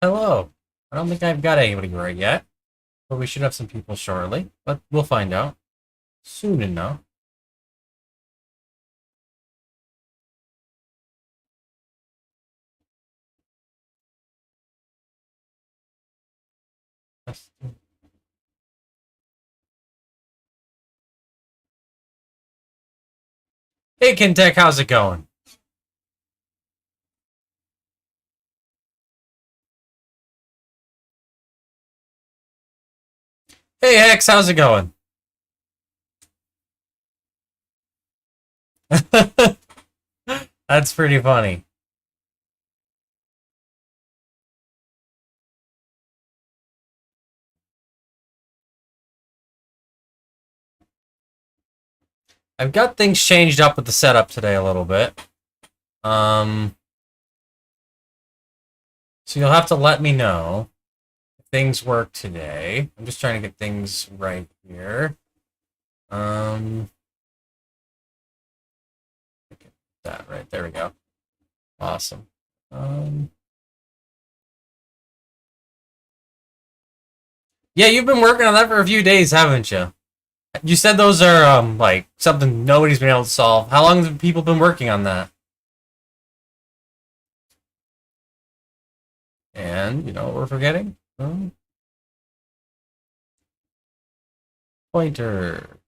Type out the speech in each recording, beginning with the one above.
Hello. I don't think I've got anybody right yet, but we should have some people shortly. But we'll find out soon enough. Hey, Kintech, how's it going? Hey, Hex, how's it going? That's pretty funny. I've got things changed up with the setup today a little bit. Um, so you'll have to let me know if things work today. I'm just trying to get things right here. Um, that right there we go. Awesome. Um, yeah, you've been working on that for a few days, haven't you? You said those are like something nobody's been able to solve. How long have people been working on that? And you know what we're forgetting? Pointer.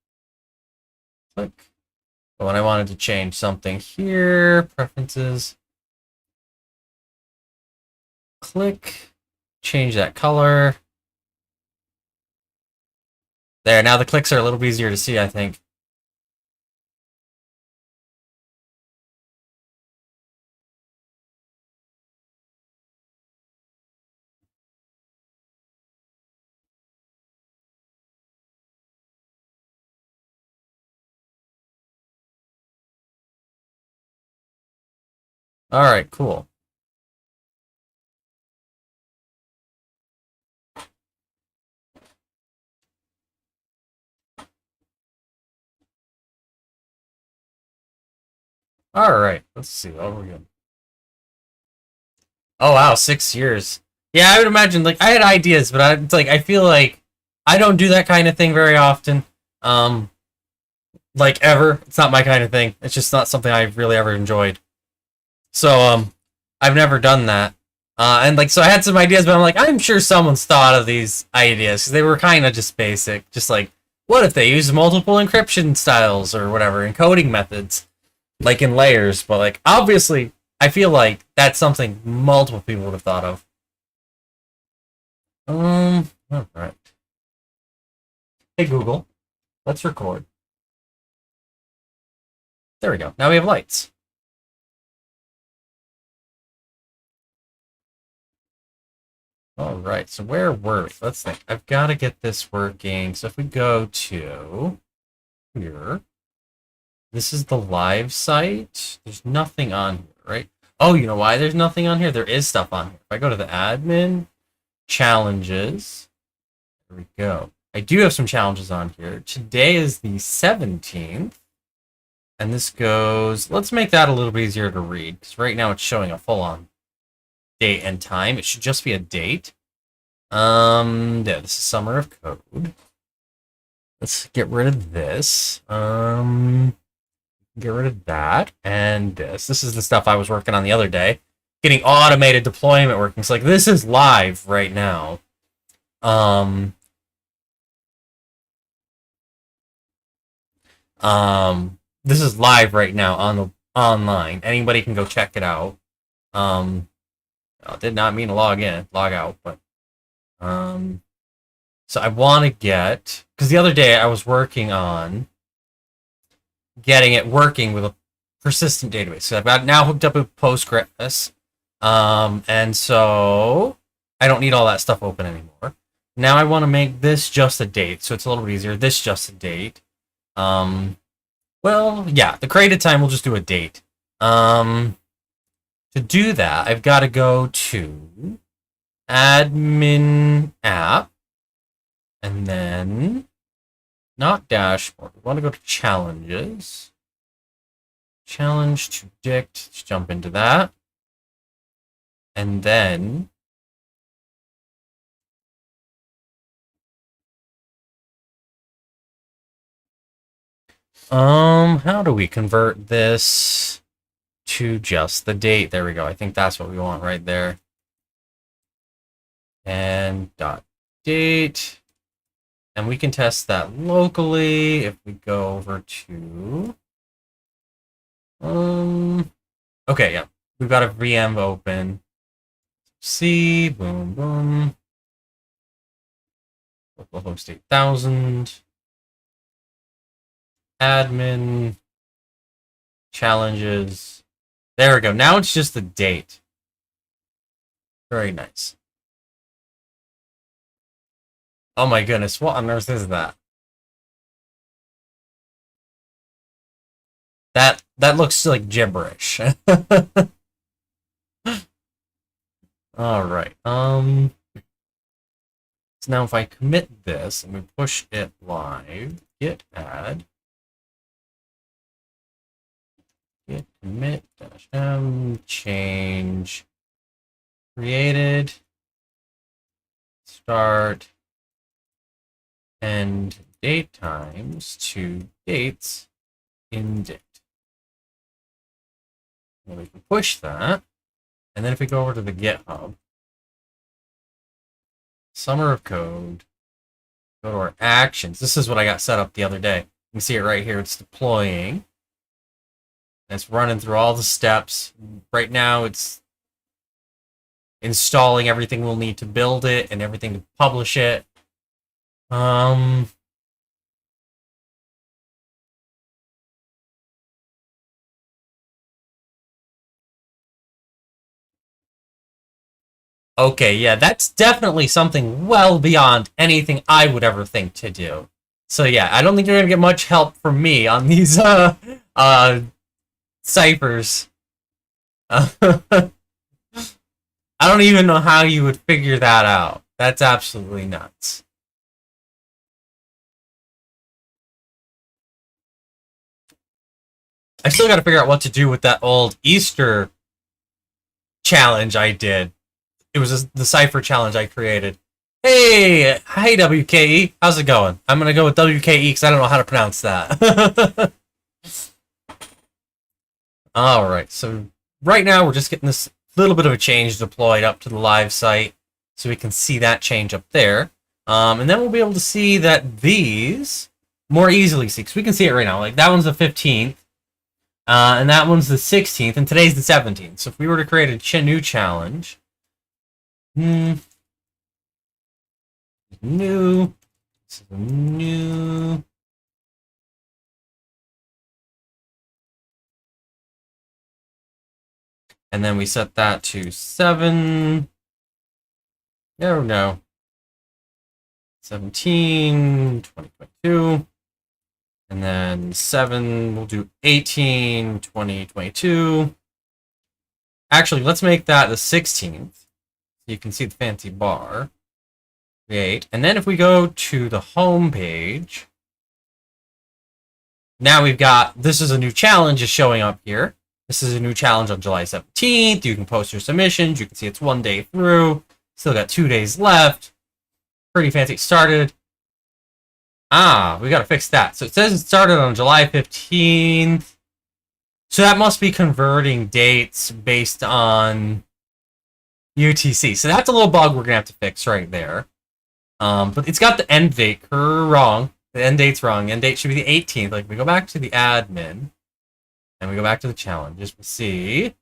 Click. But when I wanted to change something here, preferences. Click. Change that color. There, now the clicks are a little bit easier to see, I think. Alright, cool. Alright, let's see what we're good. Oh wow, 6 years. Yeah, I would imagine like I had ideas, but it's like I feel like I don't do that kind of thing very often. Um, like ever. It's not my kind of thing. It's just not something I've really ever enjoyed. So I've never done that. And like so I had some ideas, but I'm like I'm sure someone's thought of these ideas because they were kind of just basic. Just like what if they use multiple encryption styles or whatever encoding methods, like in layers. But like obviously, I feel like that's something multiple people would have thought of. All right. Hey Google, let's record. There we go. Now we have lights. All right, so where were we? Let's think. I've got to get this working. So if we go to here, this is the live site. There's nothing on here, right? Oh, you know why there's nothing on here? There is stuff on here. If I go to the admin, challenges, there we go. I do have some challenges on here. Today is the 17th, and this goes, let's make that a little bit easier to read, because right now it's showing a full-on date and time. It should just be a date. Yeah, this is Summer of Code. Let's get rid of this. Get rid of that and this. This is the stuff I was working on the other day. Getting automated deployment working. So like this is live right now. Um, this is live right now on the online. Anybody can go check it out. I did not mean to log out, but so I want to get because the other day I was working on getting it working with a persistent database. So I've got it now hooked up with Postgres, and so I don't need all that stuff open anymore. Now I want to make this just a date, so it's a little bit easier. This just a date. Well, yeah, the created time will just do a date. To do that, I've got to go to admin app, and then not dashboard. We want to go to challenges. Challenge to dict. Let's jump into that. And then How do we convert this to just the date? There we go. I think that's what we want right there. And dot date. And we can test that locally if we go over to okay, yeah. We've got a VM open. C, boom, boom. Localhost 8000. Admin. Challenges. There we go. Now it's just the date. Very nice. Oh my goodness, what on earth is that? That looks like gibberish. All right. So now if I commit this and we push it live, git add, git commit dash m change created start and date times to dates in date. And we can push that. And then if we go over to the GitHub, summer of code, go to our actions. This is what I got set up the other day. You can see it right here. It's deploying. It's running through all the steps. Right now it's installing everything we'll need to build it and everything to publish it. Okay, yeah, that's definitely something well beyond anything I would ever think to do. So yeah, I don't think you're gonna get much help from me on these ciphers. I don't even know how you would figure that out. That's absolutely nuts. I still got to figure out what to do with that old Easter challenge I did. It was the cipher challenge I created. Hey, hi WKE. How's it going? I'm gonna go with WKE because I don't know how to pronounce that. All right, so right now we're just getting this little bit of a change deployed up to the live site, so we can see that change up there, and then we'll be able to see that these more easily see because we can see it right now. Like that one's the 15th. And that one's the 16th, and today's the 17th. So if we were to create a new challenge, new, this is a new, and then we set that to 7. There we go. 17, 2022. And then 7, we'll do 18, 2022. Actually, let's make that the 16th. So you can see the fancy bar. Create. And then if we go to the home page, now we've got, this is a new challenge is showing up here. This is a new challenge on July 17th. You can post your submissions. You can see it's 1 day through. Still got 2 days left. Pretty fancy. Started. We got to fix that. So it says it started on July 15th. So that must be converting dates based on UTC. So that's a little bug we're going to have to fix right there. But it's got the end date wrong. The end date's wrong. End date should be the 18th. Like, we go back to the admin, and we go back to the challenges. We see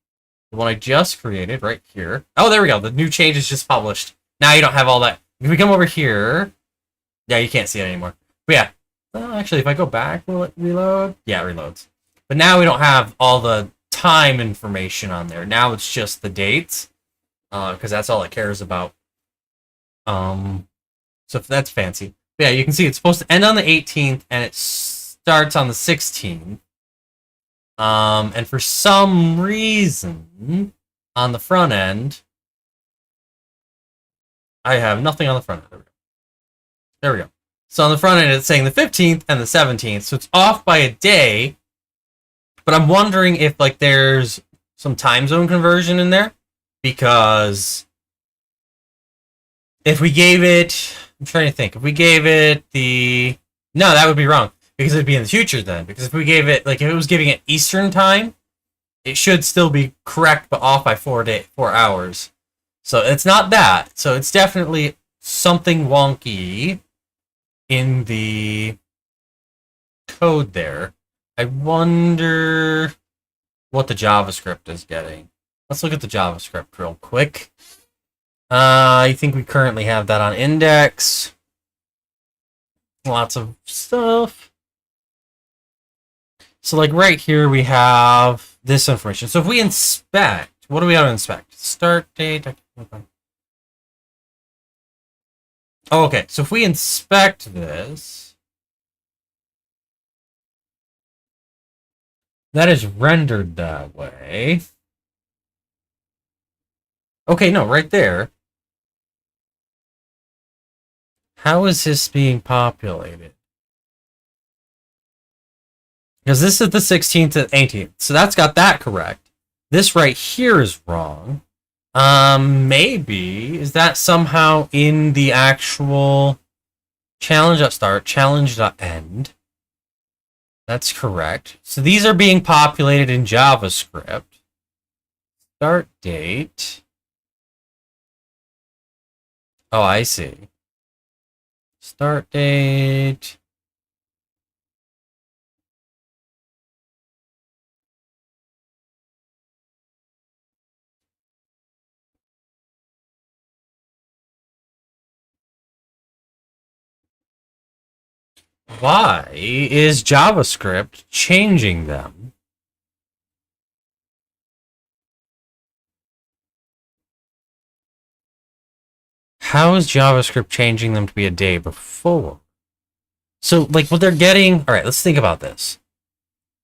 the one I just created right here. Oh, there we go. The new change is just published. Now you don't have all that. If we come over here, yeah, you can't see it anymore. But yeah, actually, if I go back, will it reload? Yeah, it reloads. But now we don't have all the time information on there. Now it's just the dates, because that's all it cares about. So that's fancy. But yeah, you can see it's supposed to end on the 18th, and it starts on the 16th. And for some reason, on the front end, I have nothing on the front end. There we go. So on the front end, it's saying the 15th and the 17th. So it's off by a day. But I'm wondering if like there's some time zone conversion in there. Because if we gave it... I'm trying to think. If we gave it the... No, that would be wrong. because it'd be in the future then. Because if we gave it, like, if it was giving it Eastern time, it should still be correct, but off by 4 hours. So it's not that. So it's definitely something wonky in the code there. I wonder what the JavaScript is getting. Let's look at the JavaScript real quick. I think we currently have that on index. Lots of stuff. So like right here we have this information. So if we inspect, what do we have to inspect? Start date. Oh, okay. So if we inspect this, that is rendered that way. Okay, no, right there. How is this being populated? Because this is the 16th and 18th. So that's got that correct. This right here is wrong. Maybe. Is that somehow in the actual challenge.start, challenge.end? That's correct. So these are being populated in JavaScript. Start date. Oh, I see. Start date. Why is JavaScript changing them? How is JavaScript changing them to be a day before? So, like, what they're getting... All right, let's think about this.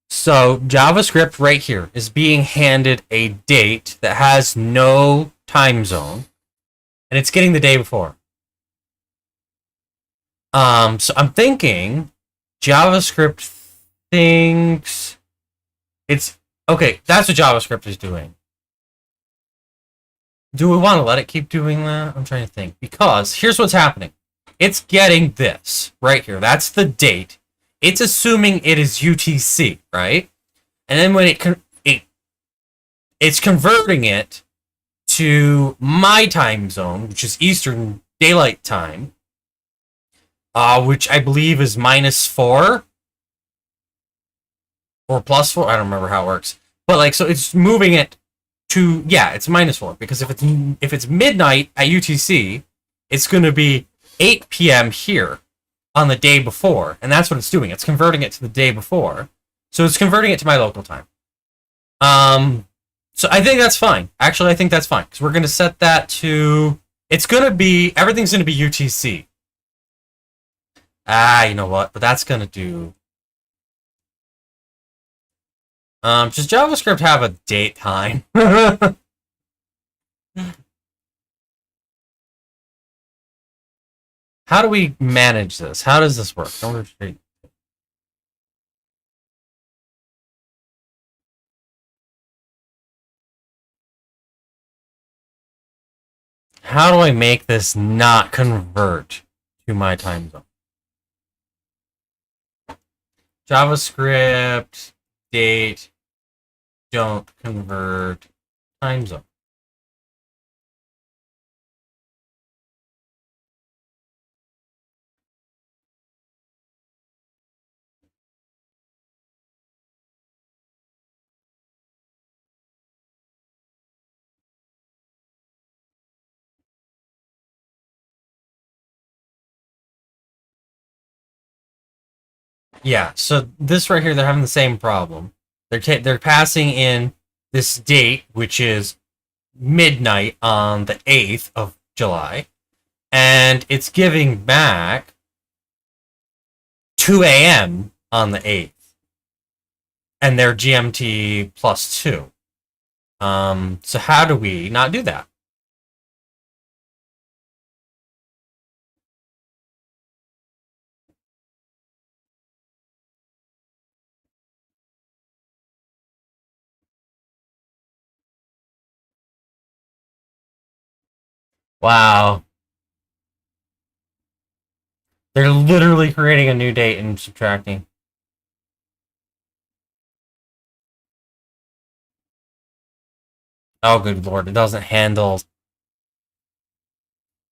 So, JavaScript right here is being handed a date that has no time zone, and it's getting the day before. So I'm thinking JavaScript thinks it's... Okay, that's what JavaScript is doing. Do we want to let it keep doing that? I'm trying to think. Because here's what's happening. It's getting this right here. That's the date. It's assuming it is UTC, right? And then when it's converting it to my time zone, which is Eastern Daylight Time, which I believe is -4 or +4. I don't remember how it works. But like, so it's moving it to, yeah, it's -4 because if it's midnight at UTC, it's going to be 8 p.m. here on the day before, and that's what it's doing. It's converting it to the day before, so it's converting it to my local time. So I think that's fine. Actually, I think that's fine because we're going to set that to. It's going to be everything's going to be UTC. You know what? But that's going to do. Does JavaScript have a date time? How do we manage this? How does this work? How do I make this not convert to my time zone? JavaScript, date, don't convert, time zone. Yeah, so this right here, they're having the same problem. They're passing in this date, which is midnight on the 8th of July, and it's giving back 2 a.m. on the 8th, and they're GMT +2. So how do we not do that? Wow. They're literally creating a new date and subtracting. Oh, good lord, it doesn't handle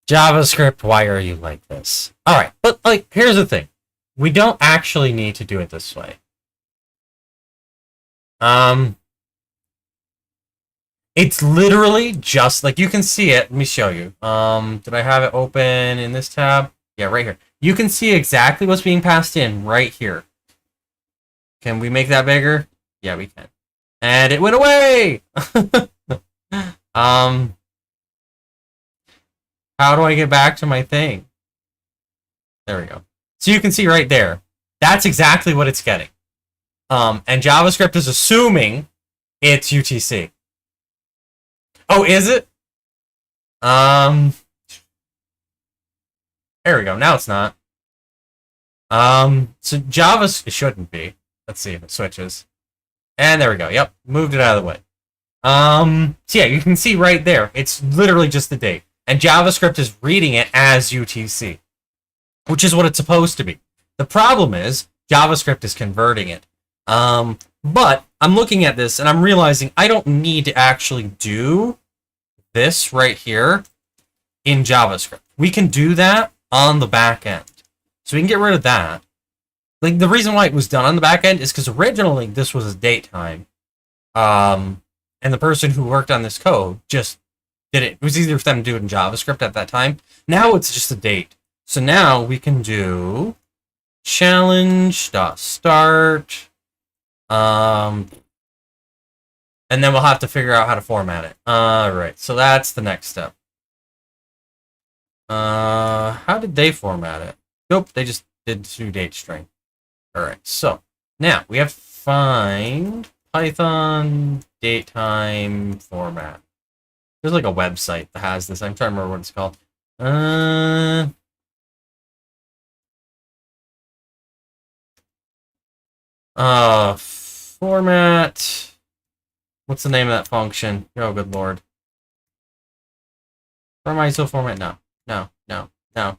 JavaScript. Why are you like this? Alright, but, like, here's the thing. We don't actually need to do it this way. It's literally just, like, you can see it. Let me show you. Did I have it open in this tab? Yeah, right here. You can see exactly what's being passed in right here. Can we make that bigger? Yeah, we can. And it went away! How do I get back to my thing? There we go. So you can see right there. That's exactly what it's getting. And JavaScript is assuming it's UTC. Oh, is it? There we go. Now it's not. So Java, it shouldn't be. Let's see if it switches. And there we go. Yep, moved it out of the way. So yeah, you can see right there. It's literally just the date. And JavaScript is reading it as UTC, which is what it's supposed to be. The problem is JavaScript is converting it. But I'm looking at this and I'm realizing I don't need to actually do this right here in JavaScript. We can do that on the back end. So we can get rid of that. Like, the reason why it was done on the back end is because originally this was a date time. And the person who worked on this code just did it. It was easier for them to do it in JavaScript at that time. Now it's just a date. So now we can do challenge.start. And then we'll have to figure out how to format it. Alright, so that's the next step. How did they format it? Nope, they just did to date string. Alright, so now we have to find Python datetime format. There's like a website that has this. I'm trying to remember what it's called. Format. What's the name of that function? Oh, good lord. From ISO format? No. No. No. No.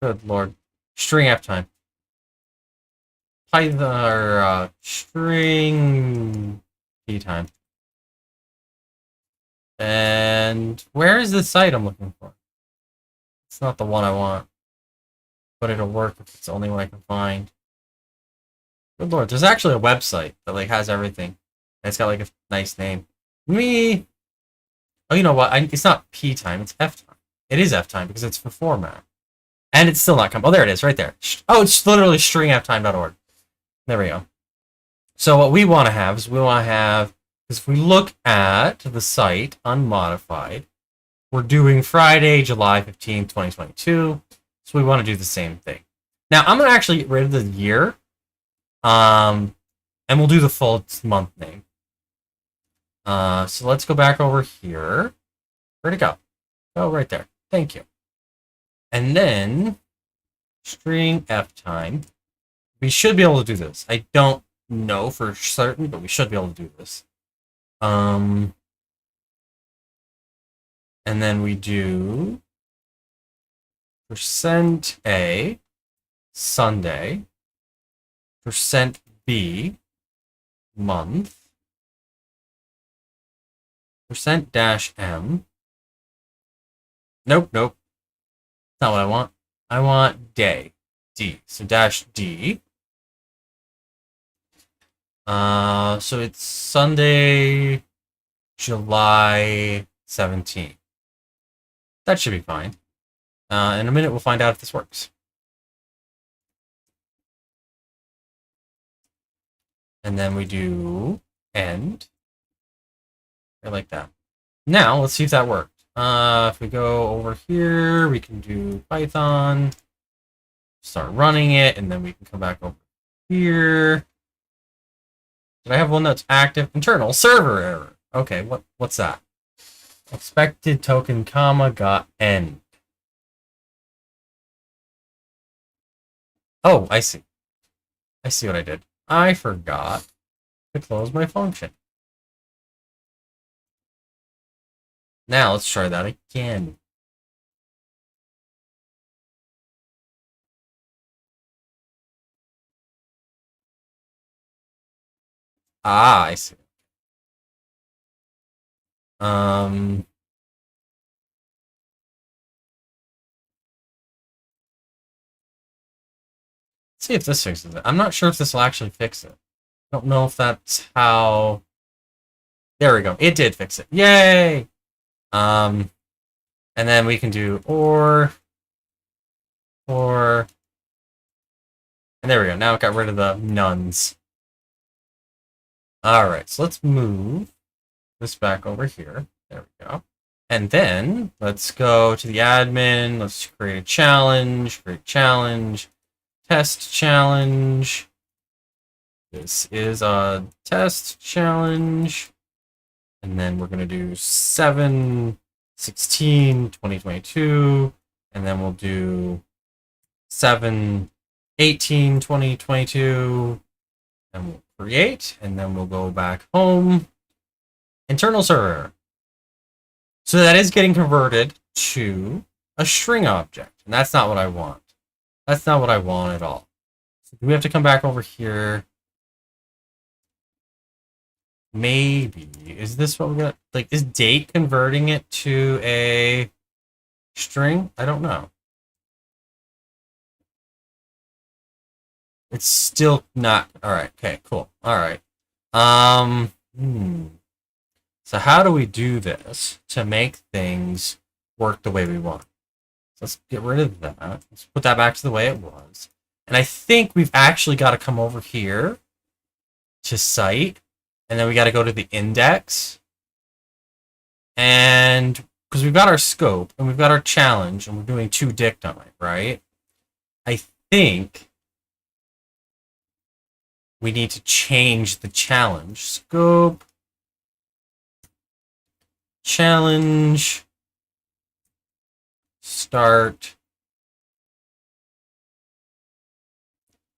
Good lord. String F time. Python or string P time. And where is the site I'm looking for? It's not the one I want. But it'll work if it's the only one I can find. Good lord, there's actually a website that like has everything. And it's got like a nice name. Me. Oh, you know what? It's not P time, it's F time. It is F time because it's for format. And it's still not coming. Oh, there it is, right there. Oh, it's literally stringftime.org. There we go. So what we want to have is because if we look at the site unmodified, we're doing Friday, July 15th, 2022. So we want to do the same thing. Now I'm gonna actually get rid of the year. And we'll do the full month name. So let's go back over here. Where'd it go? Oh, right there. Thank you. And then string F time. We should be able to do this. I don't know for certain, but we should be able to do this. And then we do %A Sunday, %B month, %-M. Nope. That's not what I want. I want day. D. So -D. So it's Sunday, July 17th. That should be fine. In a minute, we'll find out if this works. And then we do end. Or like that. Now, let's see if that worked. If we go over here, we can do Python. Start running it, and then we can come back over here. Did I have one that's active? Internal server error. Okay, what's that? Expected token comma got end. Oh, I see. I see what I did. I forgot to close my function. Now let's try that again. Ah, I see. Um, let's see if this fixes it. I'm not sure if this will actually fix it. I don't know if that's how. There we go. It did fix it. Yay! Um, and then we can do or, and there we go. Now it got rid of the nuns. All right, so let's move this back over here. There we go. And then let's go to the admin. Let's create a challenge, test challenge. This is a test challenge. And then we're going to do 7/16/2022. And then we'll do 7/18/2022. And we'll create. And then we'll go back home. Internal server. So that is getting converted to a string object. And that's not what I want. That's not what I want at all. So we have to come back over here. Maybe. Is this what we're gonna like? Is date converting it to a string? I don't know. It's still not. Alright, okay, cool. Alright. So how do we do this to make things work the way we want? So let's get rid of that. Let's put that back to the way it was. And I think we've actually got to come over here to site. And then we got to go to the index. And because we've got our scope and we've got our challenge and we're doing 2 dict on it, right? I think we need to change the challenge. Scope. Challenge. Start.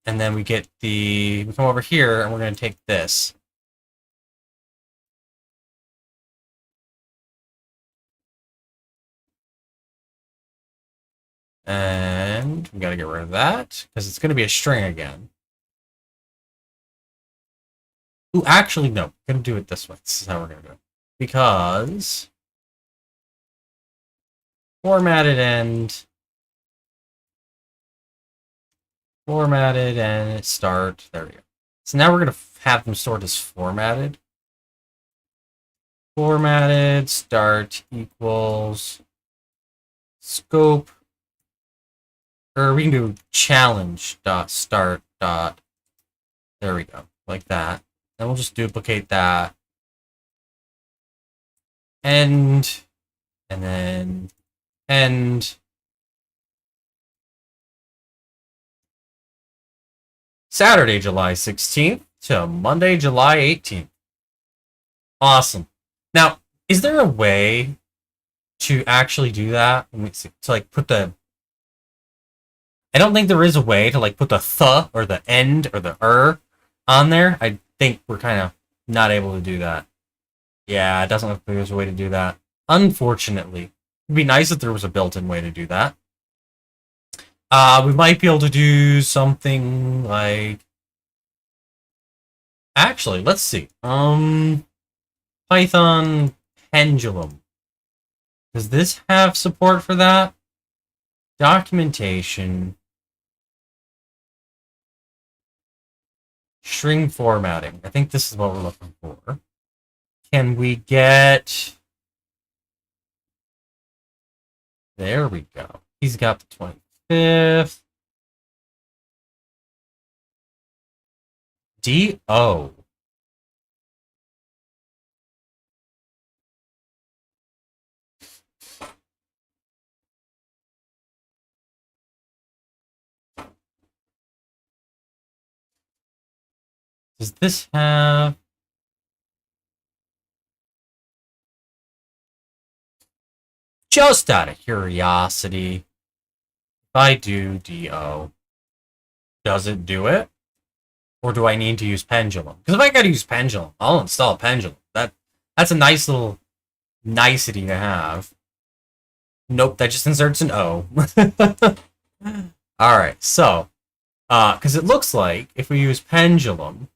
And then we get we come over here and we're going to take this. And we got to get rid of that because it's going to be a string again. Ooh, actually, no. We're going to do it this way. This is how we're going to do it. Because formatted and start. There we go. So now we're going to have them stored as formatted. Formatted start equals scope. Or we can do challenge dot start dot. There we go. Like that. Then we'll just duplicate that. End. And then end. Saturday, July 16th to Monday, July 18th. Awesome. Now, is there a way to actually do that? Let me see. To like put the... I don't think there is a way to like put the th or the end or the on there. I think we're kind of not able to do that. Yeah, it doesn't look like there's a way to do that. Unfortunately. It'd be nice if there was a built-in way to do that. We might be able to do something like... Actually, let's see. Python pendulum. Does this have support for that? Documentation. String formatting. I think this is what we're looking for. Can we get... There we go. He's got the 25th. D-O. Does this have... Just out of curiosity, if I do DO, does it do it? Or do I need to use pendulum? Because if I gotta use pendulum, I'll install pendulum. That's a nice little nicety to have. Nope, that just inserts an O. Alright, so, because it looks like if we use pendulum,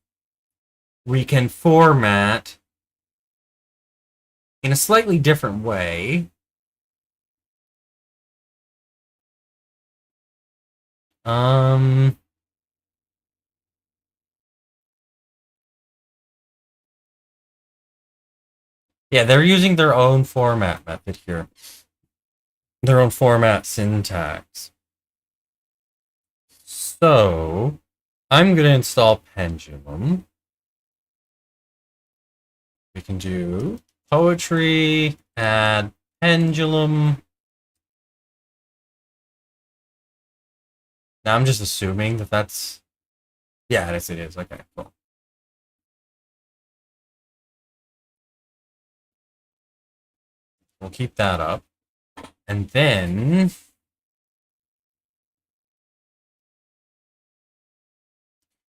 we can format in a slightly different way. Yeah, they're using their own format method here. Their own format syntax. So, I'm going to install Pendulum. We can do poetry, add Pendulum. Now I'm just assuming that that's... Yeah, it is. Okay, cool. We'll keep that up. And then...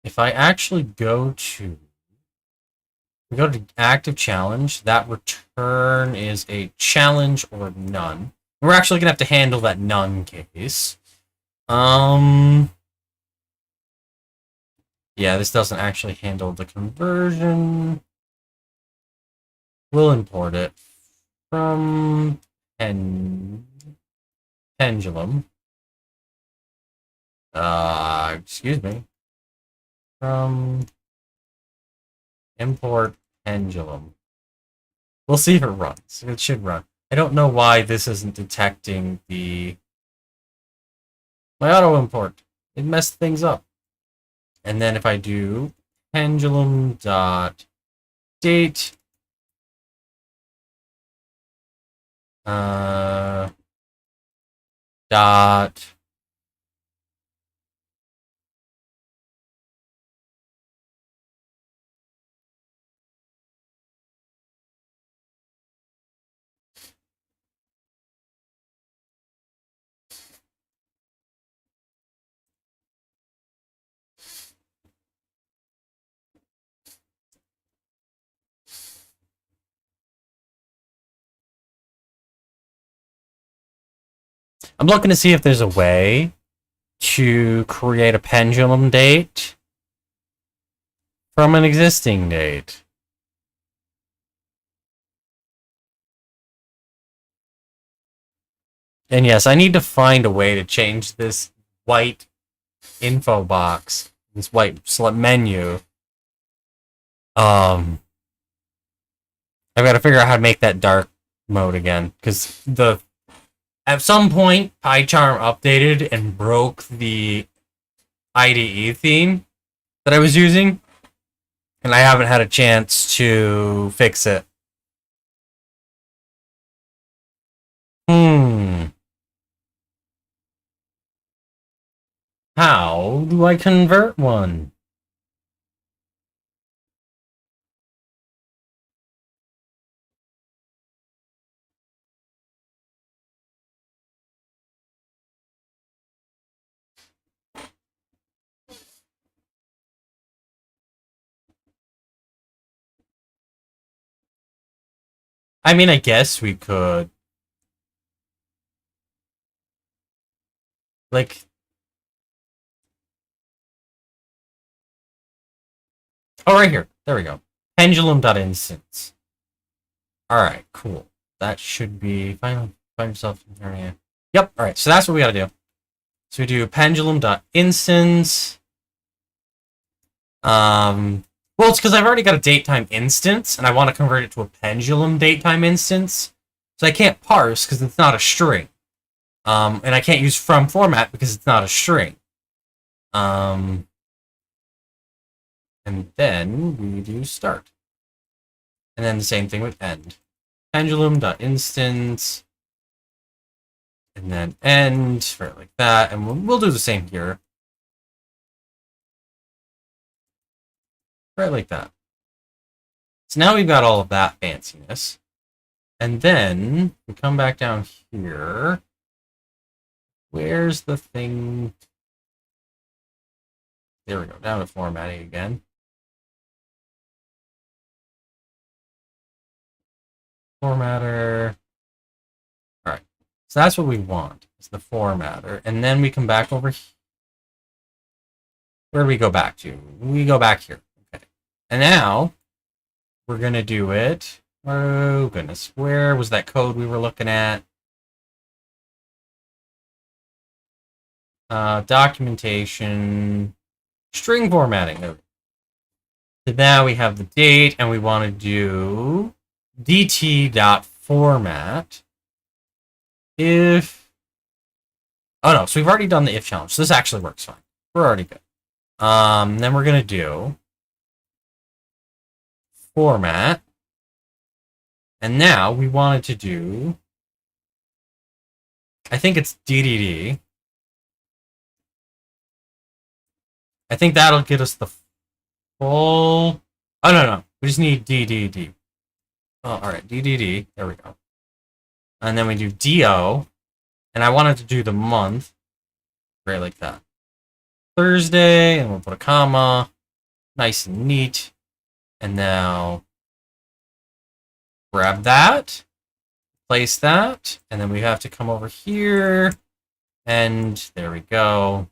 if I actually go to active challenge, that return is a challenge or none. We're actually gonna have to handle that none case. Yeah, this doesn't actually handle the conversion. We'll import it from Pendulum. Excuse me. From import Pendulum. We'll see if it runs. It should run. I don't know why this isn't detecting my auto import. It messed things up. And then if I do pendulum dot date dot I'm looking to see if there's a way to create a pendulum date from an existing date. And yes, I need to find a way to change this white info box, this white menu. I've got to figure out how to make that dark mode again, because at some point PyCharm updated and broke the IDE theme that I was using, and I haven't had a chance to fix it. How do I convert one? I mean, I guess we could. Like... oh, right here. There we go. Pendulum.instance. Alright, cool. That should be... find yourself in the area. Yep, alright, so that's what we gotta do. So we do pendulum.instance. Well, it's because I've already got a datetime instance, and I want to convert it to a pendulum datetime instance. So I can't parse because it's not a string. And I can't use from format because it's not a string. And then we do start. And then the same thing with end. Pendulum.instance. And then end, right like that. And we'll do the same here. Right like that. So now we've got all of that fanciness. And then we come back down here. Where's the thing? There we go, down to formatting again. Formatter. All right, so that's what we want, is the formatter. And then we come back over here. Where do we go back to? We go back here. Okay. And now we're going to do it. Oh, goodness. Where was that code we were looking at? Documentation. String formatting. So now we have the date, and we want to do dt.format if... Oh, no. So we've already done the if challenge. So this actually works fine. We're already good. Then we're going to do format. And now we wanted to do... I think it's DDD. I think that'll get us the full... Oh, no. We just need DDD. Oh, alright. DDD. There we go. And then we do DO. And I wanted to do the month. Right like that. Thursday. And we'll put a comma. Nice and neat. And now... grab that. Place that. And then we have to come over here. And there we go.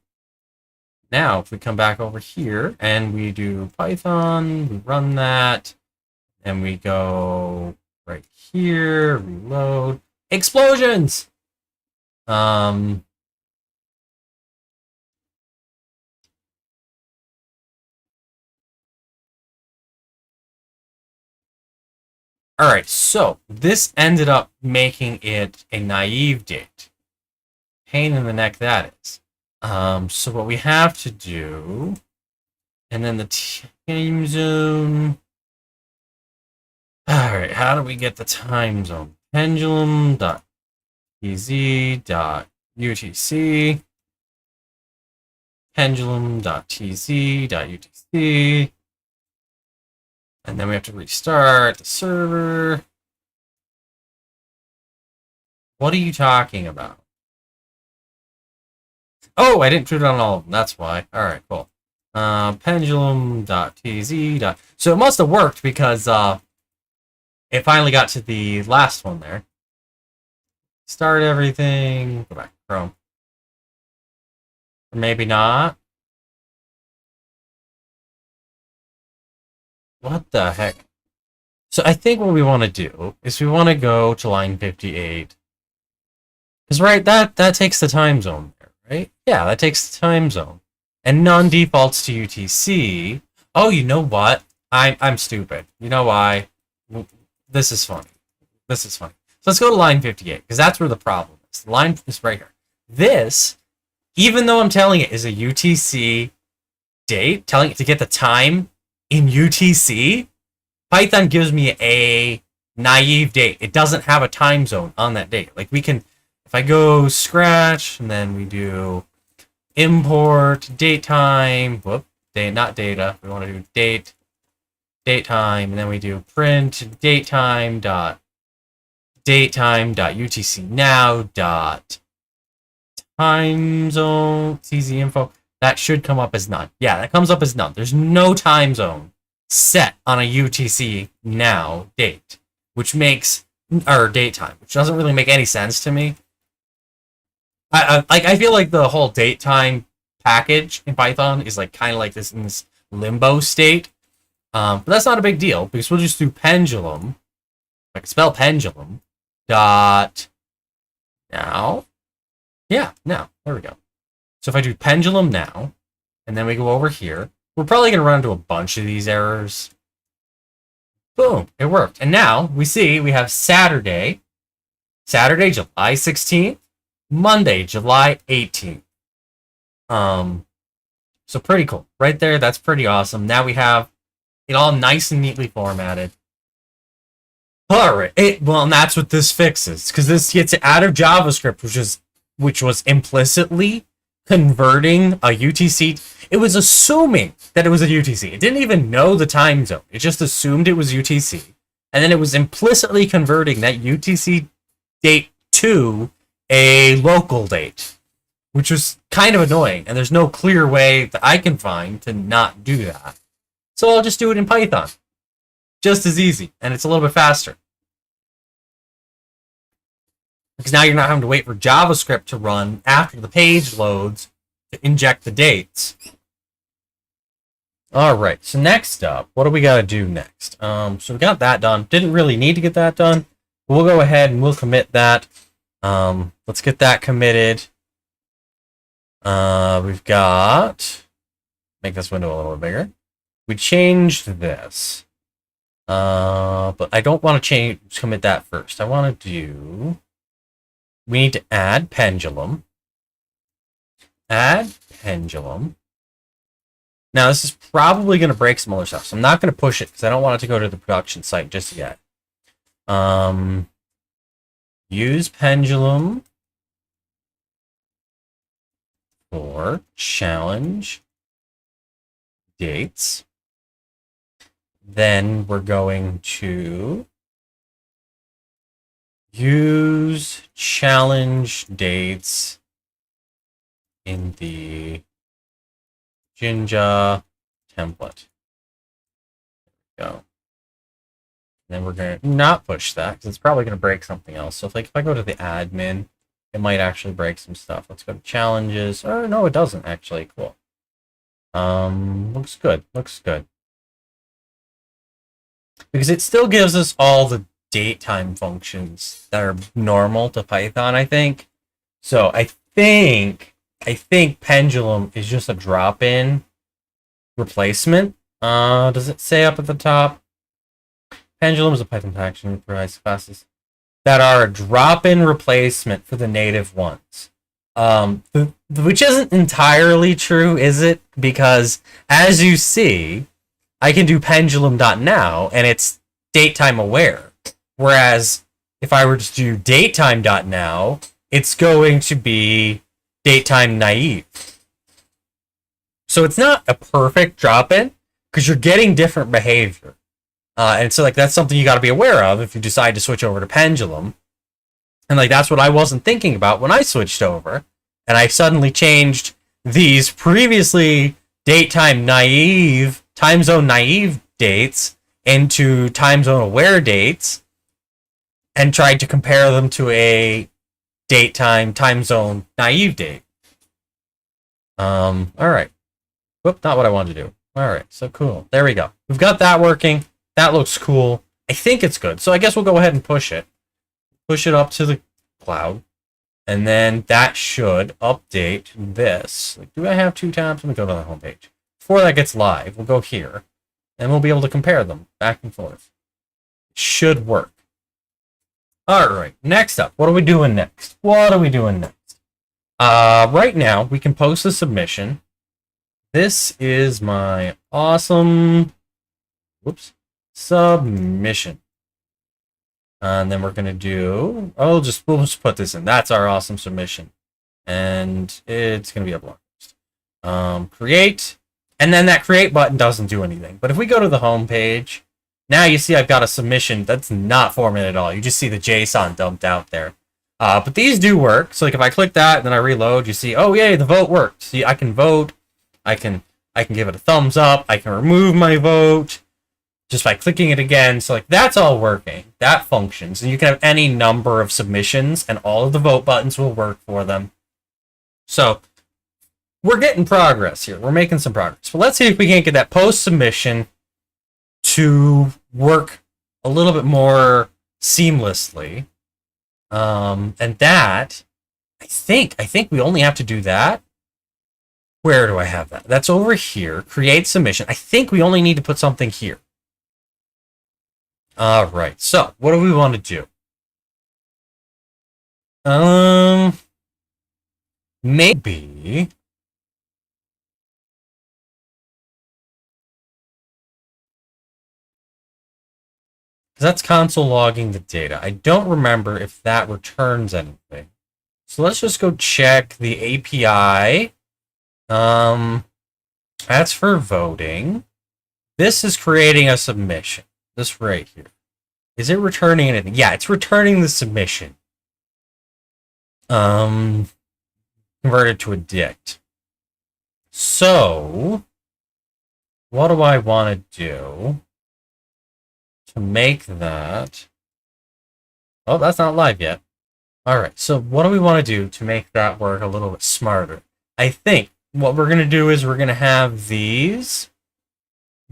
Now, if we come back over here and we do Python, we run that, and we go right here, reload, explosions! All right, so this ended up making it a naive date. Pain in the neck that is. So what we have to do, and then the time zone. All right, how do we get the time zone? Pendulum.tz.utc. Pendulum.tz.utc. And then we have to restart the server. What are you talking about? Oh, I didn't put it on all of them. That's why. All right, cool. Pendulum.tz. So it must have worked because it finally got to the last one there. Start everything. Go back to Chrome. Or maybe not. What the heck? So I think what we want to do is we want to go to line 58. Because, right, that takes the time zone there, right? Yeah, that takes the time zone. And none defaults to UTC. Oh, you know what? I'm stupid. You know why? This is funny. This is funny. So let's go to line 58, because that's where the problem is. The line is right here. This, even though I'm telling it is a UTC date, telling it to get the time in UTC, Python gives me a naive date. It doesn't have a time zone on that date. Like we can, if I go scratch and then we do import date time, whoop, date, not data. We want to do date time, and then we do print date time dot utc now dot time zone tz info. That should come up as none. Yeah, that comes up as none. There's no time zone set on a UTC now date, which makes, or date time, which doesn't really make any sense to me. I feel like the whole date time package in Python is like kind of like this in this limbo state. But that's not a big deal because we'll just do pendulum. I can spell pendulum dot now. Yeah, now. There we go. So if I do pendulum now, and then we go over here, we're probably going to run into a bunch of these errors. Boom, it worked. And now we see we have Saturday, July 16th, Monday, July 18th. So pretty cool. Right there, that's pretty awesome. Now we have it all nice and neatly formatted. All right. Well, and that's what this fixes, because this gets it out of JavaScript, which was implicitly converting a UTC. It was assuming that it was a UTC. It didn't even know the time zone. It just assumed it was UTC. And then it was implicitly converting that UTC date to a local date, which was kind of annoying. And there's no clear way that I can find to not do that. So I'll just do it in Python. Just as easy. And it's a little bit faster. Because now you're not having to wait for JavaScript to run after the page loads to inject the dates. All right, so next up, what do we got to do next? So we got that done. Didn't really need to get that done. But we'll go ahead and we'll commit that. Let's get that committed. We've got, make this window a little bit bigger. We changed this. But I don't want to commit that first. I want to do, we need to add pendulum. Add pendulum. Now, this is probably going to break some other stuff, so I'm not going to push it because I don't want it to go to the production site just yet. Use pendulum for challenge dates. Then we're going to use challenge dates in the Jinja template. There we go. And then we're going to not push that because it's probably going to break something else. So if I go to the admin, it might actually break some stuff. Let's go to challenges. Oh, no, it doesn't actually. Cool. Looks good. Looks good. Because it still gives us all the date time functions that are normal to Python, I think. So I think pendulum is just a drop-in replacement. Does it say up at the top? Pendulum is a Python function that provides classes that are a drop-in replacement for the native ones. Which isn't entirely true, is it? Because as you see, I can do pendulum.now and it's datetime aware. Whereas if I were to do datetime.now, it's going to be datetime naive. So it's not a perfect drop-in because you're getting different behavior. And so like that's something you got to be aware of if you decide to switch over to pendulum. And like that's what I wasn't thinking about when I switched over. And I suddenly changed these previously datetime naive, time zone naive dates into time zone aware dates and tried to compare them to a datetime time zone naive date. All right. Whoop, not what I wanted to do. All right, so cool. There we go. We've got that working. That looks cool. I think it's good. So I guess we'll go ahead and push it. Push it up to the cloud. And then that should update this. Like, do I have two tabs? Let me go to the home page. Before that gets live, we'll go here. And we'll be able to compare them back and forth. It should work. All right, next up. What are we doing next? What are we doing next? Right now, we can post a submission. This is my awesome submission. And then we're going to do, we'll just put this in. That's our awesome submission. And it's going to be a blog post. Create. And then that create button doesn't do anything. But if we go to the home page, now you see I've got a submission that's not formatted at all. You just see the JSON dumped out there. But these do work. So like if I click that and then I reload, you see, oh yay, the vote worked. See, I can vote. I can give it a thumbs up. I can remove my vote just by clicking it again. So like that's all working. That functions. And you can have any number of submissions and all of the vote buttons will work for them. So we're getting progress here. We're making some progress. But let's see if we can't get that post submission to work a little bit more seamlessly. And that, I think we only have to do that. Where do I have that? That's over here. Create submission. I think we only need to put something here. All right. So what do we want to do? Maybe. Because that's console logging the data. I don't remember if that returns anything. So let's just go check the API. That's for voting. This is creating a submission. This right here. Is it returning anything? Yeah, it's returning the submission. Converted to a dict. So, what do I want to do to make that? Oh, that's not live yet. All right, so what do we want to do to make that work a little bit smarter? I think what we're going to do is we're going to have these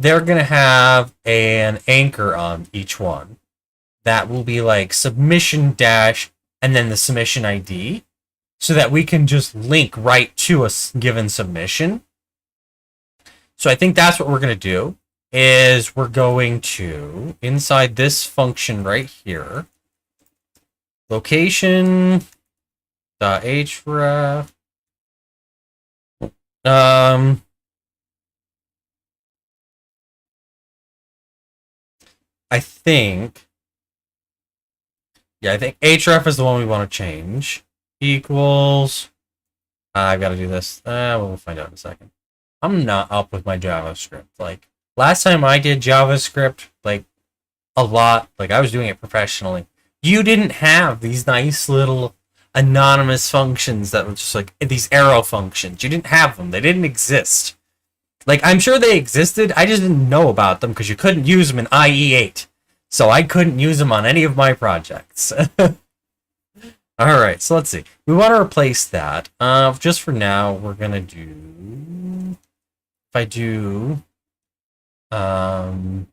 they're going to have an anchor on each one that will be like submission dash and then the submission ID so that we can just link right to a given submission. So I think that's what we're going to do is we're going to inside this function right here, location href I think href is the one we want to change. Equals. I've got to do this. We'll find out in a second. I'm not up with my JavaScript. Like, last time I did JavaScript, like, a lot, like, I was doing it professionally. You didn't have these nice little anonymous functions that were just like these arrow functions. You didn't have them. They didn't exist. Like, I'm sure they existed. I just didn't know about them because you couldn't use them in IE8. So I couldn't use them on any of my projects. Alright, so let's see. We want to replace that. Just for now, we're going to do... If I do... and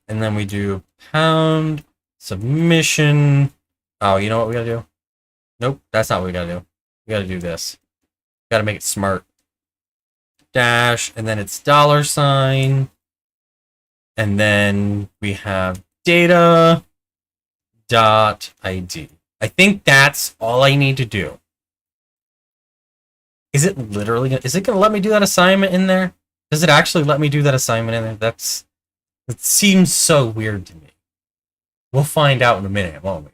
then we do pound submission. Oh, you know what we got to do? Nope, that's not what we got to do. We got to do this. Got to make it smart. Dash, and then it's $. And then we have data dot ID. I think that's all I need to do. Is it literally is it gonna let me do that assignment in there? Does it actually let me do that assignment in there? It seems so weird to me. We'll find out in a minute, won't we?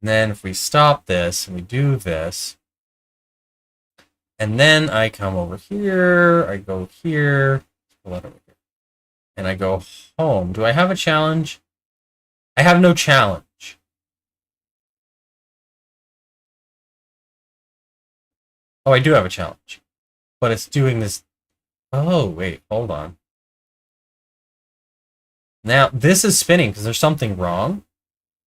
And then if we stop this and we do this, and then I come over here, I go here, and I go home. Do I have a challenge? I have no challenge. Oh, I do have a challenge. But it's doing this. Oh, wait, hold on. Now, this is spinning because there's something wrong.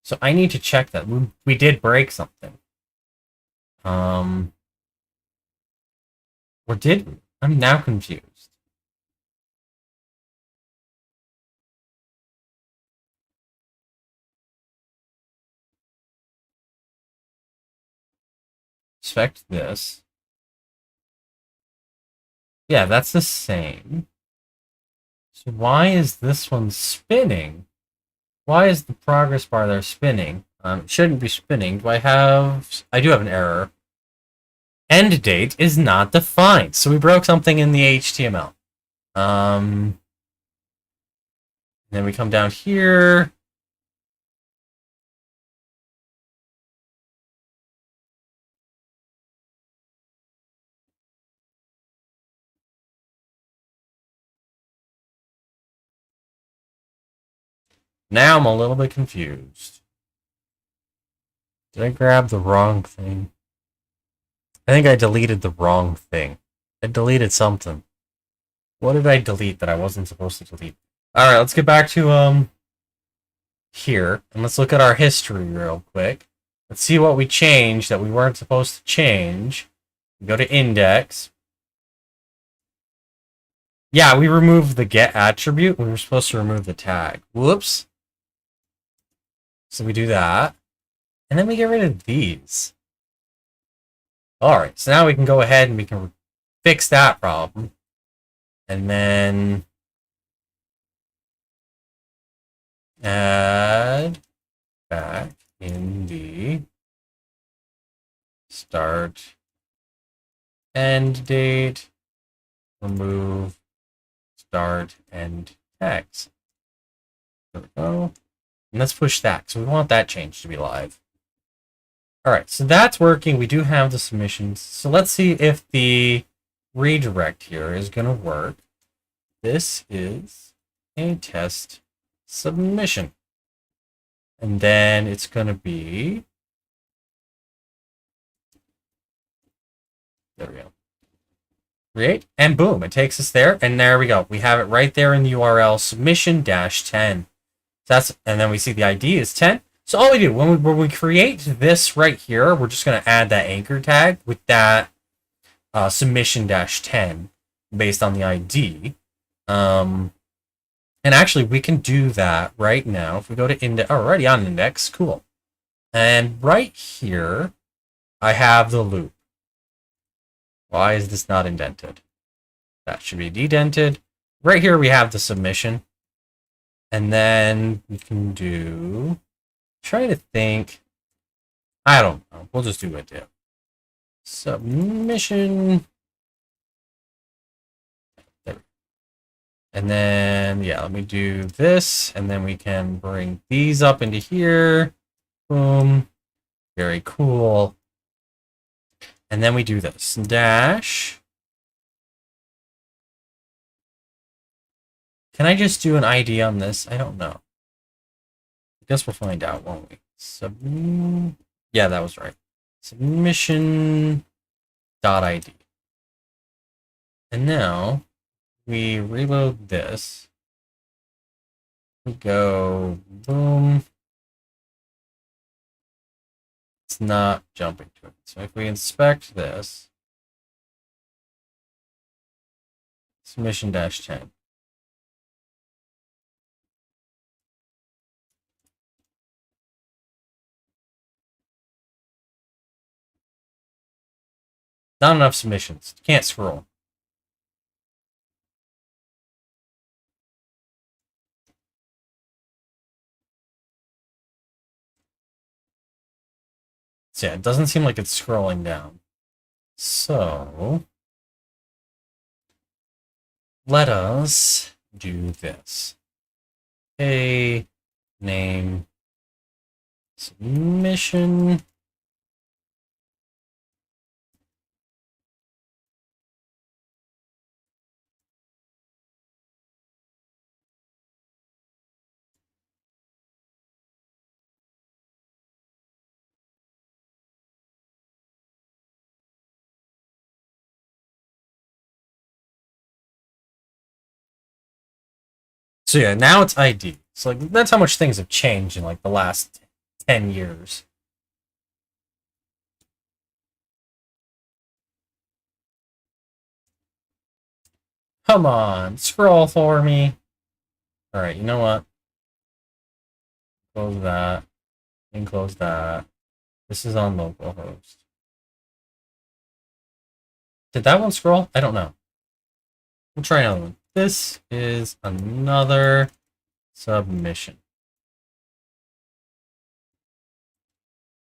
So I need to check that. We did break something. Or did we? I'm now confused. Inspect this. Yeah, that's the same. So why is this one spinning? Why is the progress bar there spinning? It shouldn't be spinning. Do I have... I do have an error. End date is not defined. So we broke something in the HTML. Then we come down here. Now I'm a little bit confused. Did I grab the wrong thing? I think I deleted the wrong thing. I deleted something. What did I delete that I wasn't supposed to delete? Alright, let's get back to here. And let's look at our history real quick. Let's see what we changed that we weren't supposed to change. We go to index. Yeah, we removed the get attribute. We were supposed to remove the tag. Whoops. So we do that. And then we get rid of these. Alright, so now we can go ahead and we can fix that problem. And then add back in the start end date, remove start end tags. There we go. And let's push that. So we want that change to be live. Alright, so that's working. We do have the submissions. So let's see if the redirect here is going to work. This is a test submission. And then it's going to be... There we go. Create, and boom, it takes us there. And there we go. We have it right there in the URL, submission-10. And then we see the ID is 10. So all we do, when we create this right here, we're just going to add that anchor tag with that submission-10 based on the ID. And actually, we can do that right now. If we go to index, already on index, cool. And right here, I have the loop. Why is this not indented? That should be dedented. Right here, we have the submission. And then we can do, try to think, I don't know. We'll just do a div. Submission. There. And then, yeah, let me do this. And then we can bring these up into here. Boom. Very cool. And then we do this. Dash. Can I just do an ID on this? I don't know. I guess we'll find out, won't we? Yeah, that was right. Submission dot ID. And now we reload this. We go boom. It's not jumping to it. So if we inspect this, submission -10. Not enough submissions. Can't scroll. So yeah, it doesn't seem like it's scrolling down. So let us do this. A name submission. So yeah, now it's ID. So like that's how much things have changed in like the last 10 years. Come on, scroll for me. All right, you know what? Close that. And close that. This is on localhost. Did that one scroll? I don't know. We'll try another one. This is another submission.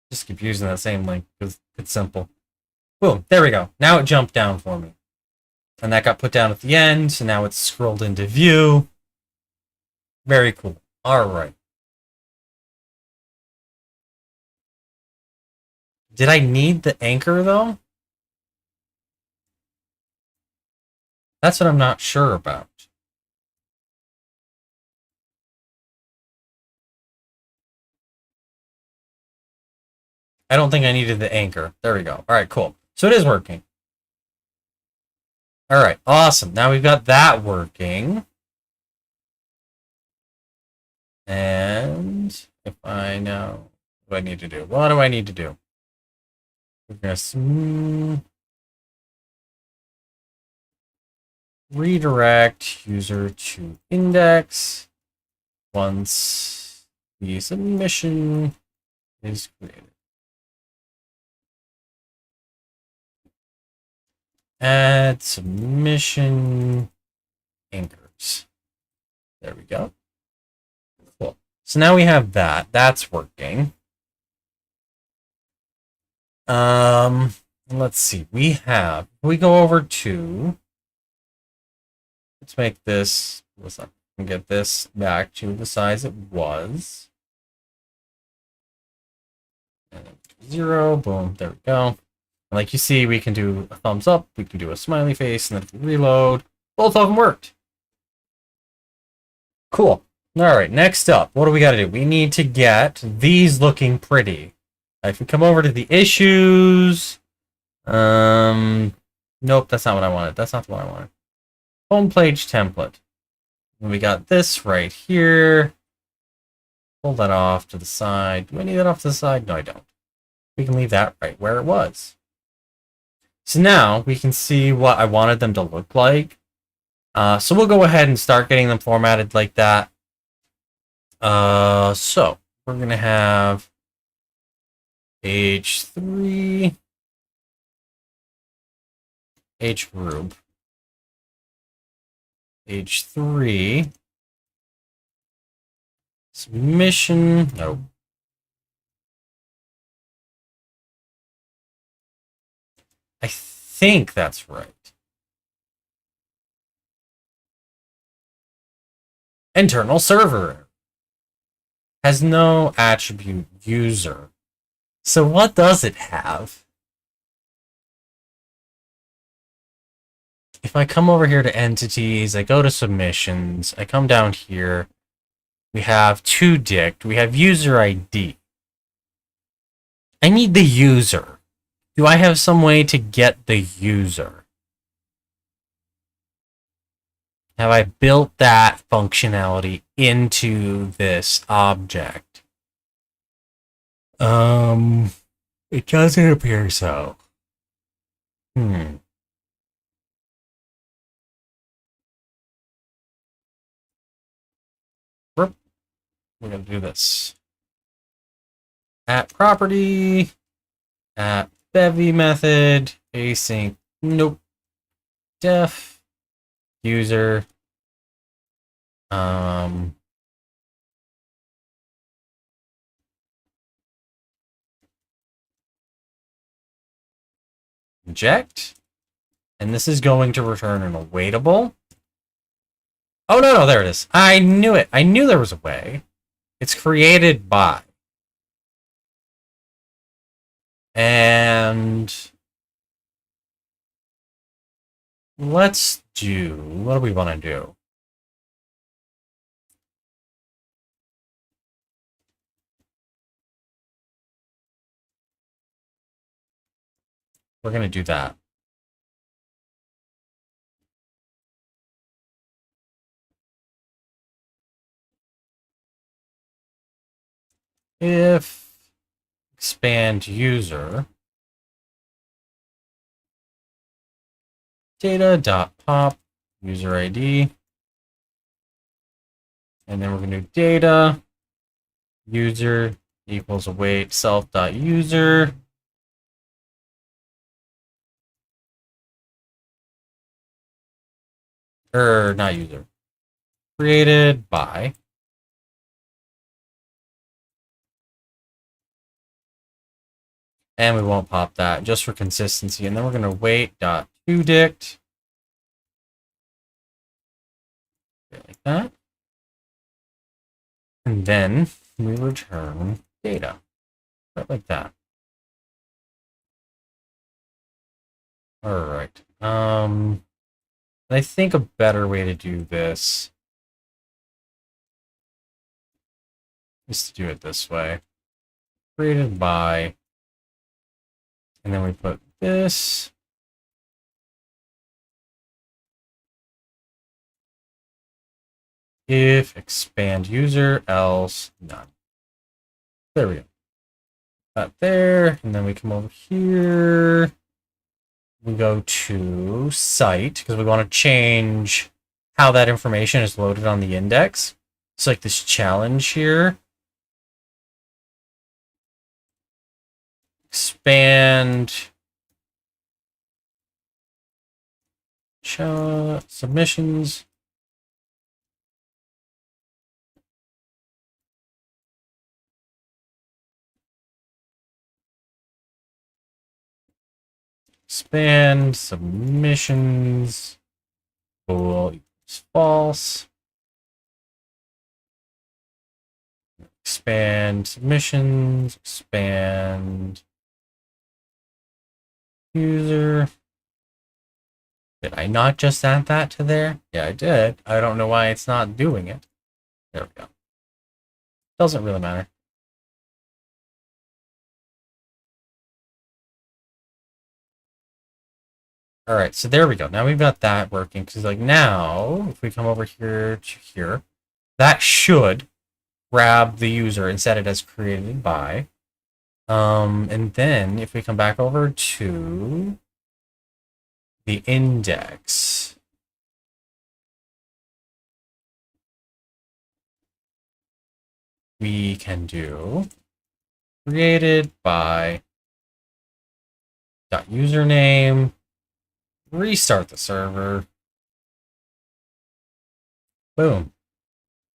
Just keep using that same link because it's simple. Boom, there we go. Now it jumped down for me. And that got put down at the end, so now it's scrolled into view. Very cool. All right. Did I need the anchor, though? That's what I'm not sure about. I don't think I needed the anchor. There we go. All right, cool. So it is working. All right, awesome. Now we've got that working. And if I know what I need to do, what do I need to do? We're going to redirect user to index once the submission is created. Add submission anchors. There we go. Cool. So now we have that. That's working. Let's see. We go over to, let's make this, what's up? And get this back to the size it was. And 0, boom, there we go. Like you see, we can do a thumbs up, we can do a smiley face, and then if we reload, both of them worked. Cool. All right, next up, what do we got to do? We need to get these looking pretty. If we come over to the issues, nope, that's not what I wanted. That's not the one I wanted. Home page template. And we got this right here. Pull that off to the side. Do I need that off to the side? No, I don't. We can leave that right where it was. So now we can see what I wanted them to look like. So we'll go ahead and start getting them formatted like that. So we're going to have H3, H group, H3, submission, no. I think that's right. Internal server has no attribute user. So what does it have? If I come over here to entities, I go to submissions, I come down here, we have toDict, we have user ID. I need the user. Do I have some way to get the user? Have I built that functionality into this object? It doesn't appear so. We're gonna do this. At property, at bevy method, async, nope, def, user, inject, and this is going to return an awaitable. Oh, no, there it is. I knew it. I knew there was a way. It's created by. And let's do, what do we want to do? We're going to do that. If expand user data.pop user ID, and then we're going to do data user equals await self.user. Or not user. Created by. And we won't pop that just for consistency. And then we're going to wait.toDict. Like that. And then we return data. Right like that. All right. I think a better way to do this is to do it this way. Created by, and then we put this. If expand user, else none. There we go. That there, and then we come over here. We go to site because we want to change how that information is loaded on the index. It's like this challenge here. Expand submissions. Expand submissions. Bool equals false. Expand submissions. Expand user. Did I not just add that to there? Yeah, I did. I don't know why it's not doing it. There we go. Doesn't really matter. All right, so there we go. Now we've got that working. Because like now, if we come over here to here, that should grab the user and set it as created by. And then if we come back over to the index, we can do created by .username, restart the server. Boom.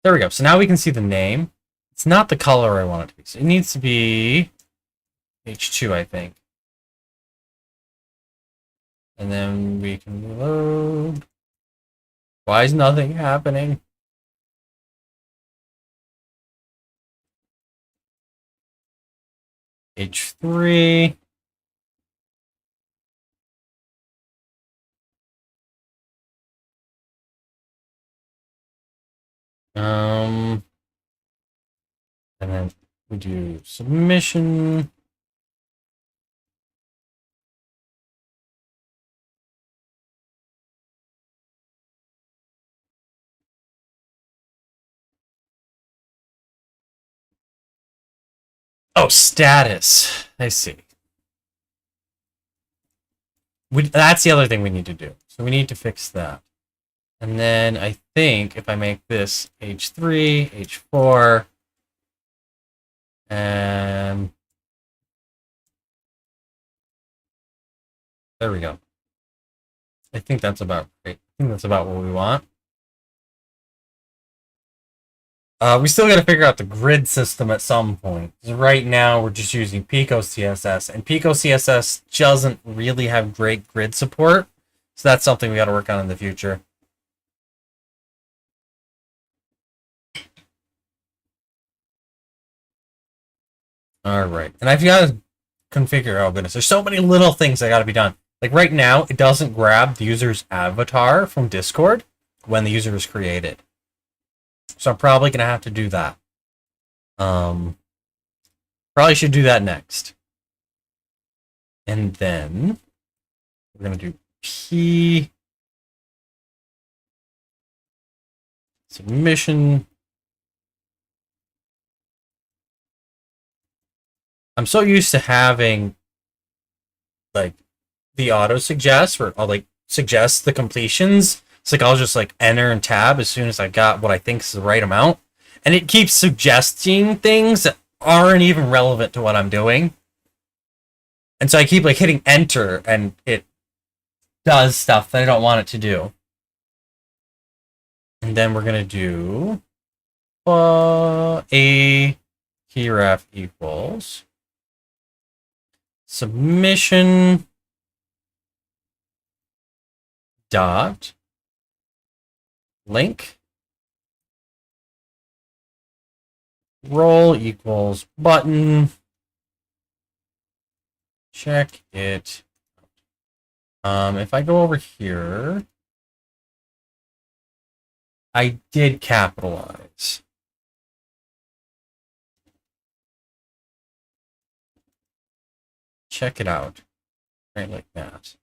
There we go. So now we can see the name. It's not the color I want it to be. So it needs to be H2, I think. And then we can reload. Why is nothing happening? H3. And then we do submission. Oh, status. I see. That's the other thing we need to do. So we need to fix that. And then I think if I make this H3, H4, and there we go. I think that's about right. I think that's about what we want. We still got to figure out the grid system at some point. Right now, we're just using Pico CSS, and Pico CSS doesn't really have great grid support. So that's something we got to work on in the future. All right, and I've got to configure. Oh goodness, there's so many little things that got to be done. Like right now, it doesn't grab the user's avatar from Discord when the user is created. So I'm probably gonna have to do that. Probably should do that next. And then we're gonna do P submission. I'm so used to having like the auto suggest where I'll like suggest the completions. It's like I'll just like enter and tab as soon as I got what I think is the right amount. And it keeps suggesting things that aren't even relevant to what I'm doing. And so I keep like hitting enter and it does stuff that I don't want it to do. And then we're going to do a keyref equals submission dot link role equals button. Check it. If I go over here, I did capitalize. Check it out. Right like that.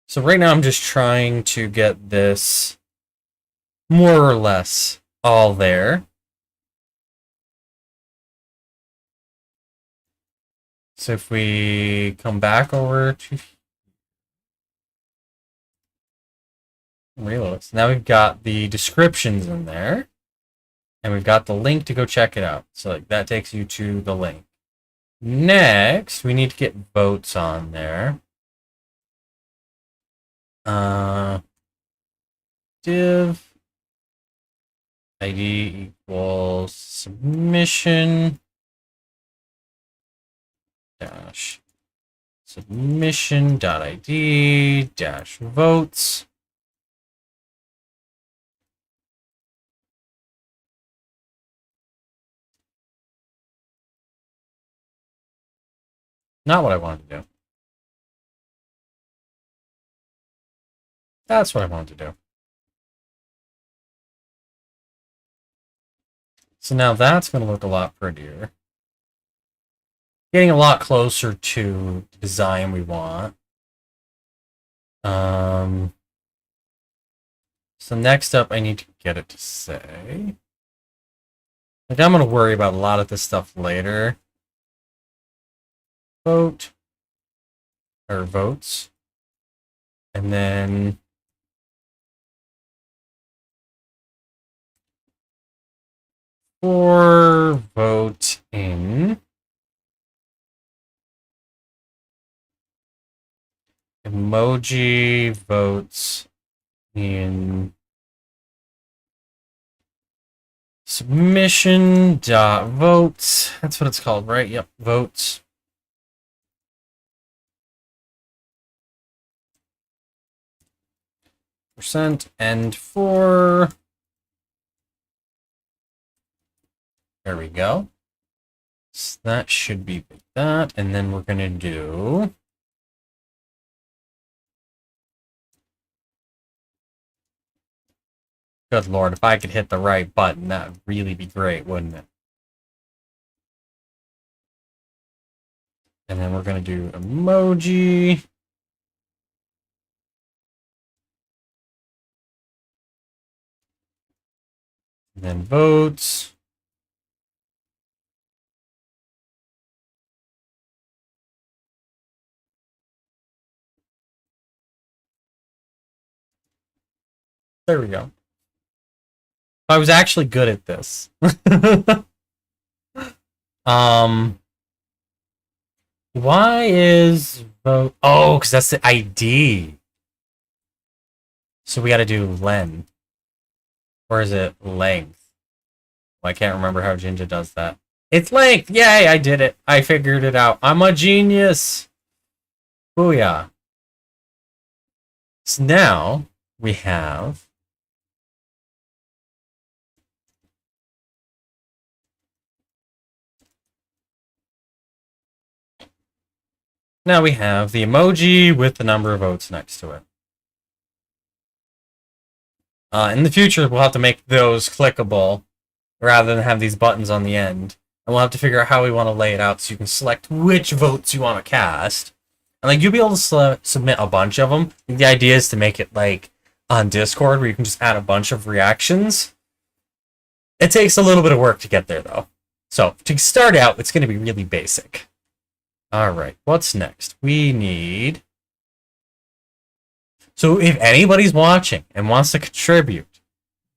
So right now I'm just trying to get this more or less all there. So if we come back over to reload, so now we've got the descriptions in there, and we've got the link to go check it out. So like, that takes you to the link. Next, we need to get votes on there. Div ID equals submission dash submission.id dash votes. Not what I wanted to do. That's what I wanted to do. So now that's going to look a lot prettier. Getting a lot closer to the design we want. So next up, I need to get it to say. Like, I'm going to worry about a lot of this stuff later. Vote. Or votes. And then for vote in emoji votes in submission dot votes. That's what it's called, right? Yep, votes. Percent and for. There we go. So that should be that, and then we're gonna do. Good lord, if I could hit the right button, that would really be great, wouldn't it? And then we're going to do emoji. And then votes. There we go. I was actually good at this. Why is vote? Oh, because that's the ID. So we got to do len. Or is it length? Well, I can't remember how Jinja does that. It's length! Yay, I did it. I figured it out. I'm a genius. Booyah. So now we have the emoji with the number of votes next to it. In the future, we'll have to make those clickable rather than have these buttons on the end. And we'll have to figure out how we want to lay it out so you can select which votes you want to cast. And like you'll be able to submit a bunch of them. The idea is to make it like on Discord where you can just add a bunch of reactions. It takes a little bit of work to get there though. So to start out, it's going to be really basic. All right, what's next? We need... So if anybody's watching and wants to contribute,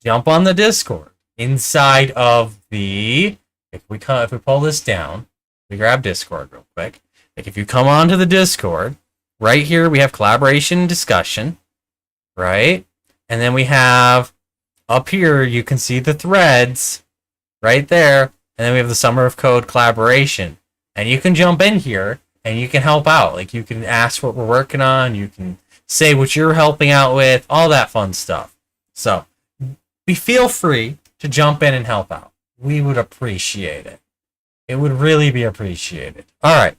jump on the Discord inside of the... If we pull this down, we grab Discord real quick. Like if you come onto the Discord, right here we have collaboration and discussion, right? And then we have up here you can see the threads right there, and then we have the Summer of Code collaboration. And you can jump in here and you can help out. Like you can ask what we're working on, you can say what you're helping out with, all that fun stuff. So feel free to jump in and help out. We would appreciate it. It would really be appreciated. All right.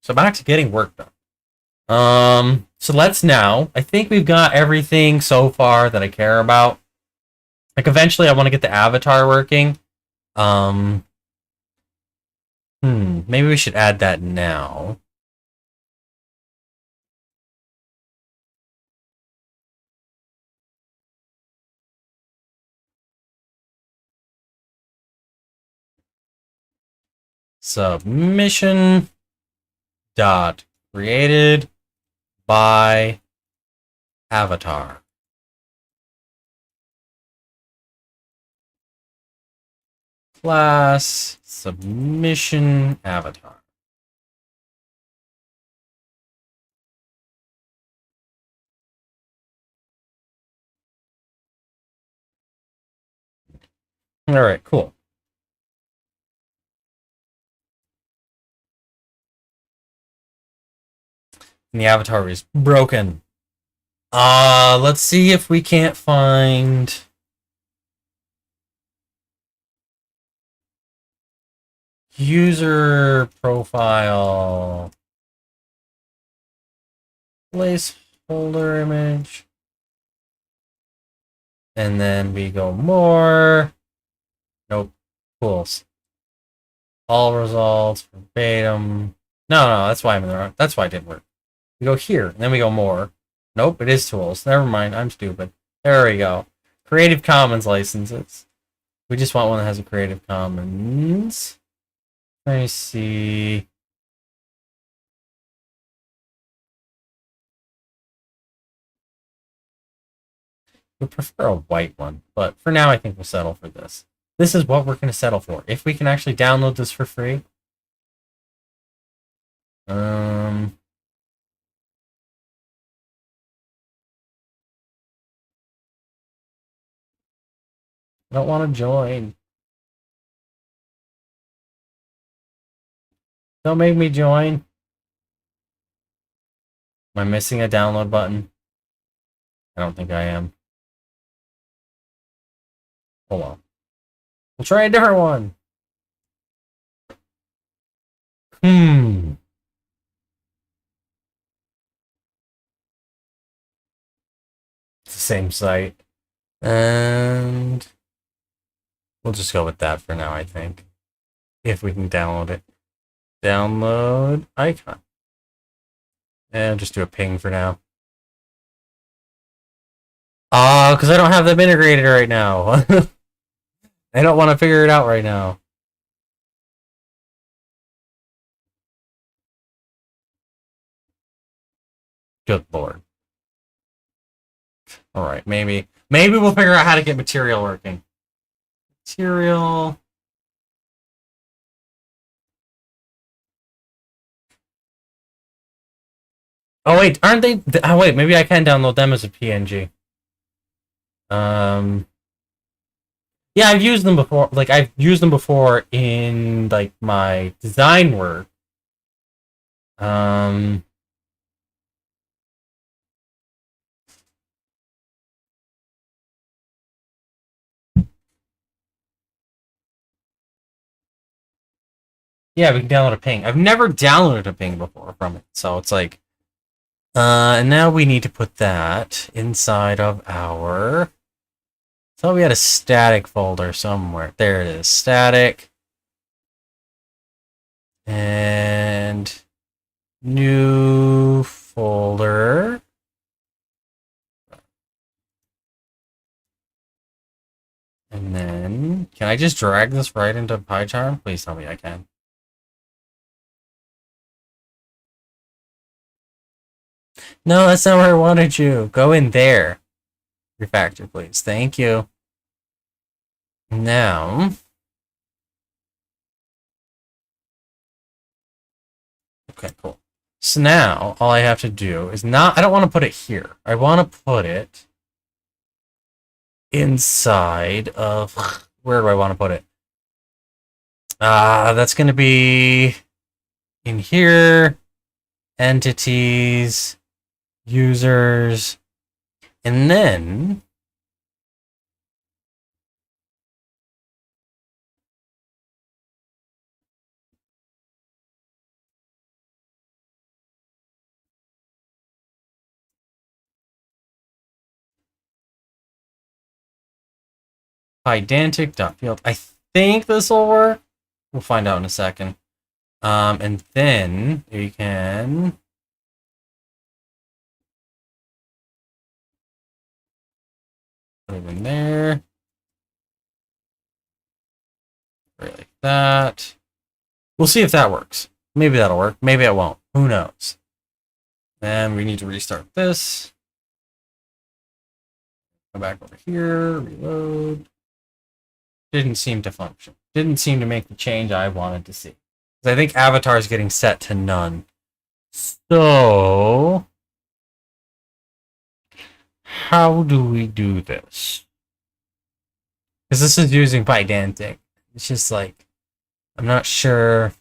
So back to getting work done. So let's now, I think we've got everything so far that I care about. Like eventually I want to get the avatar working. Maybe we should add that now. Submission dot created by avatar. Class submission avatar. All right, cool. And the avatar is broken. Let's see if we can't find user profile placeholder image. And then we go more. Nope. Tools. All results, verbatim. No, that's why I'm in the wrong. That's why it didn't work. We go here, and then we go more. Nope, it is tools. Never mind, I'm stupid. There we go. Creative Commons licenses. We just want one that has a Creative Commons. Let me see. We prefer a white one, but for now I think we'll settle for this. This is what we're going to settle for. If we can actually download this for free. I don't want to join. Don't make me join. Am I missing a download button? I don't think I am. Hold on. We'll try a different one. It's the same site. And we'll just go with that for now, I think. If we can download it. Download icon. And just do a ping for now. Because I don't have them integrated right now. I don't want to figure it out right now. Good lord. Alright, maybe we'll figure out how to get material working. Material. Oh wait, aren't they? Oh wait, maybe I can download them as a PNG. Yeah, I've used them before. Like I've used them before in like my design work. Yeah, we can download a ping. I've never downloaded a ping before from it, so it's like, and now we need to put that inside of our. So we had a static folder somewhere. There it is, static, and new folder. And then, can I just drag this right into PyCharm? Please tell me I can. No, that's not where I wanted you. Go in there. Refactor, please. Thank you. Now. Okay, cool. So now, all I have to do is not... I don't want to put it here. I want to put it inside of... Where do I want to put it? That's going to be in here. Entities. Users. And then... Pydantic.field. I think this will work. We'll find out in a second. And then we can put it in there. Right like that. We'll see if that works. Maybe that'll work. Maybe it won't. Who knows? And we need to restart this. Go back over here. Reload. Didn't seem to function. Didn't seem to make the change I wanted to see. I think avatar is getting set to none. So, how do we do this? Because this is using Pydantic. It's just like, I'm not sure.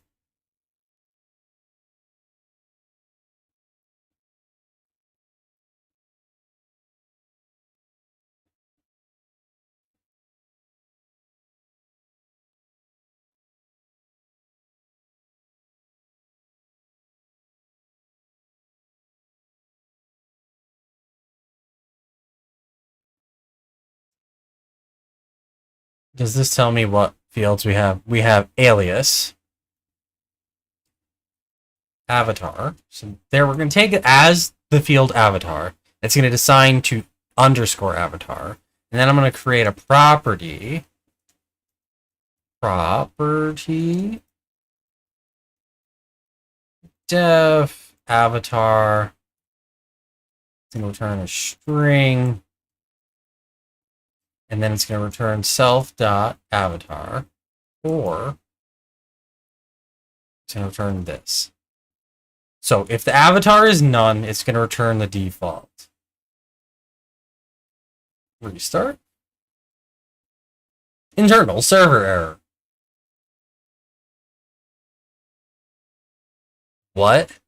Does this tell me what fields we have? We have alias, avatar. So there, we're going to take it as the field avatar. It's going to assign to underscore avatar. And then I'm going to create a property. Property. Def avatar. It's going to return a string. And then it's going to return self.avatar, or it's going to return this. So if the avatar is none, it's going to return the default. Restart. Internal server error. What?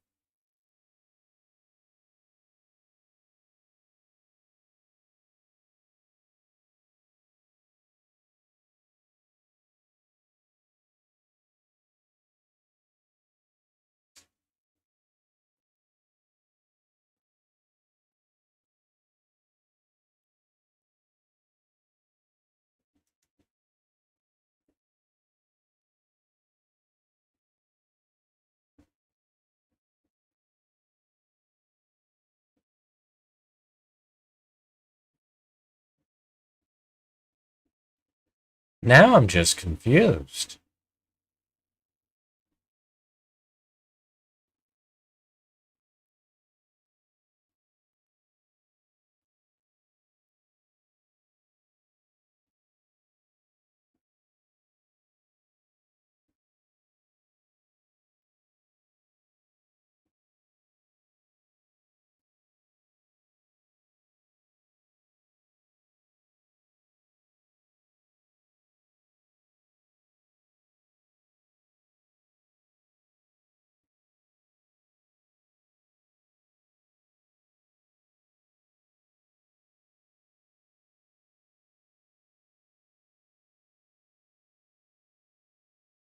Now I'm just confused.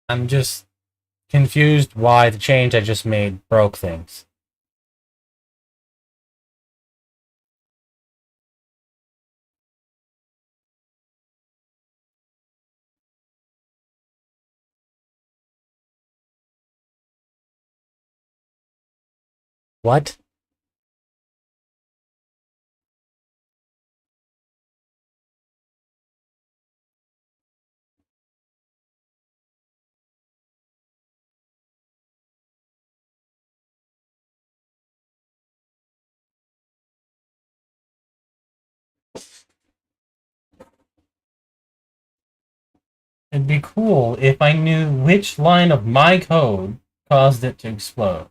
I'm just confused why the change I just made broke things. What? It'd be cool if I knew which line of my code caused it to explode.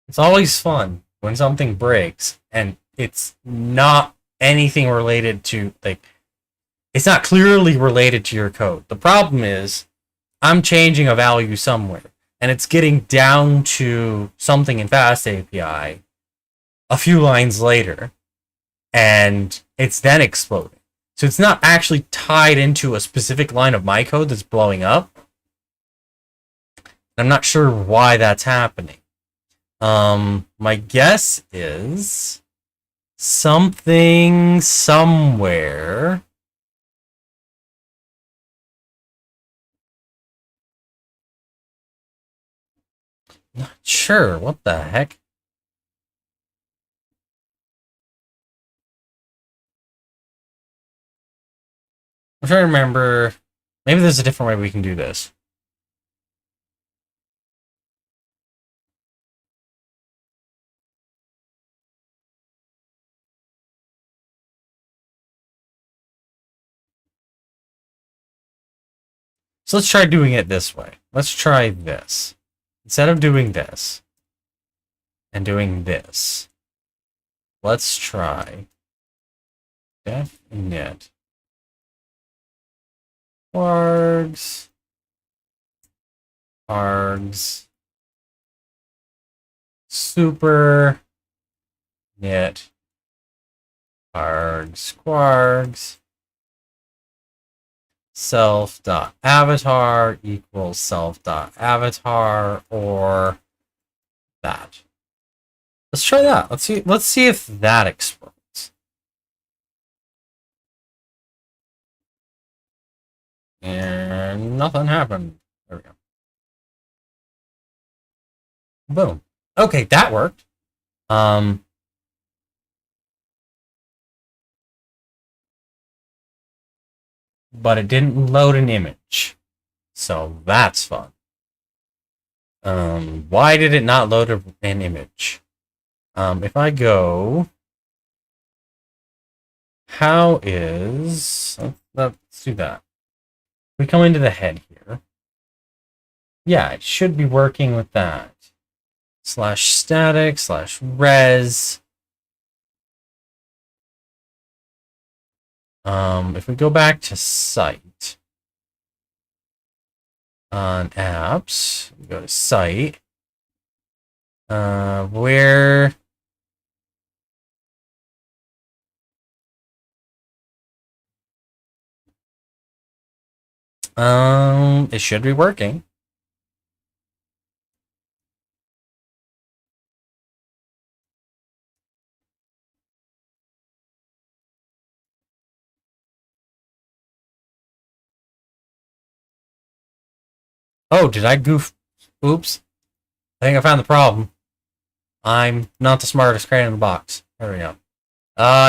It's always fun when something breaks and it's not anything related to, like, it's not clearly related to your code. The problem is I'm changing a value somewhere and it's getting down to something in Fast API a few lines later and it's then exploding. So it's not actually tied into a specific line of my code that's blowing up. I'm not sure why that's happening. My guess is something somewhere. Not sure. What the heck? I'm trying to remember. Maybe there's a different way we can do this. So let's try doing it this way. Let's try this. Instead of doing this and doing this, let's try def init args super knit args self.avatar equals self.avatar, or that. Let's try that. Let's see if that explodes. And nothing happened. There we go. Boom. Okay, that worked. but it didn't load an image. So that's fun. Why did it not load an image? If I go, how is, let's do that. We come into the head here. Yeah, it should be working with that. Slash static, slash res. If we go back to site, on apps, we go to site, where, it should be working. Oh, did I goof? Oops. I think I found the problem. I'm not the smartest crane in the box. There we go.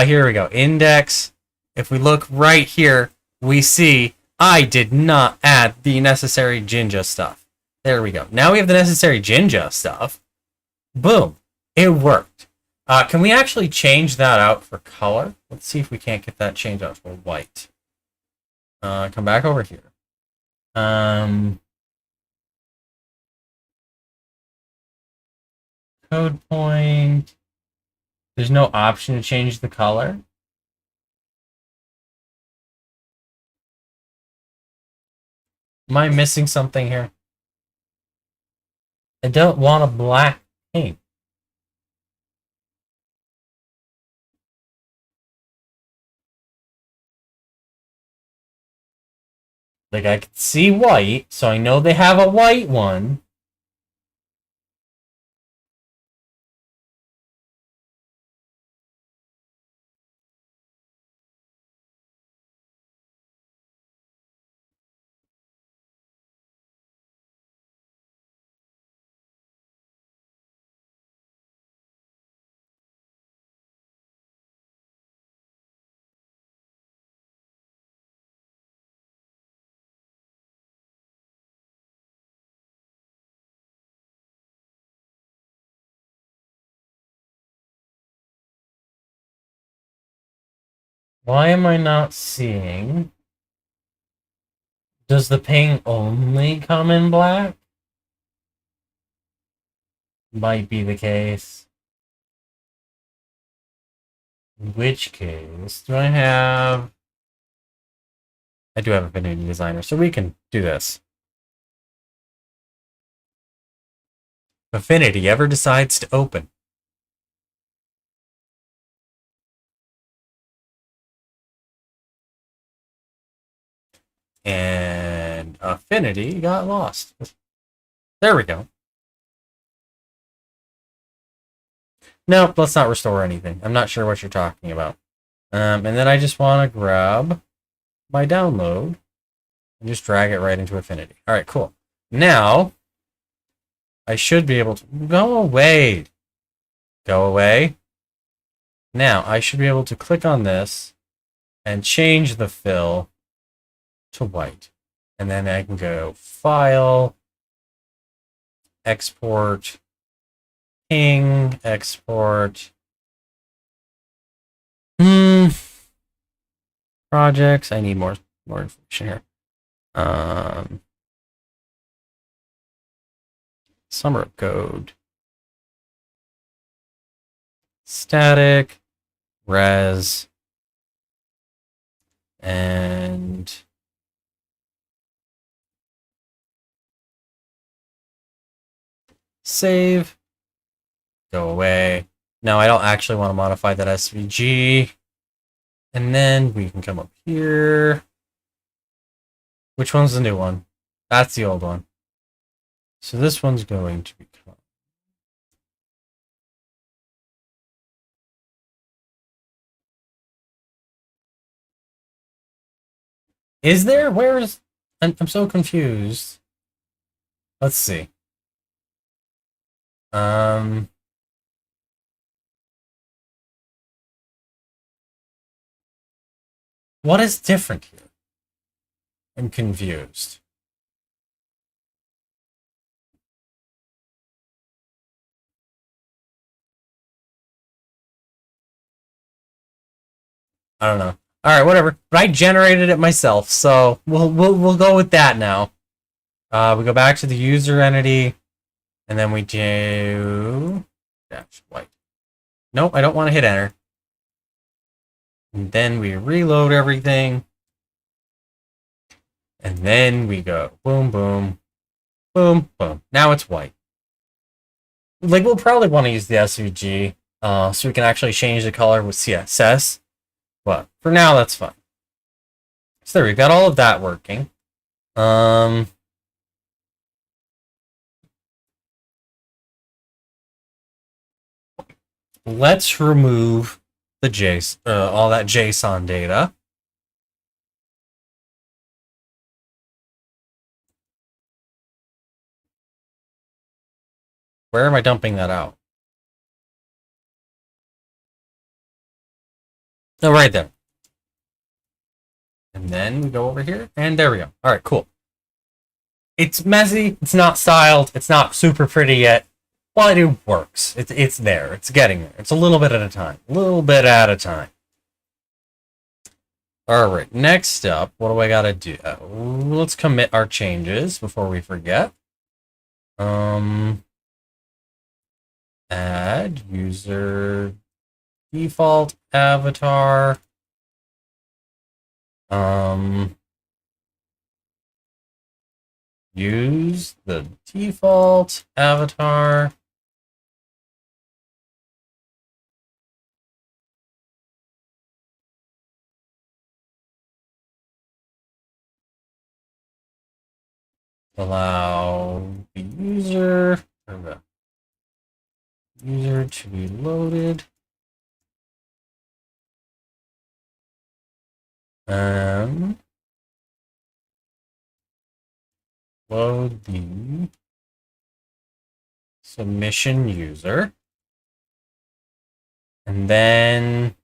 Here we go. Index. If we look right here, we see I did not add the necessary Jinja stuff. There we go. Now we have the necessary Jinja stuff. Boom. It worked. Can we actually change that out for color? Let's see if we can't get that changed out for white. Come back over here. Code point. There's no option to change the color. Am I missing something here? I don't want a black paint. Like, I can see white, so I know they have a white one. Why am I not seeing? Does the paint only come in black? Might be the case. In which case, do I have... I do have Affinity Designer, so we can do this. If Affinity ever decides to open. And Affinity got lost. There we go. Nope, let's not restore anything. I'm not sure what you're talking about. And then I just want to grab my download and just drag it right into Affinity. All right, cool. Now, I should be able to... Go away. Go away. Now, I should be able to click on this and change the fill to white. And then I can go File, Export, Ping, Export. Projects. I need more information here. Summer of code. Static, res, and save. Go away. Now I don't actually want to modify that SVG. And then we can come up here. Which one's the new one? That's the old one. So this one's going to become... Is there? Where is... I'm so confused. Let's see. What is different here? I'm confused. I don't know. All right, whatever. But I generated it myself, so we'll go with that now. We go back to the user entity, and then we do dash white. Nope, I don't want to hit enter. And then we reload everything, and then we go boom, boom, boom, boom. Now it's white. Like we'll probably want to use the SVG, so we can actually change the color with CSS. But for now, that's fine. So there, we've got all of that working. Let's remove the JSON, all that JSON data. Where am I dumping that out? Oh, right there. And then we go over here, and there we go. All right, cool. It's messy. It's not styled. It's not super pretty yet, but it works. It's there. It's getting there. It's a little bit at a time. A little bit at a time. All right, next up, what do I got to do? Let's commit our changes before we forget. Add user default avatar. Use the default avatar. Allow the user to be loaded. Load the submission user. And then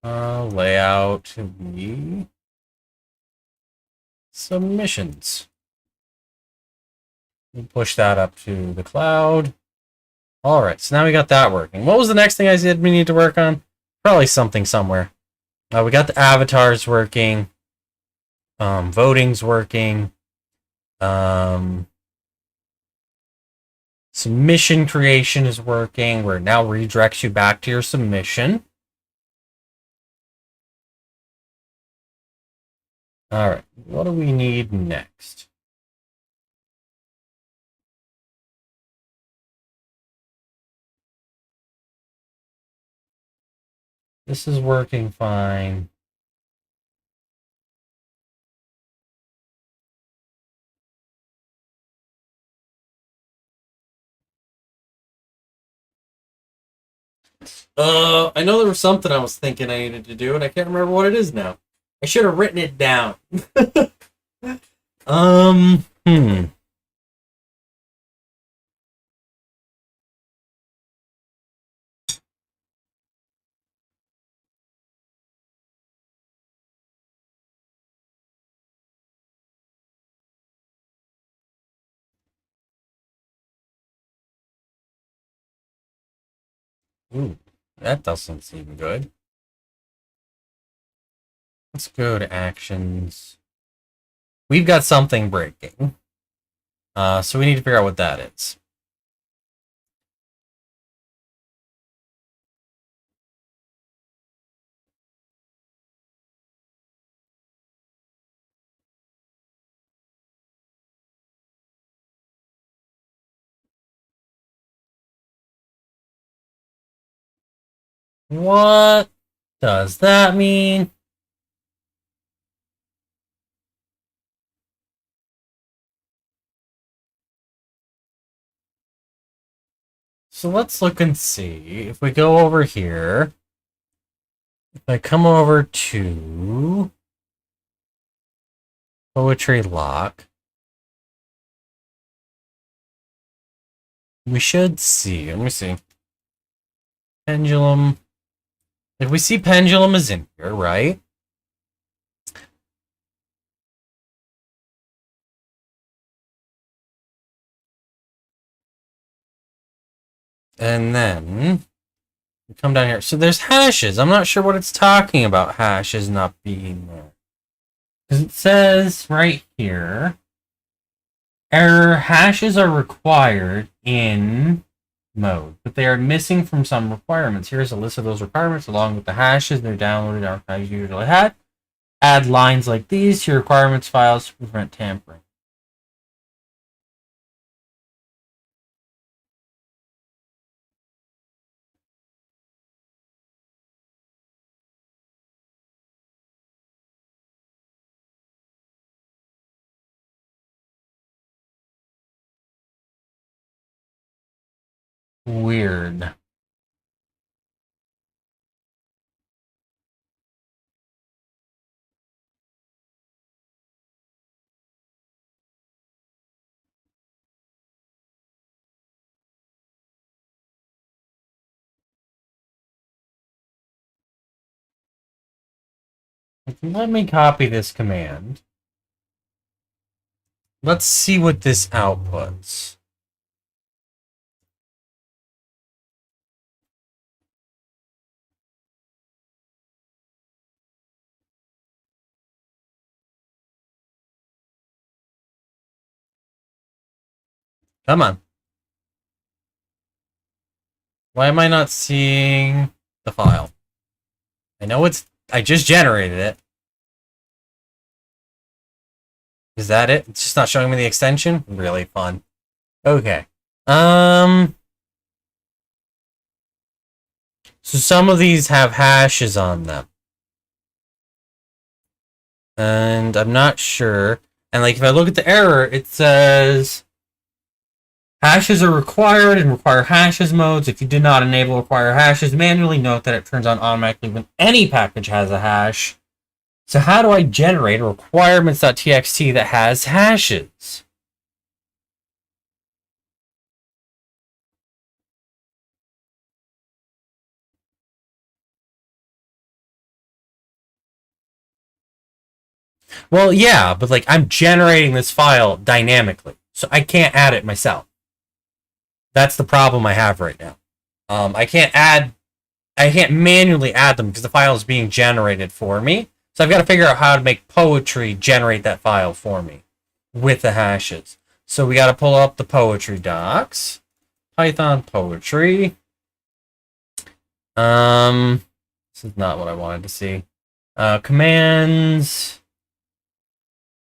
layout to be submissions. We'll push that up to the cloud. All right, so now we got that working. What was the next thing I said we need to work on? Probably something somewhere. We got the avatars working. Voting's working. Submission creation is working, where it now redirects you back to your submission. All right, what do we need next? This is working fine. I know there was something I was thinking I needed to do, and I can't remember what it is now. I should have written it down. Hmm. Ooh, that doesn't seem good. Let's go to actions. We've got something breaking. So we need to figure out what that is. What does that mean? So let's look and see. If we go over here, if I come over to poetry lock, we should see. Let me see. Pendulum. Like we see pendulum is in here, right? And then we come down here. So there's hashes. I'm not sure what it's talking about, hashes not being there. Because it says right here, error hashes are required in mode, but they are missing from some requirements. Here's a list of those requirements along with the hashes they're downloaded archives usually had. Add lines like these to your requirements files to prevent tampering. Weird. Let me copy this command. Let's see what this outputs. Come on. Why am I not seeing the file? I know I just generated it. Is that it? It's just not showing me the extension? Really fun. Okay. So some of these have hashes on them. And I'm not sure. And like if I look at the error, it says hashes are required and require hashes modes. If you did not enable require hashes manually, note that it turns on automatically when any package has a hash. So how do I generate a requirements.txt that has hashes? Well, yeah, but like I'm generating this file dynamically, so I can't add it myself. That's the problem I have right now. I can't manually add them because the file is being generated for me. So I've got to figure out how to make poetry generate that file for me with the hashes. So we got to pull up the poetry docs. Python poetry. This is not what I wanted to see. Commands.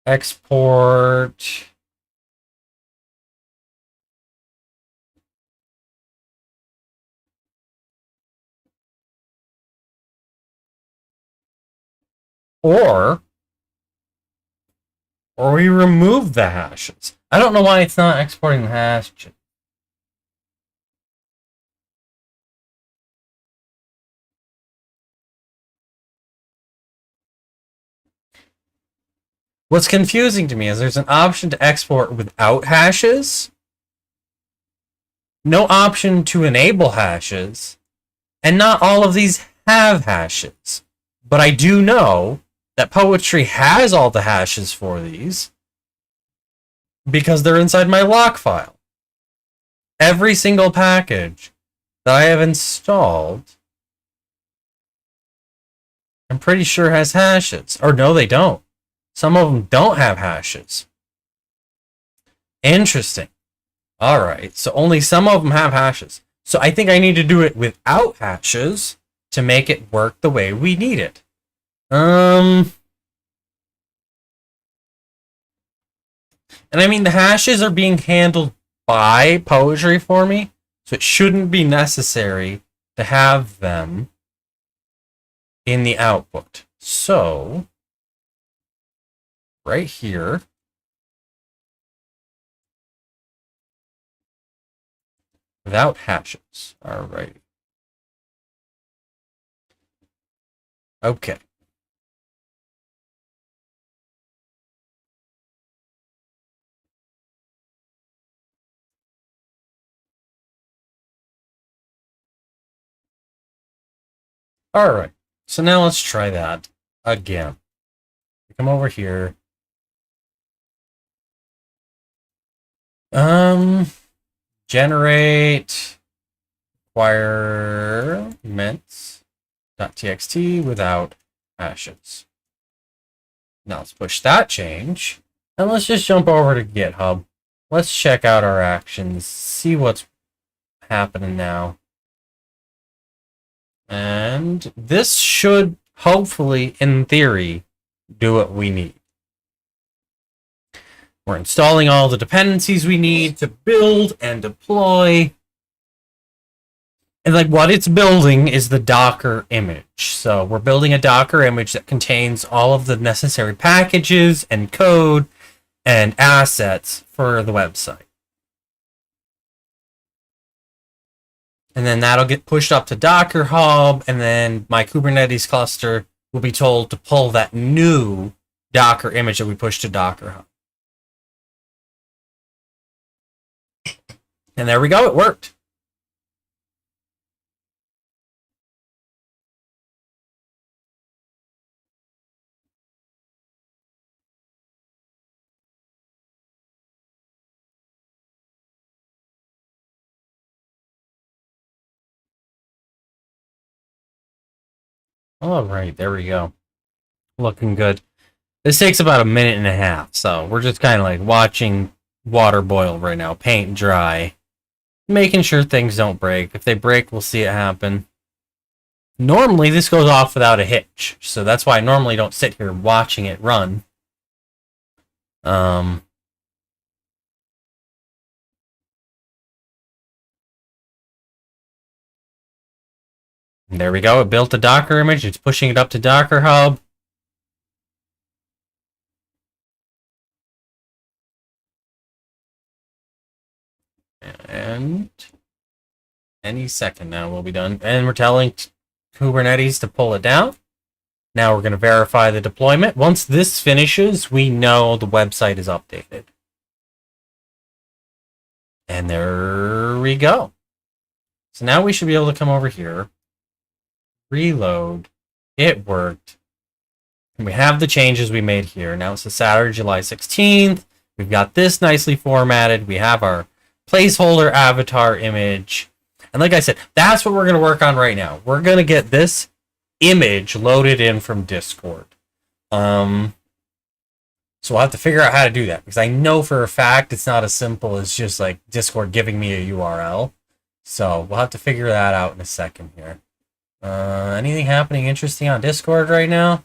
Export. Or we remove the hashes. I don't know why it's not exporting the hashes. What's confusing to me is there's an option to export without hashes, no option to enable hashes, and not all of these have hashes. But I do know that Poetry has all the hashes for these because they're inside my lock file. Every single package that I have installed, I'm pretty sure has hashes. Or no, they don't. Some of them don't have hashes. Interesting. All right, so only some of them have hashes. So I think I need to do it without hashes to make it work the way we need it. And I mean, the hashes are being handled by Poetry for me, so it shouldn't be necessary to have them in the output. So, right here, without hashes. All right. Okay. All right. So now let's try that again. Come over here. Um, generate requirements.txt without hashes. Now let's push that change. And let's just jump over to GitHub. Let's check out our actions, see what's happening now. And this should hopefully, in theory, do what we need. We're installing all the dependencies we need to build and deploy. And like what it's building is the Docker image. So we're building a Docker image that contains all of the necessary packages and code and assets for the website. And then that'll get pushed up to Docker Hub, and then my Kubernetes cluster will be told to pull that new Docker image that we pushed to Docker Hub. And there we go, it worked. All right, there we go. Looking good. This takes about a minute and a half, so we're just kind of like watching water boil right now, paint dry, making sure things don't break. If they break, we'll see it happen. Normally, this goes off without a hitch, so that's why I normally don't sit here watching it run. There we go. It built a Docker image. It's pushing it up to Docker Hub. And any second now we'll be done. And we're telling Kubernetes to pull it down. Now we're going to verify the deployment. Once this finishes, we know the website is updated. And there we go. So now we should be able to come over here, reload. It worked. And we have the changes we made here. Now it's a Saturday, July 16th. We've got this nicely formatted. We have our placeholder avatar image. And like I said, that's what we're going to work on right now. We're going to get this image loaded in from Discord. So we'll have to figure out how to do that, because I know for a fact it's not as simple as just like Discord giving me a URL. So we'll have to figure that out in a second here. Anything happening interesting on Discord right now?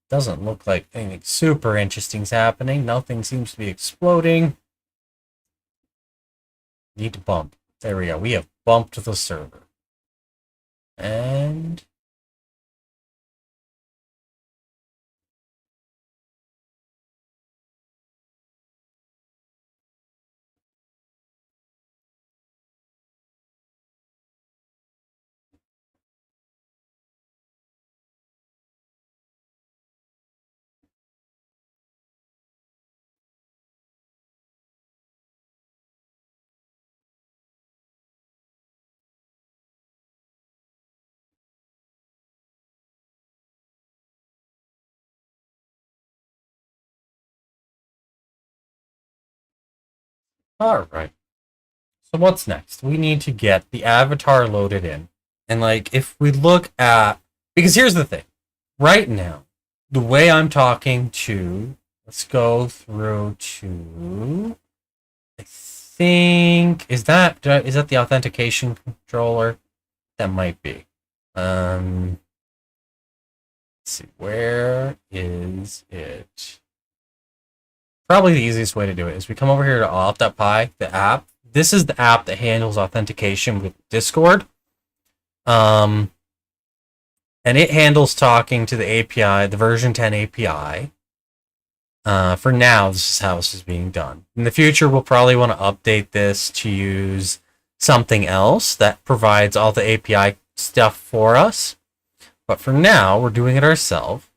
Doesn't look like anything super interesting is happening. Nothing seems to be exploding. Need to bump. There we go. We have bumped the server. And all right. So what's next? We need to get the avatar loaded in. And like if we look at, because here's the thing. Right now, the way I'm talking to, let's go through to, I think, is that the authentication controller? That might be. Let's see, where is it? Probably the easiest way to do it is we come over here to auth.py, the app. This is the app that handles authentication with Discord. And it handles talking to the API, the version 10 API. For now, this is how this is being done. In the future, we'll probably want to update this to use something else that provides all the API stuff for us. But for now, we're doing it ourselves.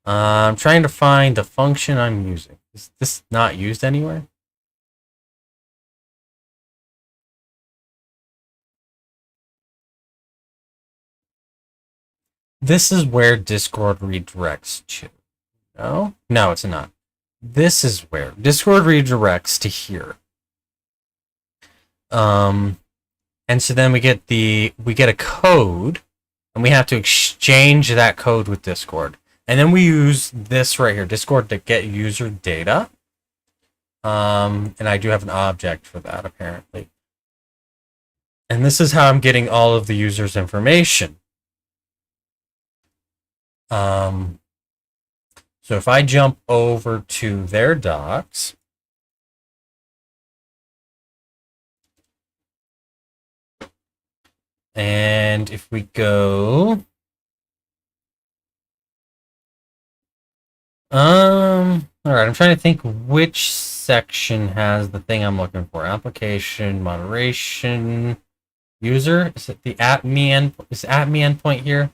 I'm trying to find the function I'm using. Is this not used anywhere? This is where Discord redirects to. No? No, it's not. This is where Discord redirects to here. And so then we get a code, and we have to exchange that code with Discord. And then we use this right here, Discord, to get user data. And I do have an object for that, apparently. And this is how I'm getting all of the user's information. So if I jump over to their docs, and if we go, all right, I'm trying to think which section has the thing I'm looking for. Application, moderation, user. Is it the at me end? Is at me endpoint here?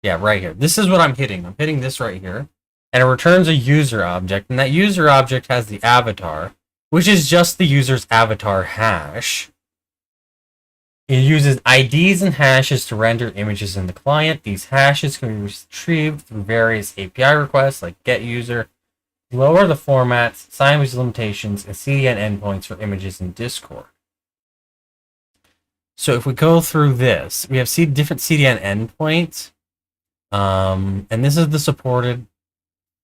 Yeah, right here. This is what I'm hitting. I'm hitting this right here. And it returns a user object. And that user object has the avatar, which is just the user's avatar hash. It uses IDs and hashes to render images in the client. These hashes can be retrieved through various API requests like getUser. Lower the formats, size limitations, and CDN endpoints for images in Discord. So if we go through this, we have different CDN endpoints. And this is the supported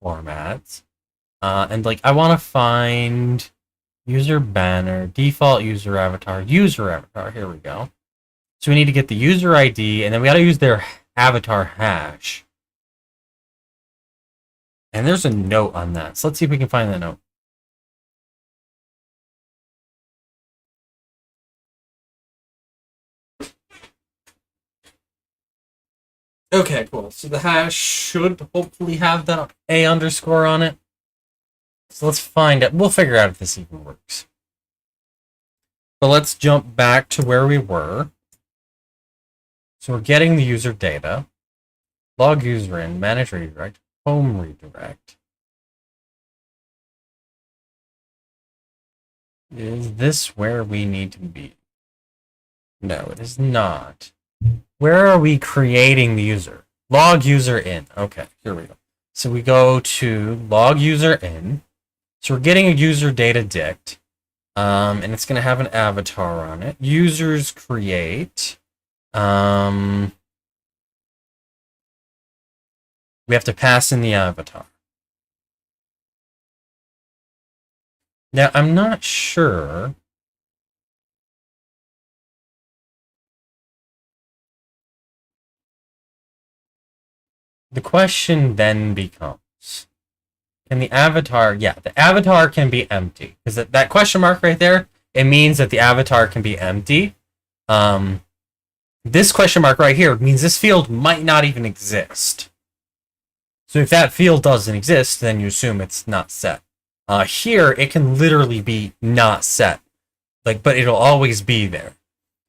formats. And like I want to find user banner, default user avatar. Here we go. So we need to get the user ID, and then we got to use their avatar hash. And there's a note on that. So let's see if we can find that note. Okay, cool. So the hash should hopefully have that A underscore on it. So let's find it. We'll figure out if this even works. But let's jump back to where we were. So we're getting the user data. Log user in, manage redirect, home redirect. Is this where we need to be? No, it is not. Where are we creating the user? Log user in. Okay, here we go. So we go to log user in. So we're getting a user data dict. And it's going to have an avatar on it. Users create. We have to pass in the avatar. Now, I'm not sure. The question then becomes, can the avatar, yeah, the avatar can be empty. Because that question mark right there, it means that the avatar can be empty. This question mark right here means this field might not even exist. So if that field doesn't exist, then you assume it's not set. Here, it can literally be not set. But it'll always be there.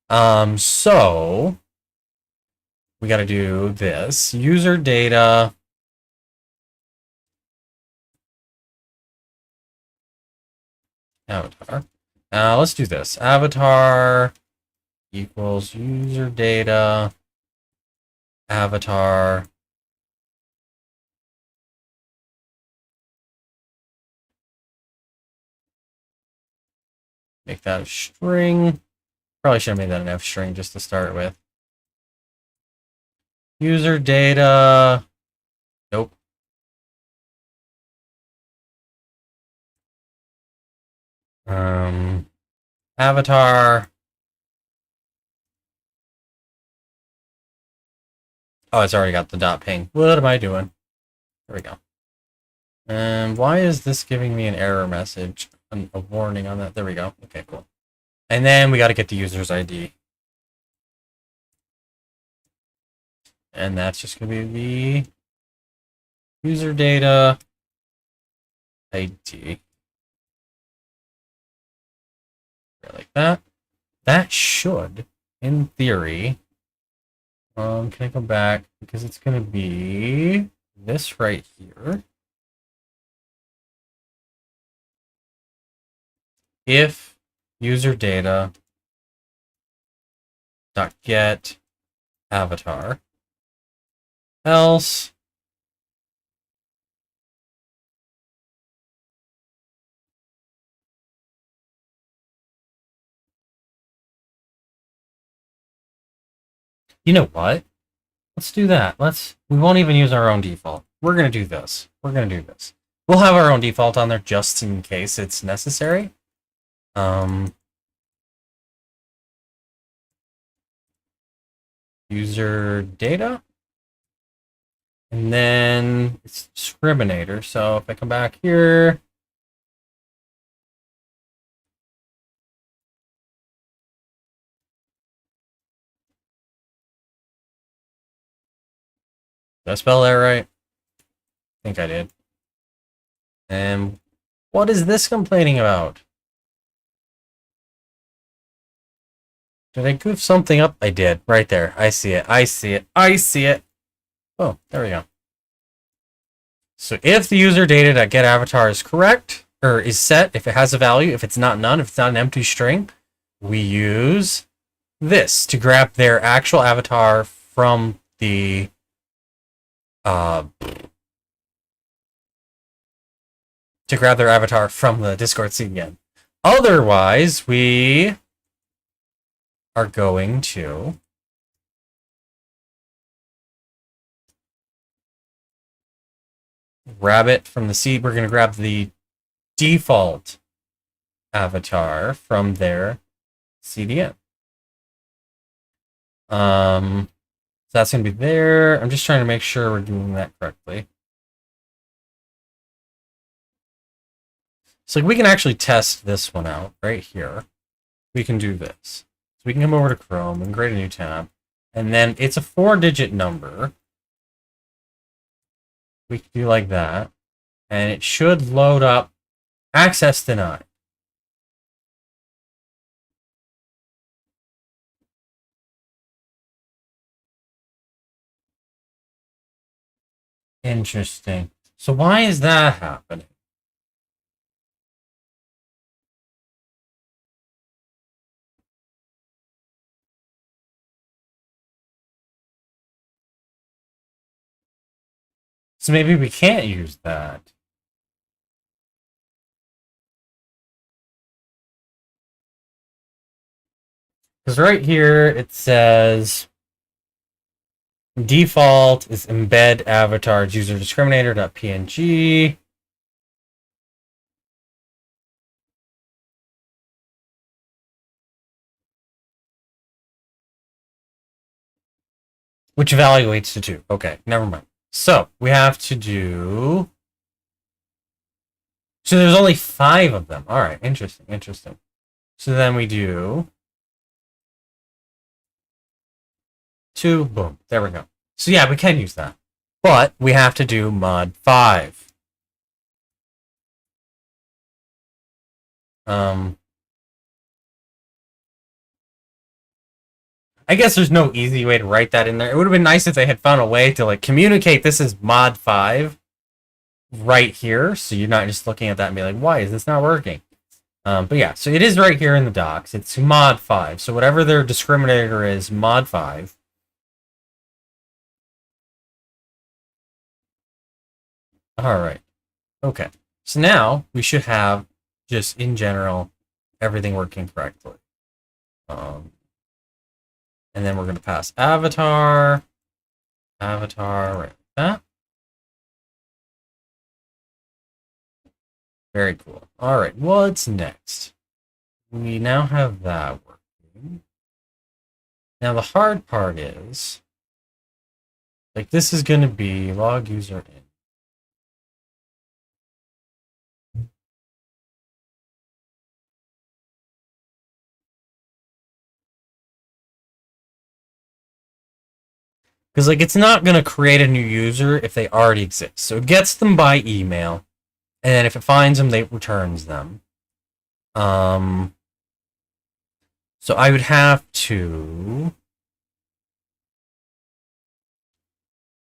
So we got to do this. User data. Avatar. Let's do this. Avatar equals user data. Avatar. Make that a string. Probably should have made that an F string just to start with. User data. Nope. Avatar. Oh, it's already got the dot ping. What am I doing? There we go. And why is this giving me an error message? A warning on that. There we go. Okay, cool. And then we got to get the user's ID. And that's just going to be the user data ID. Like that. That should, in theory, can I go back? Because it's going to be this right here. If user data dot get avatar. Else you know what? Let's do that. We won't even use our own default. We're gonna do this. We're gonna do this. We'll have our own default on there just in case it's necessary. User data. And then it's discriminator. So if I come back here, did I spell that right? I think I did. And what is this complaining about? Did I goof something up? I did. Right there. I see it. I see it. I see it. Oh, there we go. So if the user data.getAvatar is correct, or is set, if it has a value, if it's not none, if it's not an empty string, we use this to grab their actual avatar from the Discord CDN. Otherwise, we are going to grab it from the seed. We're going to grab the default avatar from their CDN. So that's going to be there. I'm just trying to make sure we're doing that correctly. So we can actually test this one out right here. We can do this. So we can come over to Chrome and create a new tab. And then it's a 4-digit number. We can do like that. And it should load up access denied. Interesting. So why is that happening? So maybe we can't use that. Because right here it says default is embed avatar user discriminator.png. Which evaluates to 2. Okay, never mind. So we have to do. So there's only 5 of them. All right, interesting, interesting. So then we do 2. Boom. There we go. So yeah, we can use that, but we have to do mod 5. I guess there's no easy way to write that in there. It would have been nice if they had found a way to like communicate this is mod 5 right here, so you're not just looking at that and be like, why is this not working? But yeah, so it is right here in the docs. It's mod 5. So whatever their discriminator is, mod 5. All right. Okay. So now we should have just in general everything working correctly. And then we're going to pass avatar, right like that. Very cool. All right, what's next? We now have that working. Now the hard part is, like this is going to be log user in. Because like it's not going to create a new user if they already exist. So it gets them by email, and then if it finds them, it returns them. So I would have to.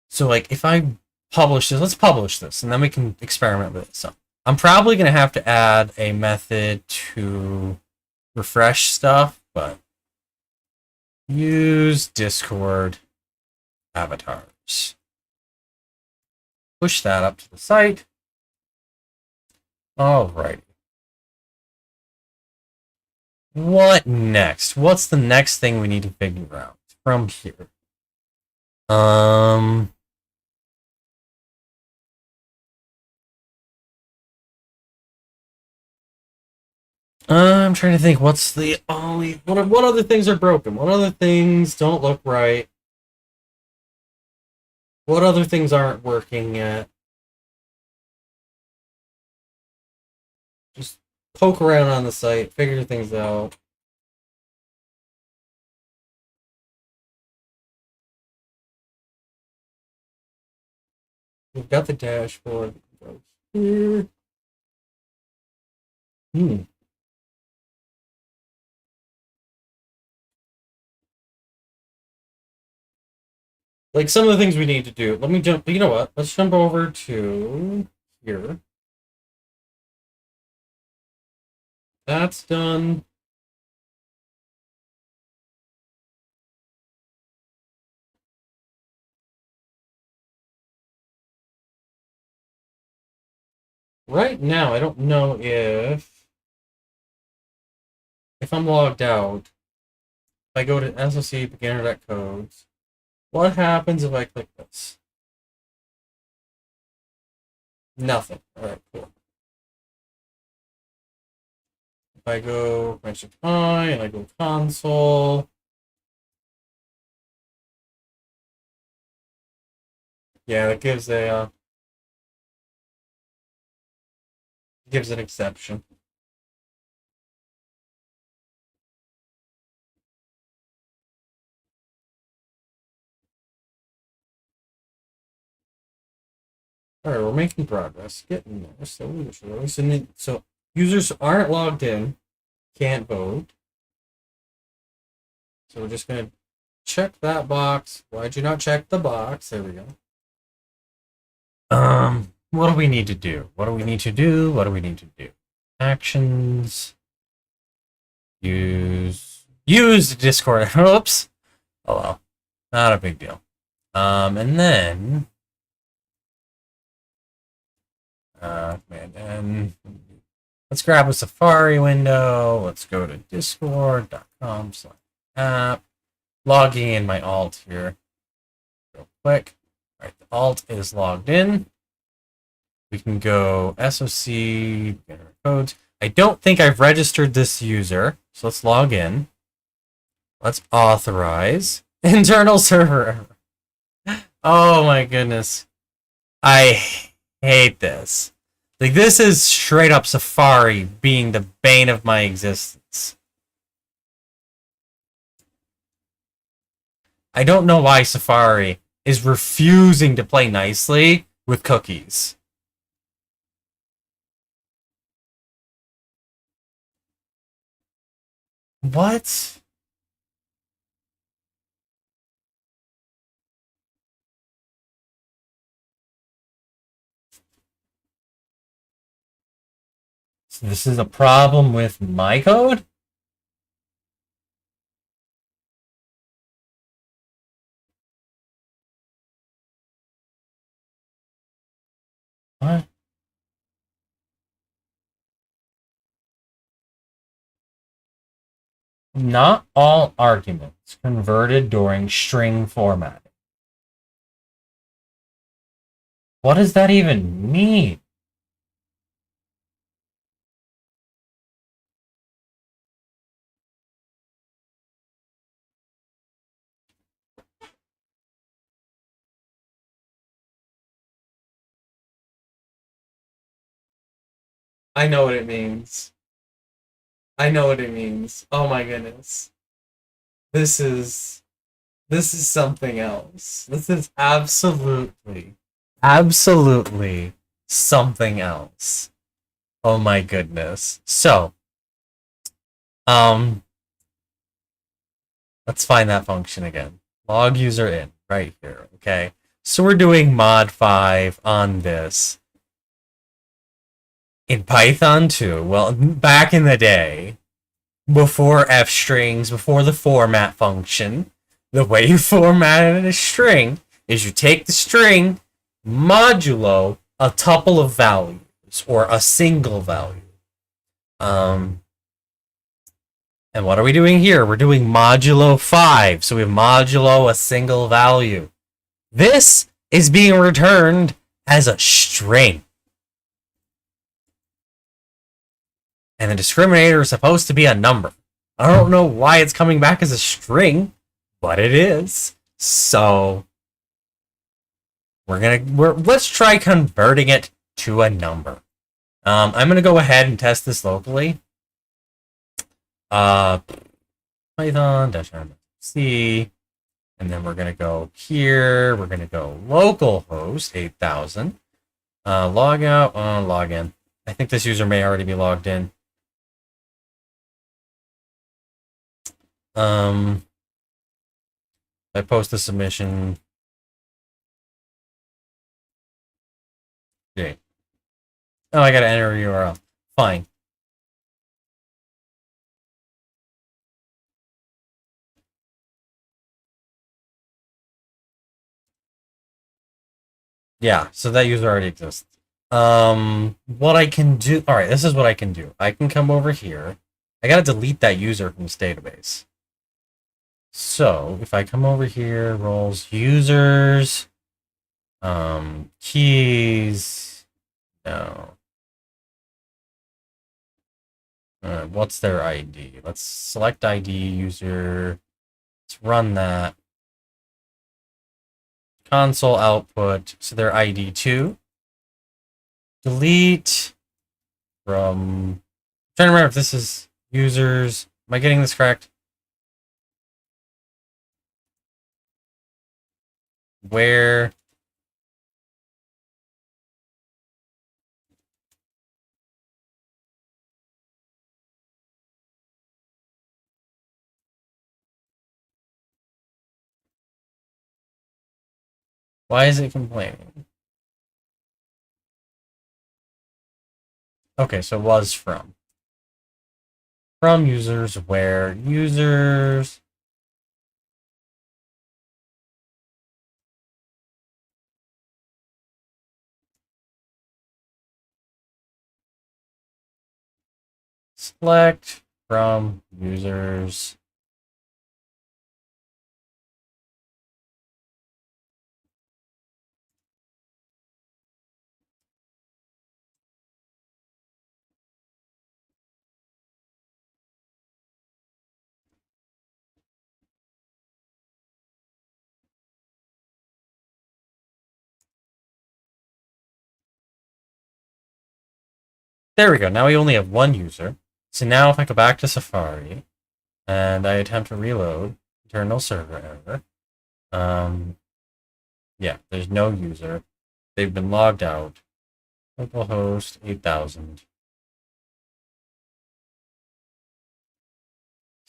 So like if I publish this, let's publish this, and then we can experiment with it. So I'm probably going to have to add a method to refresh stuff, but Use Discord avatars. Push that up to the site. Alrighty. What next? What's the next thing we need to figure out from here? I'm trying to think. What's the only what other things are broken? What other things don't look right? What other things aren't working yet? Just poke around on the site, figure things out. We've got the dashboard. Here. Like some of the things we need to do. Let me jump. You know what? Let's jump over to here. That's done. Right now, I don't know if I'm logged out. If I go to SOC beginner.codes, what happens if I click this? Nothing. Alright, cool. If I go Magic Pi and I go console, yeah, that gives an exception. Alright, we're making progress. Getting there. So users aren't logged in, can't vote. So we're just gonna check that box. Why'd you not check the box? There we go. What do we need to do? What do we need to do? What do we need to do? Actions. Use Discord. Oops. Oh well. Not a big deal. And then and let's grab a Safari window. Let's go to discord.com/app. Logging in my alt here real quick. All right, the alt is logged in. We can go SOC codes. I don't think I've registered this user, so let's log in. Let's authorize internal server. Oh my goodness. I hate this. Like, this is straight up Safari being the bane of my existence. I don't know why Safari is refusing to play nicely with cookies. What? So this is a problem with my code? What? Not all arguments converted during string formatting. What does that even mean? I know what it means. I know what it means. Oh my goodness. This is something else. This is absolutely something else. Oh my goodness. So, let's find that function again. Log user in right here, okay? So we're doing mod 5 on this. In Python 2, well, back in the day, before f strings, before the format function. The way you format a string is you take the string modulo a tuple of values or a single value. And what are we doing here? We're doing modulo 5. So we have modulo a single value. This is being returned as a string. And the discriminator is supposed to be a number. I don't know why it's coming back as a string, but it is. So let's try converting it to a number. I'm gonna go ahead and test this locally. Python -c, and then we're gonna go here. We're gonna go localhost 8000. Log out, log in. I think this user may already be logged in. I post the submission. Okay. Oh, I gotta enter a URL. Fine. Yeah, so that user already exists. What I can do... Alright, this is what I can do. I can come over here. I gotta delete that user from this database. So, if I come over here, roles, users, keys, no. What's their ID? Let's select ID user. Let's run that. Console output, so their ID 2. Delete from... I'm trying to remember if this is users. Am I getting this correct? Where... Why is it complaining? Okay, so it was from. From users, where users... Select from users. There we go. Now we only have one user. So now if I go back to Safari and I attempt to reload, internal server error. Yeah, there's no user. They've been logged out. Localhost 8000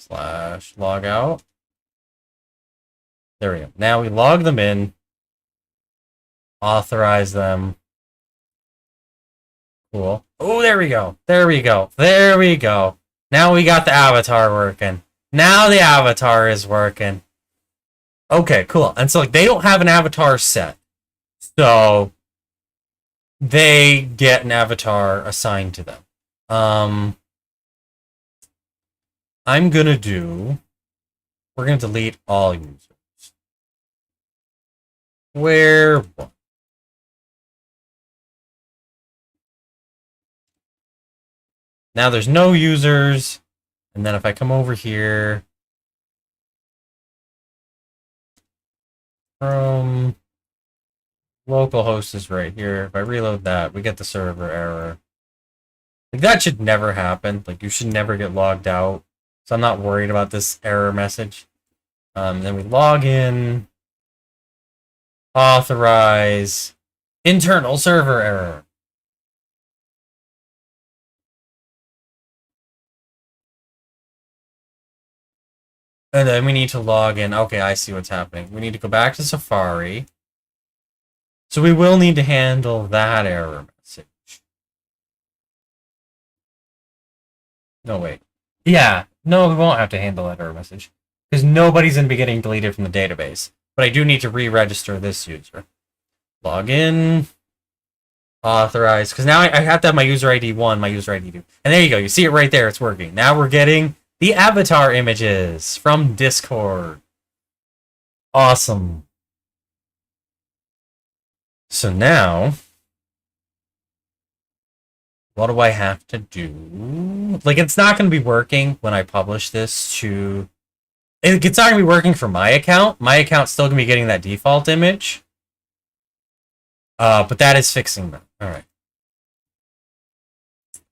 / logout. There we go. Now we log them in, authorize them. Cool. Oh, there we go. There we go. There we go. Now we got the avatar working. Now the avatar is working. Okay, cool. And so like they don't have an avatar set. So they get an avatar assigned to them. I'm gonna do... We're gonna delete all users. Where... Now there's no users. And then if I come over here... From... Localhost is right here. If I reload that, we get the server error. Like, that should never happen. Like, you should never get logged out. So I'm not worried about this error message. Then we log in. Authorize. Internal server error. And then we need to log in. Okay, I see what's happening. We need to go back to Safari. So we will need to handle that error message. No, wait. Yeah, No, we won't have to handle that error message because nobody's going to be getting deleted from the database. But I do need to re-register this user. Log in, authorize, because now I have to have my user ID 1, my user ID 2. And there you go. You see it right there. It's working. Now we're getting the avatar images from Discord. Awesome. So now, what do I have to do? Like, it's not going to be working when I publish this to... It's not going to be working for my account. My account's still going to be getting that default image. But that is fixing that. All right.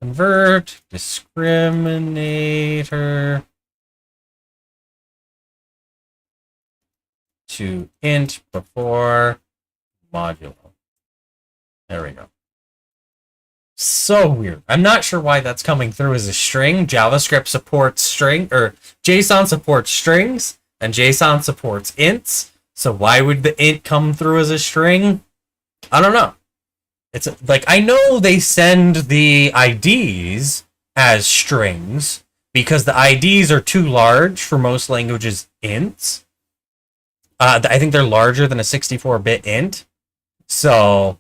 Convert, discriminator to int before modulo. There we go. So weird. I'm not sure why that's coming through as a string. JavaScript supports string, or JSON supports strings, and JSON supports ints. So why would the int come through as a string? I don't know. It's like, I know they send the IDs as strings because the IDs are too large for most languages ints. I think they're larger than a 64-bit int. So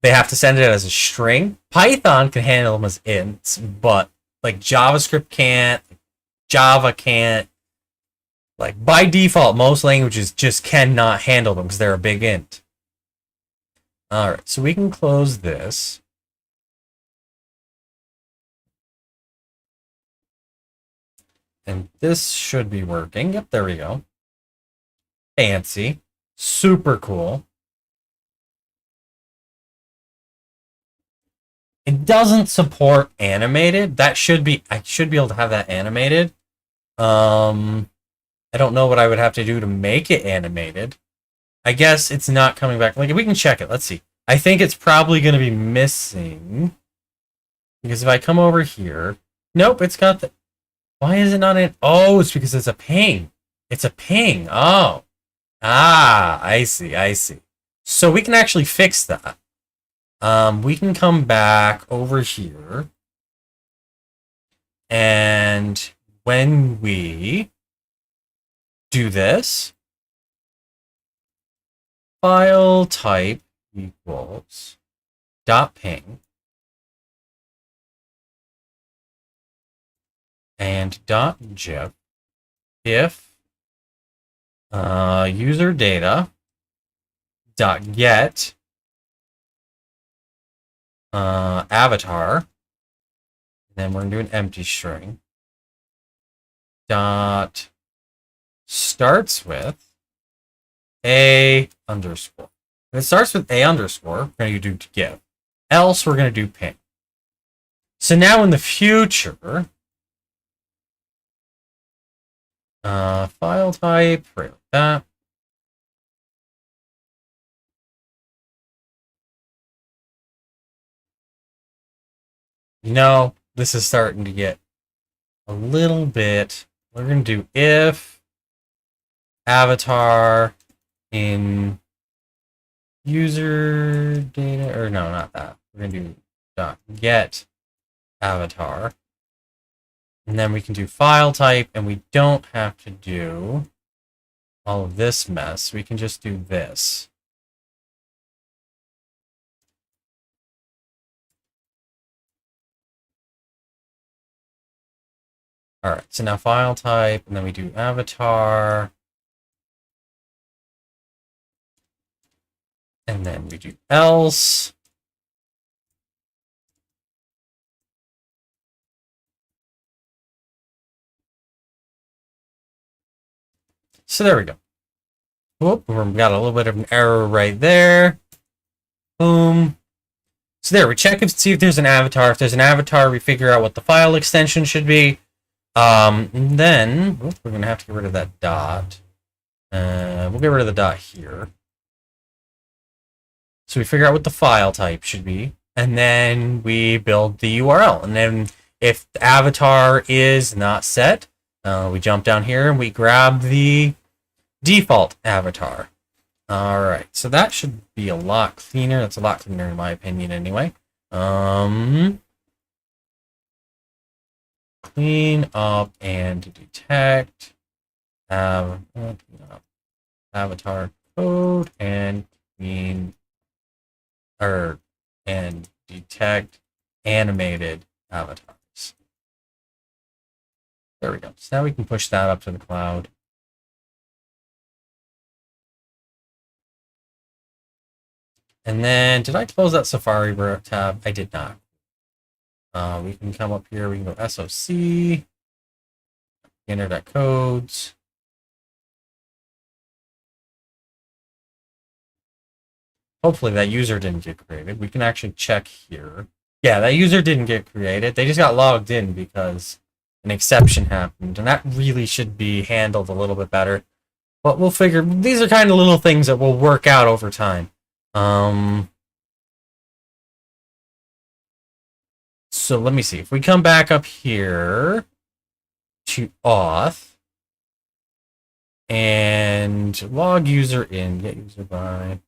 they have to send it as a string. Python can handle them as ints, but like JavaScript can't, Java can't. Like by default, most languages just cannot handle them because they're a big int. All right, so we can close this. And this should be working. Yep, there we go. Fancy. Super cool. It doesn't support animated. That should be, I should be able to have that animated. I don't know what I would have to do to make it animated. I guess it's not coming back. Like, we can check it. Let's see. I think it's probably going to be missing. Because if I come over here... Nope, it's got the... Why is it not in... Oh, it's because it's a ping. It's a ping. Oh. Ah, I see, I see. So we can actually fix that. We can come back over here. And when we do this... File type equals dot ping and dot gif if user data dot get avatar, then we're gonna do an empty string dot starts with a underscore. If it starts with a underscore, we're going to do give. Else, we're going to do ping. So now in the future, file type, right like that. You know, this is starting to get a little bit. We're going to do if avatar in user data, or no, not that. We're going to do dot get avatar. And then we can do file type, and we don't have to do all of this mess. We can just do this. All right, so now file type, and then we do avatar. And then we do else. So there we go. Whoop, we've got a little bit of an error right there. Boom. So there, we check and see if there's an avatar. If there's an avatar, we figure out what the file extension should be. And then we're going to have to get rid of that dot. We'll get rid of the dot here. So we figure out what the file type should be, and then we build the URL. And then if the avatar is not set, we jump down here and we grab the default avatar. All right, so that should be a lot cleaner. That's a lot cleaner in my opinion anyway. clean up and detect avatar code and clean and detect animated avatars. There we go. So now we can push that up to the cloud. And then, did I close that Safari tab? I did not. We can come up here. We can go SOC, internet codes. Hopefully that user didn't get created. We can actually check here. Yeah, that user didn't get created. They just got logged in because an exception happened. And that really should be handled a little bit better. But we'll figure, these are kind of little things that will work out over time. So let me see. If we come back up here to auth and log user in, get user by.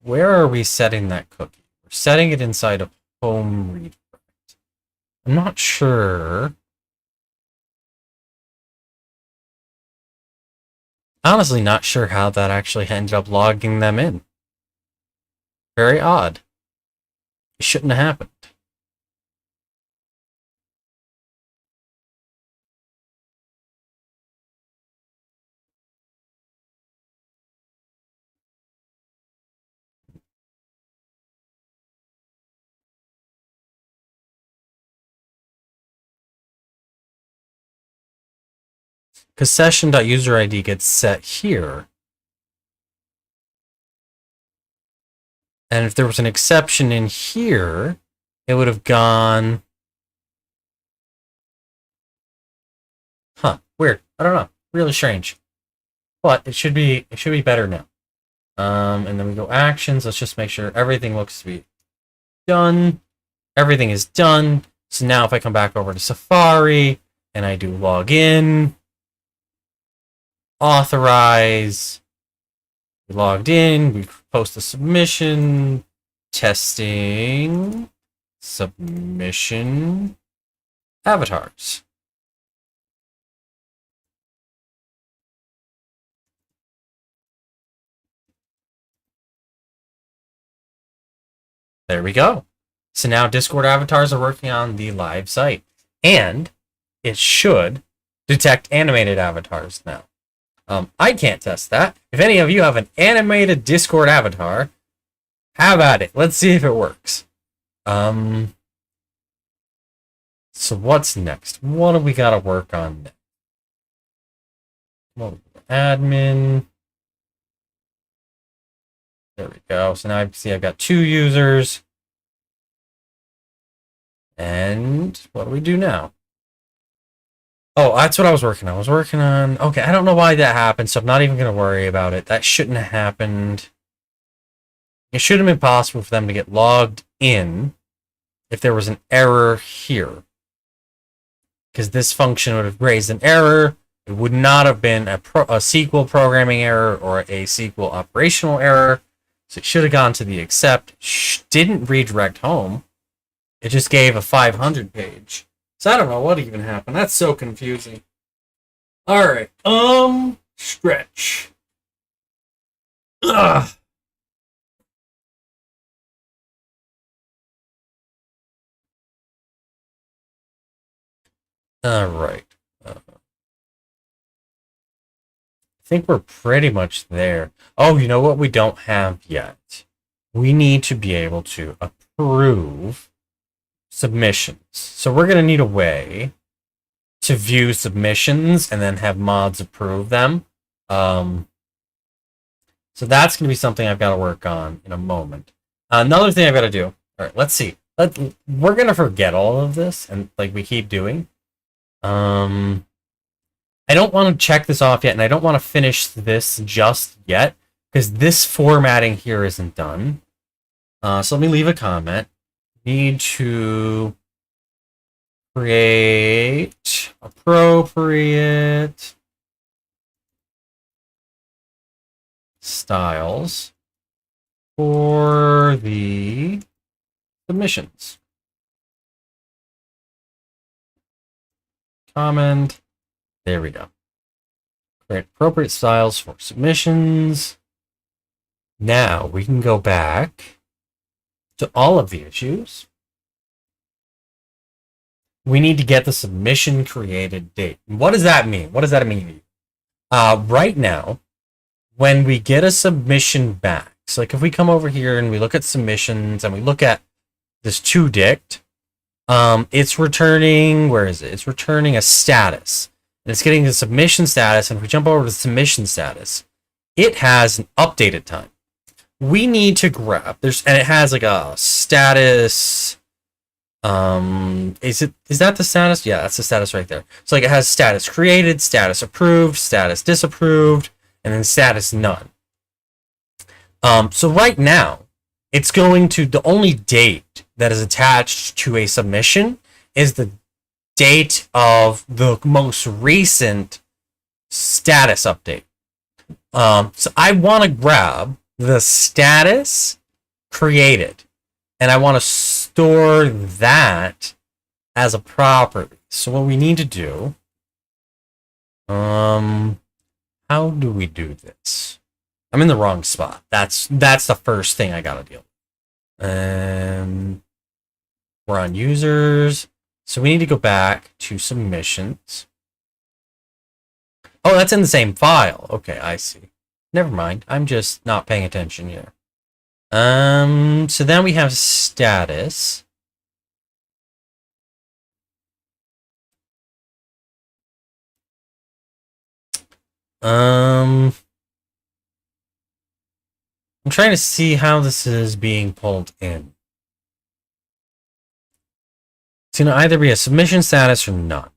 Where are we setting that cookie? We're setting it inside of home redirect. I'm not sure. Honestly, not sure how that actually ended up logging them in. Very odd. It shouldn't have happened. Because session.userid gets set here. And if there was an exception in here, it would have gone. Huh, weird. I don't know. Really strange. But it should be better now. And then we go actions. Let's just make sure everything looks to be done. Everything is done. So now if I come back over to Safari and I do login, authorize, we logged in, we post a submission, testing, submission, avatars. There we go. So now Discord avatars are working on the live site. And it should detect animated avatars now. I can't test that. If any of you have an animated Discord avatar, have at it. Let's see if it works. So what's next? What do we got to work on next? Well, admin. There we go. So now I see I've got 2 users. And what do we do now? Oh, that's what I was working on. I was working on... Okay, I don't know why that happened, so I'm not even going to worry about it. That shouldn't have happened. It should have been possible for them to get logged in if there was an error here. Because this function would have raised an error. It would not have been a SQL programming error or a SQL operational error. So it should have gone to the accept. Didn't redirect home. It just gave a 500 page. So I don't know what even happened. That's so confusing. Alright, stretch. Ugh. Alright. I think we're pretty much there. Oh, you know what we don't have yet? We need to be able to approve submissions. So we're going to need a way to view submissions and then have mods approve them. So that's going to be something I've got to work on in a moment. Another thing I've got to do. All right, let's see. We're going to forget all of this, and like we keep doing. I don't want to check this off yet, and I don't want to finish this just yet, because this formatting here isn't done. So let me leave a comment. Need to create appropriate styles for the submissions. Comment. There we go. Create appropriate styles for submissions. Now we can go back to all of the issues. We need to get the submission created date. What does that mean? What does that mean? Right now, when we get a submission back, so like if we come over here and we look at submissions and we look at this toDict, it's returning, where is it? It's returning a status. And it's getting the submission status, and if we jump over to the submission status, it has an updated time. We need to grab, and it has like a status, is that the status? Yeah, that's the status right there. So like it has status created, status approved, status disapproved, and then status none. So right now, it's going to, the only date that is attached to a submission is the date of the most recent status update. So I want to grab the status created, and I want to store that as a property. So what we need to do, how do we do this? I'm in the wrong spot. That's the first thing I gotta deal with. We're on users. So we need to go back to submissions. Oh, that's in the same file. Okay, I see. Never mind. I'm just not paying attention here. So then we have status. I'm trying to see how this is being pulled in. It's going to either be a submission status or none.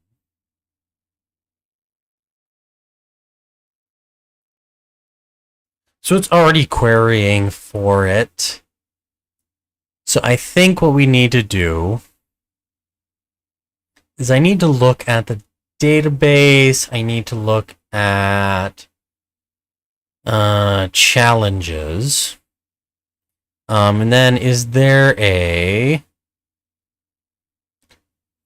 So it's already querying for it. So I think what we need to do is I need to look at the database. I need to look at challenges. And then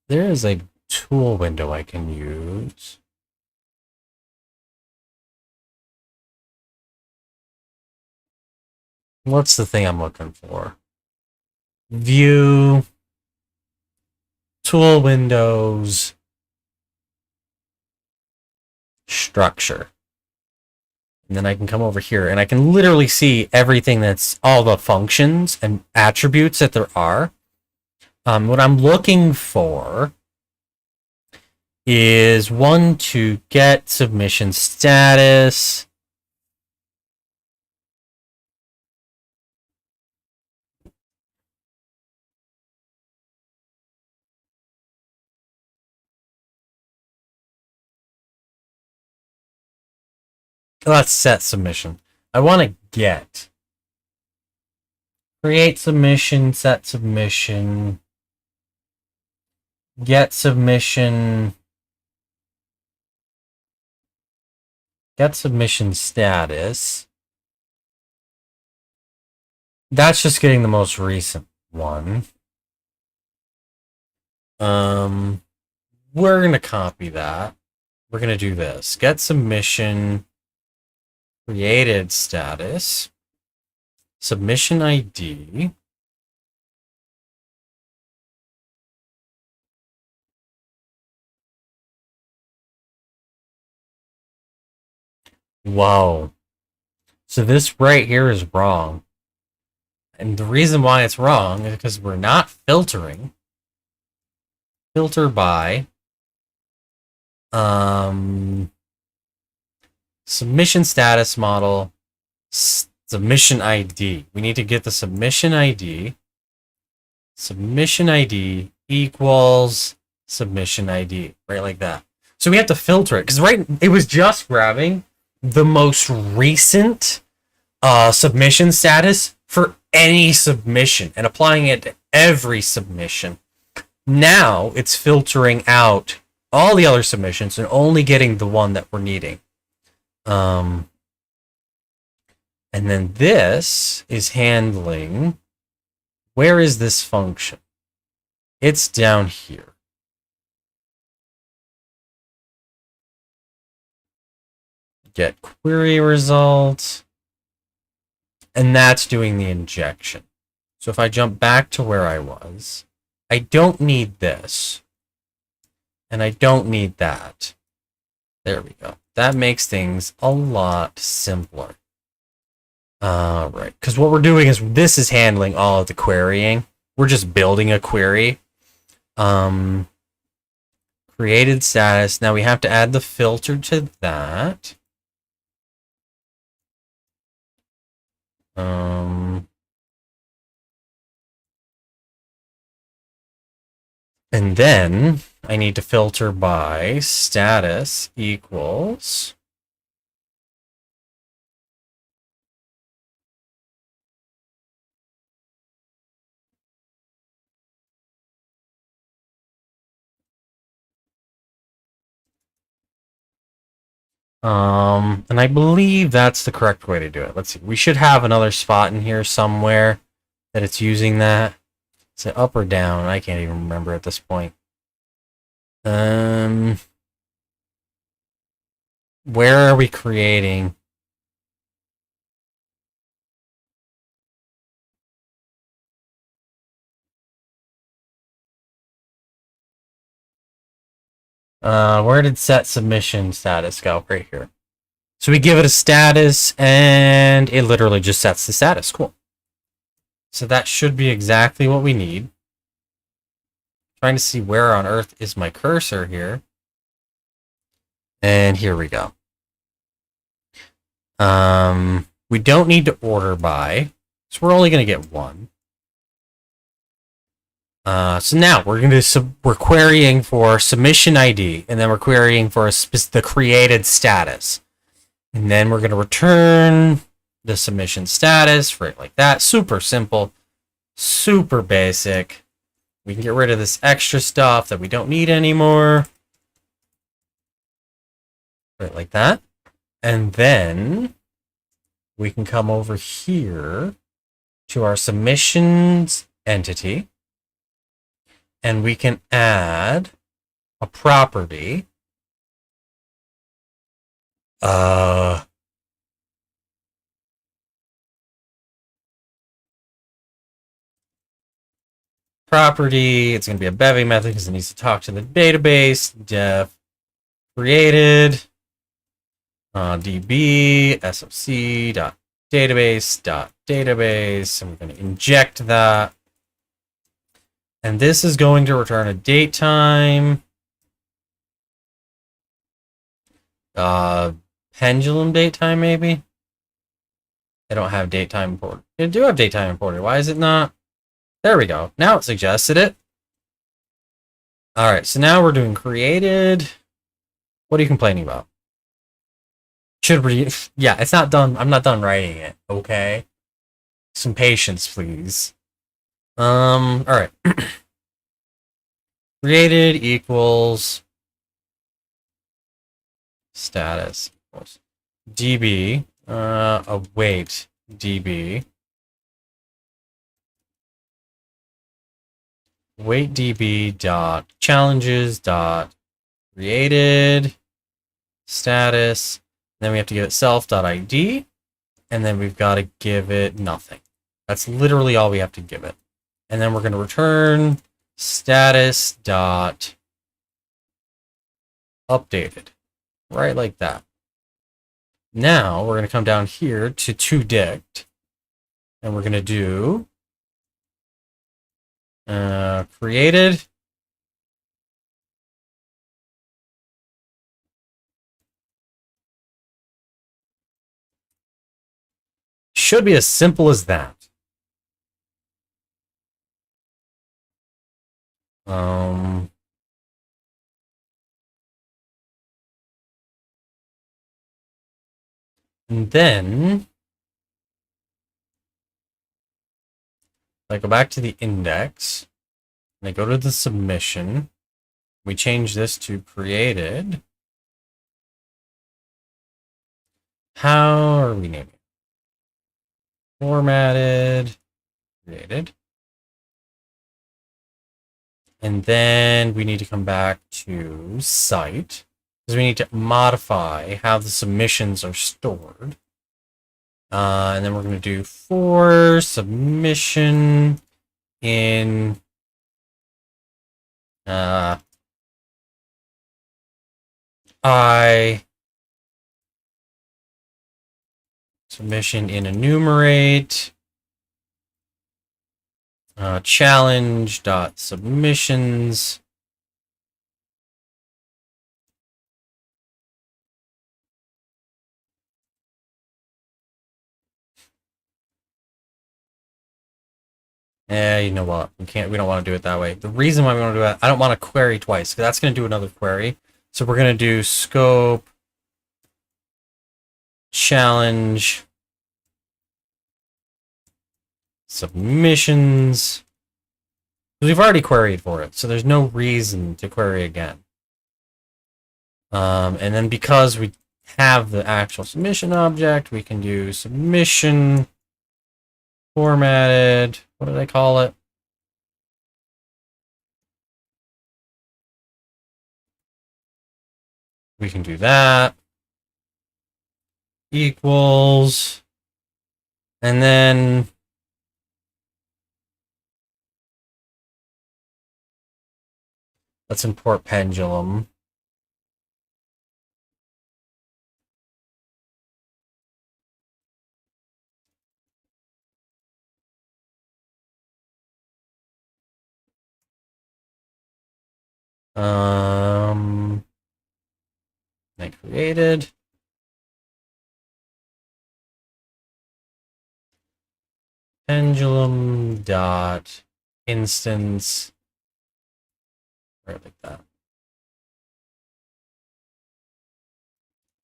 there is a tool window I can use. What's the thing I'm looking for? View, tool windows, structure. And then I can come over here and I can literally see everything that's all the functions and attributes that there are. What I'm looking for is one to get submission status. Let's set submission. I want to get. Create submission, set submission, get submission, get submission status. That's just getting the most recent one. We're going to copy that. We're going to do this. Get submission created status, submission ID, whoa. So this right here is wrong. And the reason why it's wrong is because we're not filtering. Filter by submission status model, submission ID. We need to get the submission ID. Submission ID equals submission ID, right like that. So we have to filter it because it was just grabbing the most recent submission status for any submission and applying it to every submission. Now it's filtering out all the other submissions and only getting the one that we're needing. And And then this is handling, where is this function? It's down here. Get query result. And that's doing the injection. So if I jump back to where I was, I don't need this. And I don't need that. There we go. That makes things a lot simpler. Right. Because what we're doing is this is handling all of the querying. We're just building a query. Created status. Now we have to add the filter to that. And then I need to filter by status equals and I believe that's the correct way to do it. Let's see. We should have another spot in here somewhere that it's using that. Is it up or down? I can't even remember at this point. Where are we creating? Where did set submission status go? Right here. So we give it a status, and it literally just sets the status. Cool. So that should be exactly what we need. Trying to see where on earth is my cursor here. And here we go. We don't need to order by, so we're only going to get one. So now we're querying for submission ID, and then we're querying for the created status. And then we're going to return the submission status, right like that. Super simple, super basic. We can get rid of this extra stuff that we don't need anymore. Right like that. And then we can come over here to our submissions entity. And we can add a property. Property, it's going to be a bevy method because it needs to talk to the database. Def created db soc dot database, and we're going to inject that. And this is going to return a date time. Pendulum date time, maybe? I don't have date time imported. I do have date time imported. Why is it not? There we go. Now it suggested it. All right, so now we're doing created. What are you complaining about? Should we? Yeah, it's not done. I'm not done writing it. Okay. Some patience, please. All right. Created equals status equals db await db await db dot challenges dot created status. Then we have to give it self.id, and then we've got to give it nothing. That's literally all we have to give it. And then we're going to return status dot updated, right like that. Now we're going to come down here to toDict, and we're going to do created should be as simple as that. And then I go back to the index, and I go to the submission. We change this to created. How are we naming it? formatted, created. And then we need to come back to site because we need to modify how the submissions are stored. And then we're going to do for submission in I submission in enumerate challenge dot submissions you know what? We don't want to do it that way. The reason why we want to do that, I don't want to query twice, because that's going to do another query. So we're going to do scope challenge submissions. We've already queried for it, so there's no reason to query again. And then because we have the actual submission object, we can do submission formatted. What did I call it? We can do that. Equals. And then let's import pendulum. I created. Pendulum dot instance. Right, like that.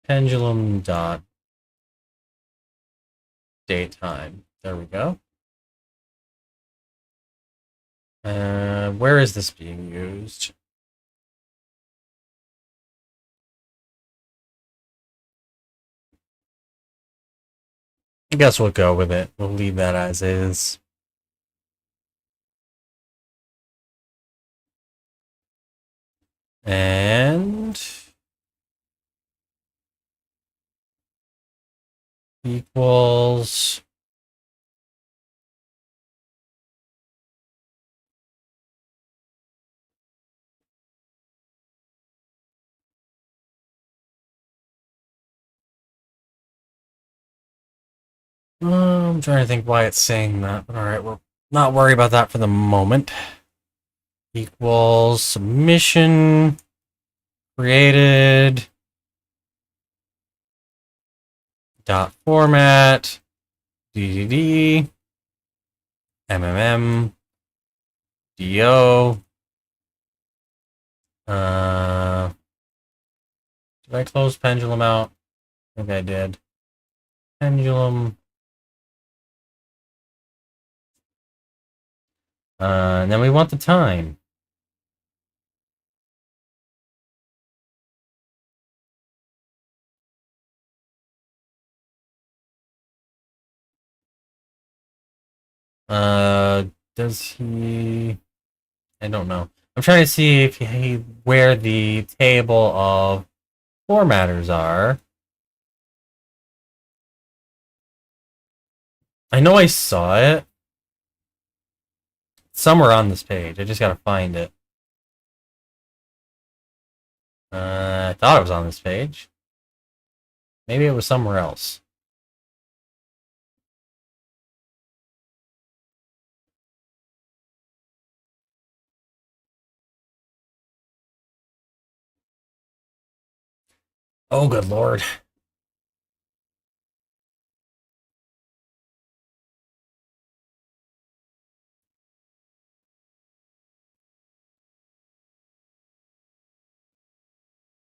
Pendulum dot datetime. There we go. Where is this being used? I guess we'll go with it. We'll leave that as is. And equals I'm trying to think why it's saying that, but alright, we'll not worry about that for the moment. Equals submission created dot format ddd mmm do did I close pendulum out? I think I did. Pendulum. And then we want the time. Does he? I don't know. I'm trying to see if where the table of formatters are. I know I saw it somewhere on this page. I just gotta find it. I thought it was on this page. Maybe it was somewhere else. Oh, good lord.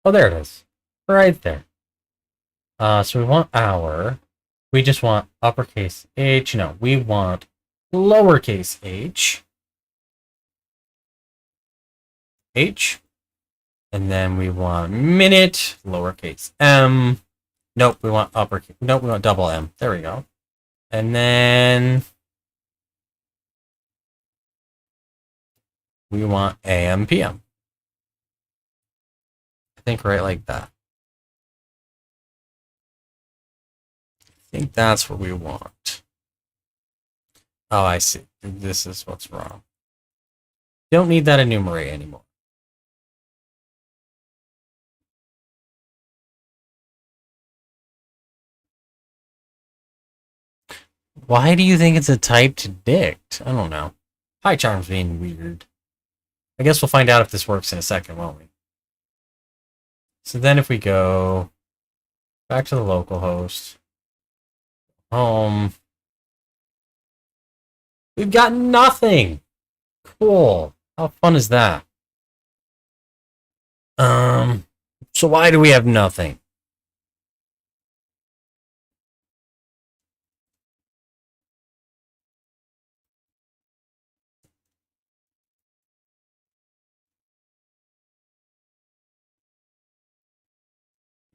Oh, there it is. Right there. So we want hour. We just want uppercase H. No, we want lowercase h. H. And then we want minute, lowercase m. Nope, we want uppercase. Nope, we want double M. There we go. And then we want AM, PM. I think right like that. I think that's what we want. Oh, I see. This is what's wrong. Don't need that enumerate anymore. Why do you think it's a type to dict? I don't know. PyCharm's being weird. I guess we'll find out if this works in a second, won't we? So then if we go back to the local host, home, we've got nothing. Cool. How fun is that? So why do we have nothing?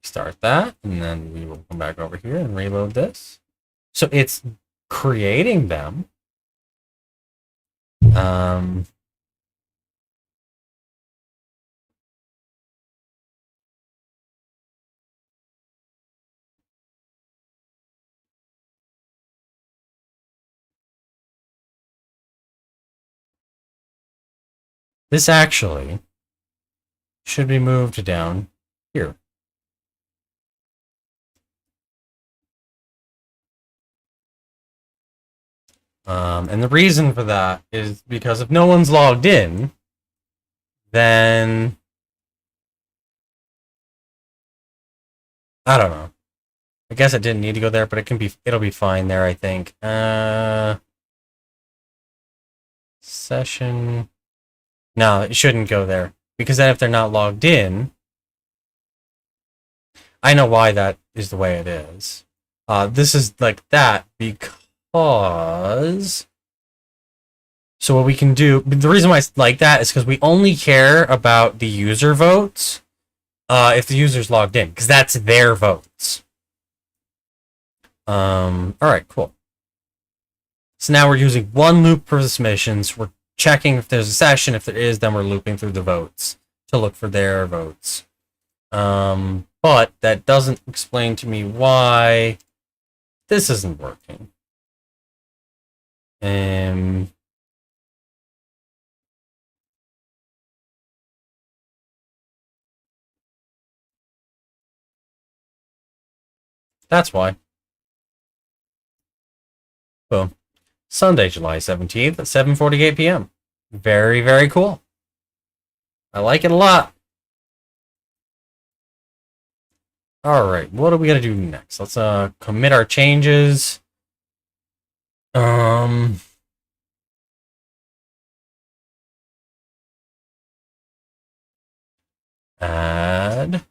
Start that, and then we will come back over here and reload this. So it's creating them. This actually should be moved down here. And the reason for that is because if no one's logged in, then I don't know. I guess it didn't need to go there, but it'll be fine there, I think. Session. No, it shouldn't go there. Because then if they're not logged in, I know why that is the way it is. This is like that because... So what we can do... The reason why it's like that is because we only care about the user votes if the user's logged in, because that's their votes. Alright, cool. So now we're using one loop for the submissions. We're checking if there's a session. If there is, then we're looping through the votes to look for their votes. But that doesn't explain to me why this isn't working. That's why. Boom. Sunday, July 17th at 7:48 p.m. Very, very cool. I like it a lot. Alright, what are we gonna do next? Let's commit our changes. Add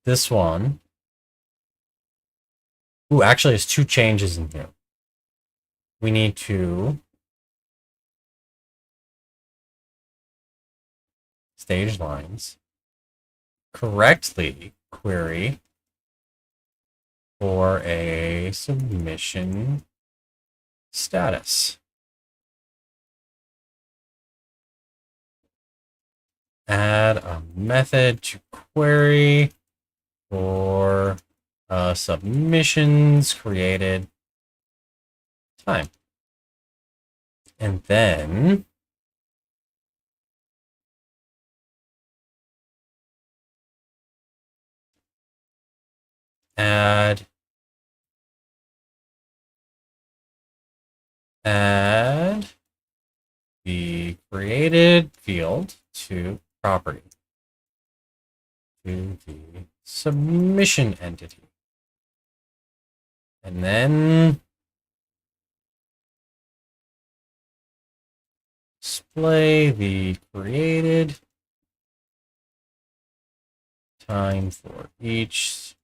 this one. Ooh, actually, there's two changes in here. We need to stage lines correctly query for a submission status. Add a method to query for submissions created time. And then add the created field to property to the submission entity. And then display the created time for each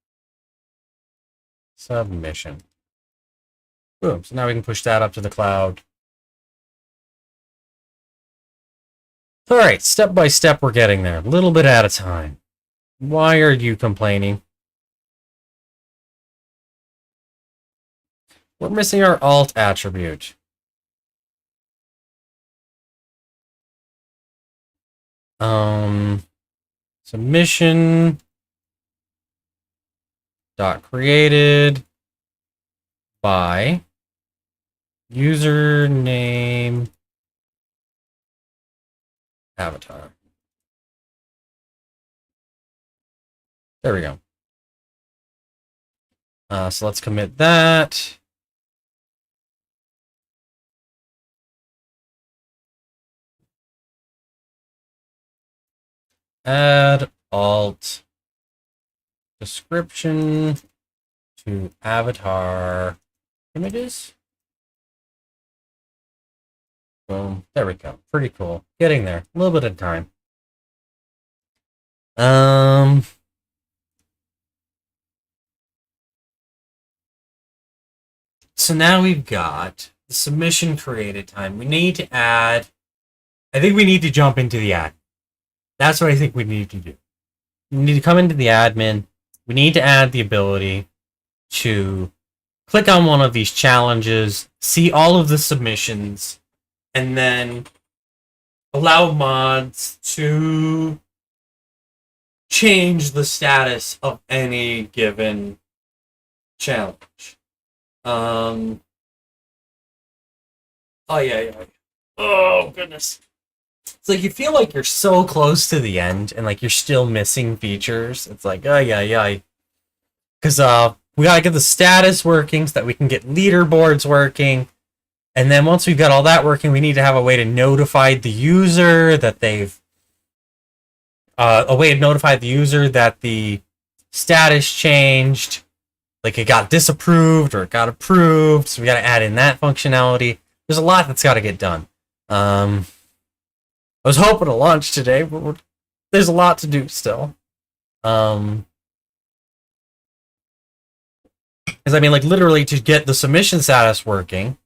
submission. Boom. So now we can push that up to the cloud. All right, step by step, we're getting there. A little bit at a time. Why are you complaining? We're missing our alt attribute. Submission dot created by username avatar. There we go. So let's commit that. Add alt description to avatar images. Boom. There we go. Pretty cool. Getting there. A little bit of time. So now we've got the submission created time. We need to add. I think we need to jump into the ad. That's what I think we need to do. We need to come into the admin. We need to add the ability to click on one of these challenges, see all of the submissions, and then allow mods to change the status of any given challenge. Oh yeah. Oh goodness. It's like you feel like you're so close to the end and like you're still missing features. It's like, oh yeah. Because we gotta get the status working so that we can get leaderboards working. And then once we've got all that working, we need to have a way to notify the user that they've the status changed. Like it got disapproved or it got approved. So we gotta add in that functionality. There's a lot that's gotta get done. I was hoping to launch today, but there's a lot to do still. Because I mean, like literally to get the submission status working,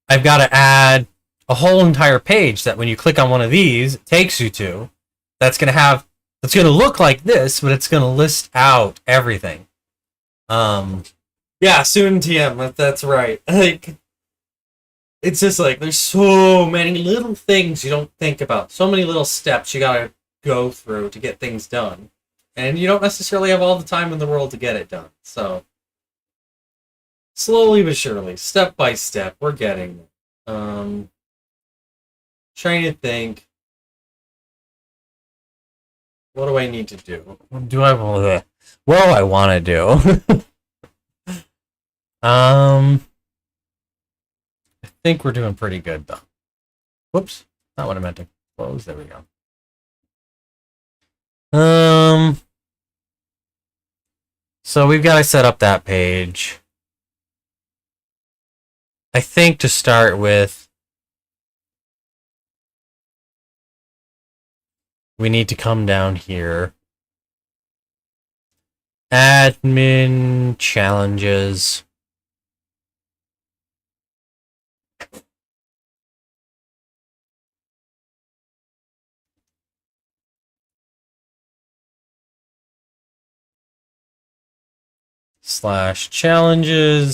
I've got to add a whole entire page that when you click on one of these, it takes you to. That's going to look like this, but it's going to list out everything. Yeah, soon TM, that's right. Like, it's just like, there's so many little things you don't think about. So many little steps you gotta go through to get things done. And you don't necessarily have all the time in the world to get it done. So, slowly but surely, step by step, we're getting there. Trying to think, what do I need to do? What do I want to do? I think we're doing pretty good though. Whoops, not what I meant to close. There we go. So we've got to set up that page. I think to start with, we need to come down here. Admin challenges. /challenge.id.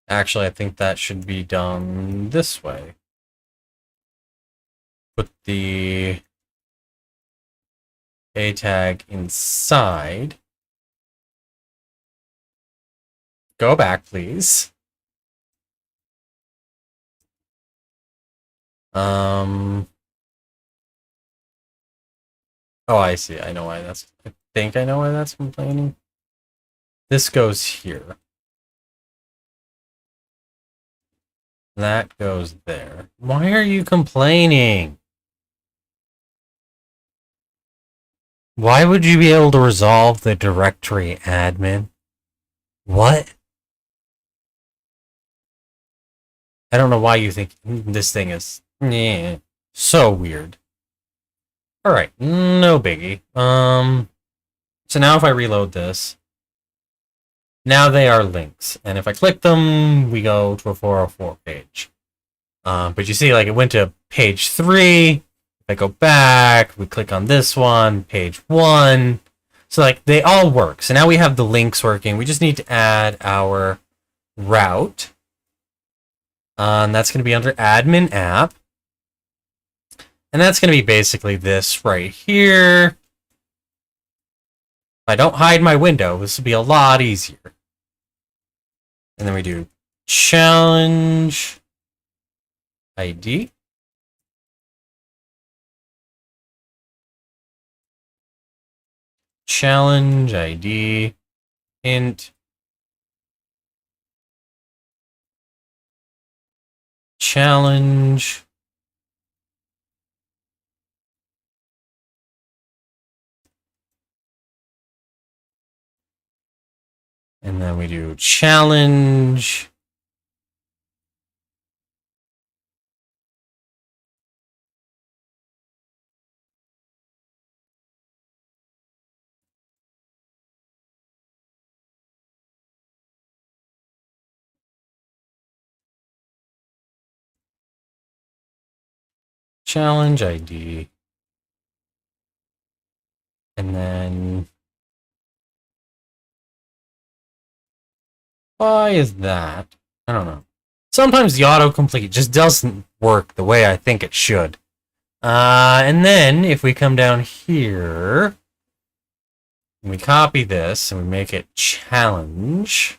Actually, I think that should be done this way. Put the A tag inside. Go back, please. Oh, I see. I know why that's... I think I know why that's complaining. This goes here. That goes there. Why are you complaining? Why would you be able to resolve the directory admin? What? I don't know why you think this thing is so weird. All right, no biggie. So now if I reload this, now they are links, and if I click them, we go to a 404 page. But you see, like, it went to page 3. If I go back, we click on this one, page 1. So, like, they all work. So now we have the links working. We just need to add our route. And that's going to be under admin app. And that's going to be basically this right here. If I don't hide my window, this will be a lot easier. And then we do challenge ID. Challenge ID int challenge and then we do challenge challenge ID. And then why is that? I don't know. Sometimes the autocomplete just doesn't work the way I think it should. And then if we come down here, and we copy this and we make it challenge.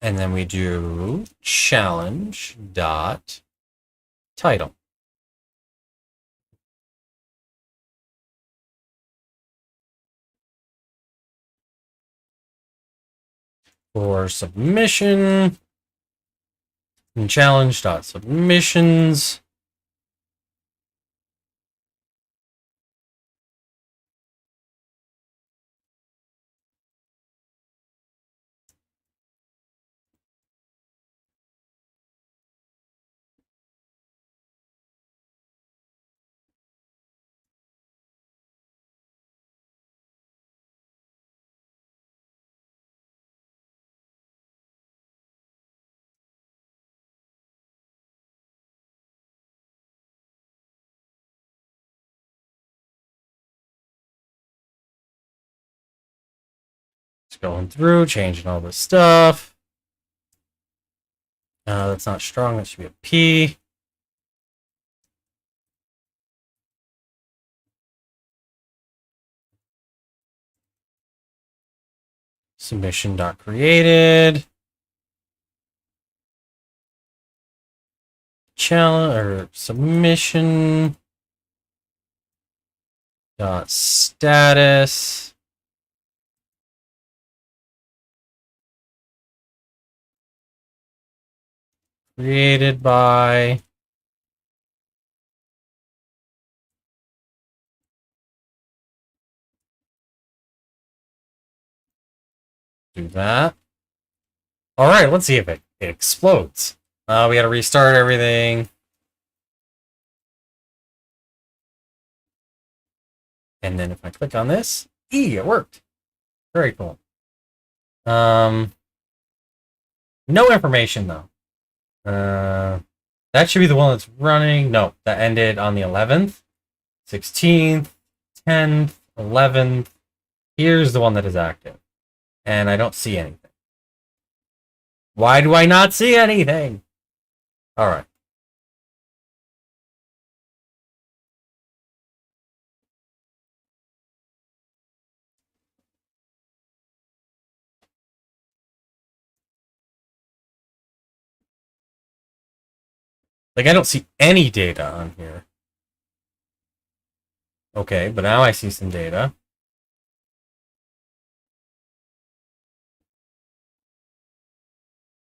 And then we do challenge dot title. For submission, and challenge dot submissions. Just going through, changing all this stuff. That's not strong, that should be a P. Submission dot created. Challenge or submission dot status. Created by. Do that. All right, let's see if it explodes. We got to restart everything. And then if I click on this, it worked. Very cool. No information though. That should be the one that's running. No, that ended on the 11th, 16th, 10th, 11th. Here's the one that is active. And I don't see anything. Why do I not see anything? All right. Like, I don't see any data on here. Okay, but now I see some data.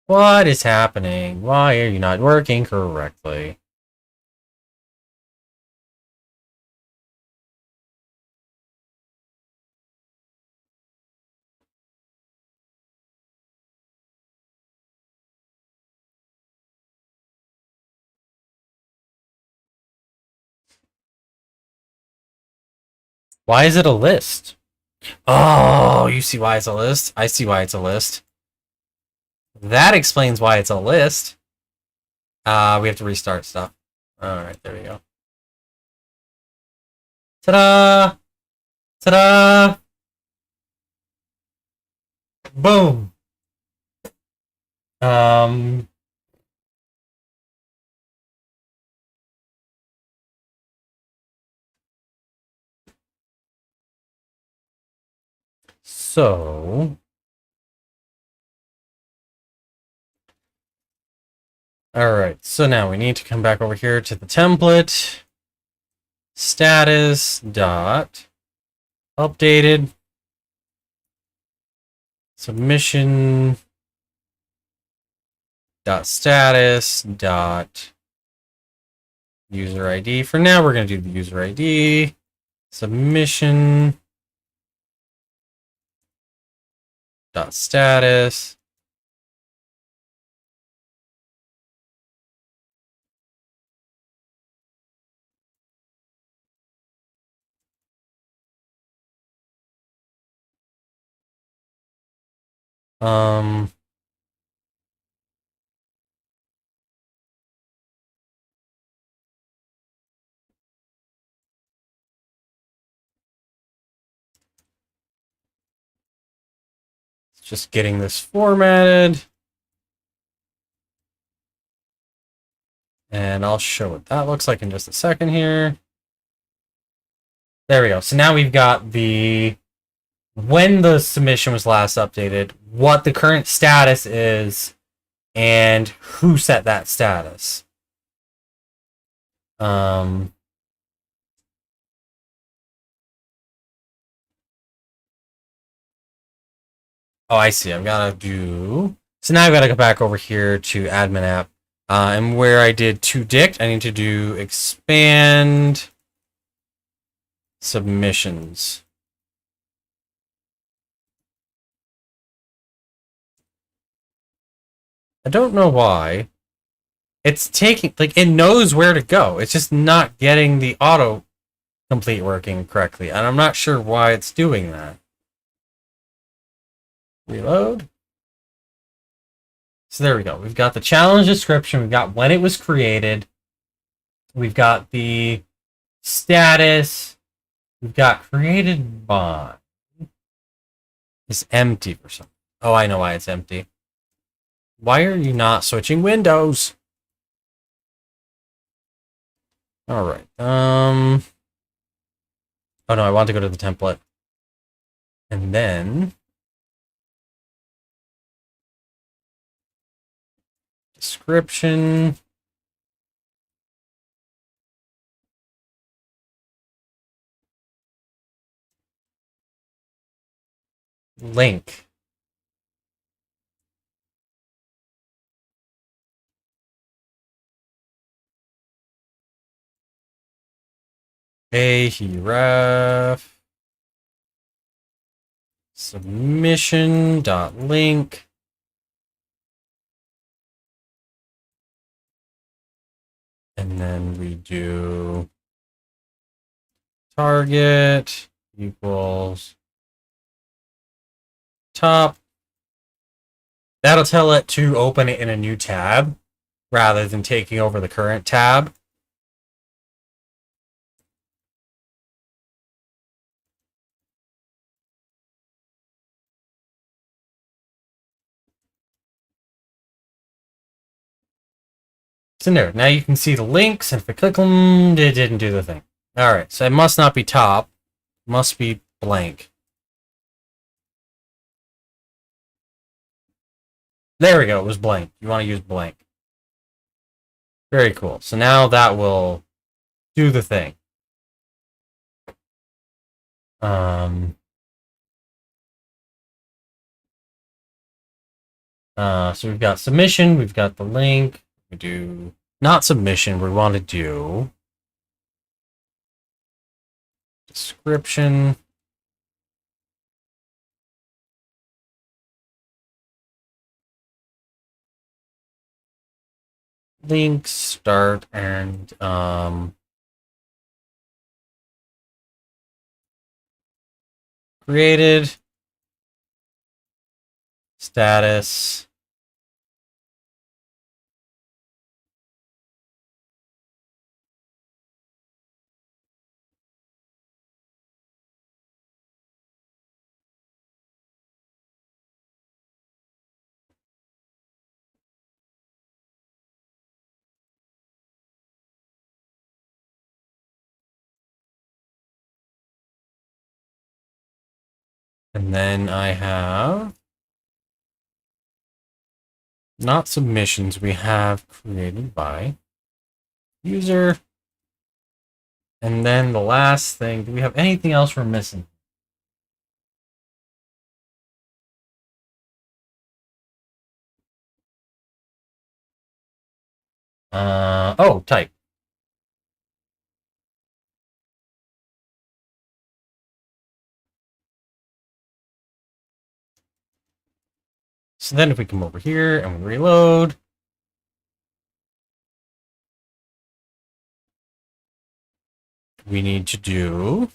What is happening? Why are you not working correctly? Why is it a list? Oh, you see why it's a list? I see why it's a list. That explains why it's a list. We have to restart stuff. Alright, there we go. Ta-da! Ta-da! Boom! Um... So... Alright, so now we need to come back over here to the template. Status dot updated submission dot status dot user ID. For now, we're going to do the user ID. Submission dot status. Um, just getting this formatted. And I'll show what that looks like in just a second here. There we go. So now we've got the when the submission was last updated, what the current status is, and who set that status. Oh, I see. I've got to do... So now I've got to go back over here to admin app. And where I did to dict, I need to do expand submissions. I don't know why. It's taking, like, it knows where to go. It's just not getting the auto complete working correctly. And I'm not sure why it's doing that. Reload. So there we go. We've got the challenge description. We've got when it was created. We've got the status. We've got created by. It's empty for some. Oh, I know why it's empty. Why are you not switching windows? All right. Oh no, I want to go to the template. And then description. Link. Href. Submission.link. And then we do target equals top. That'll tell it to open it in a new tab rather than taking over the current tab. It's in there. Now you can see the links, and if I click them, it didn't do the thing. All right, so it must not be top. It must be blank. There we go. It was blank. You want to use blank. Very cool. So now that will do the thing. So we've got submission. We've got the link. We do not submission. We want to do description. Link, start, and created, status, and then I have not submissions, we have created by user. And then the last thing, do we have anything else we're missing? Oh, type. So then if we come over here and we reload, we need to do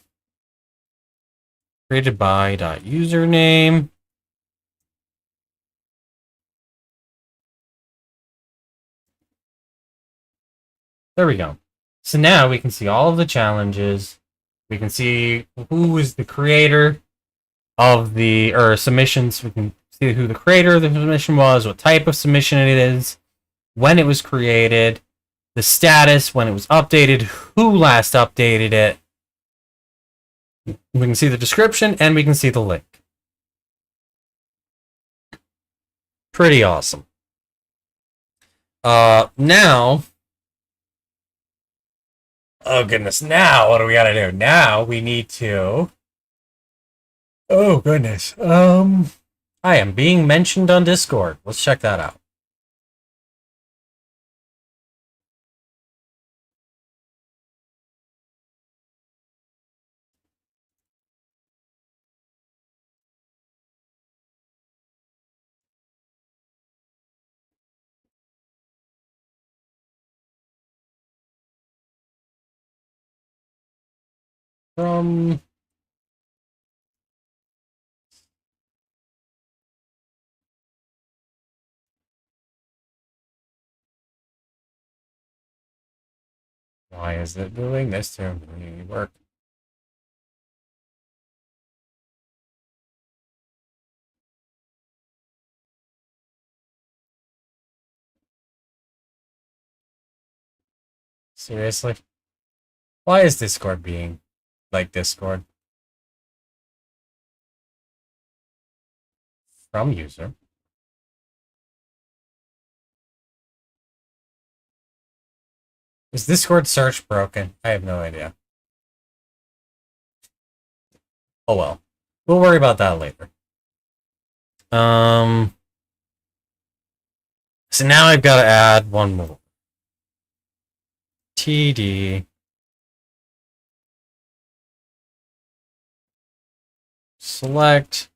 created by dot username. There we go. So now we can see all of the challenges. We can see who is the creator of the submissions. We can see who the creator of the submission was, what type of submission it is, when it was created, the status, when it was updated, who last updated it. We can see the description and we can see the link. Pretty awesome. Now, oh goodness, now what do we gotta do? Now we need to, oh goodness, I am being mentioned on Discord. Let's check that out. From why is it doing this to me? Work. Seriously? Why is Discord being like Discord? From user. Is Discord search broken? I have no idea. Oh well. We'll worry about that later. So now I've got to add one more. TD. Select.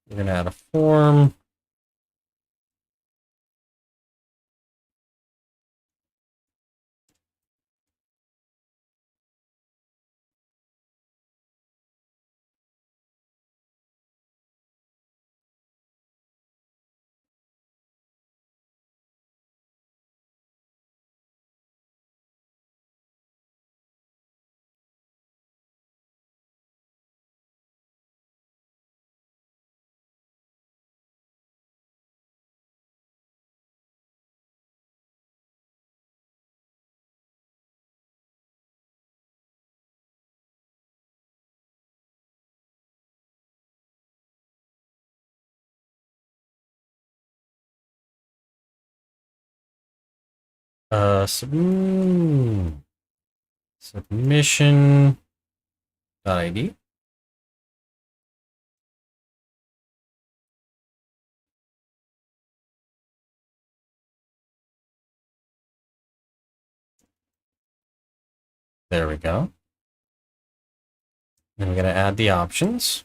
We're going to add a form. Submission .id. There we go. Then we're going to add the options.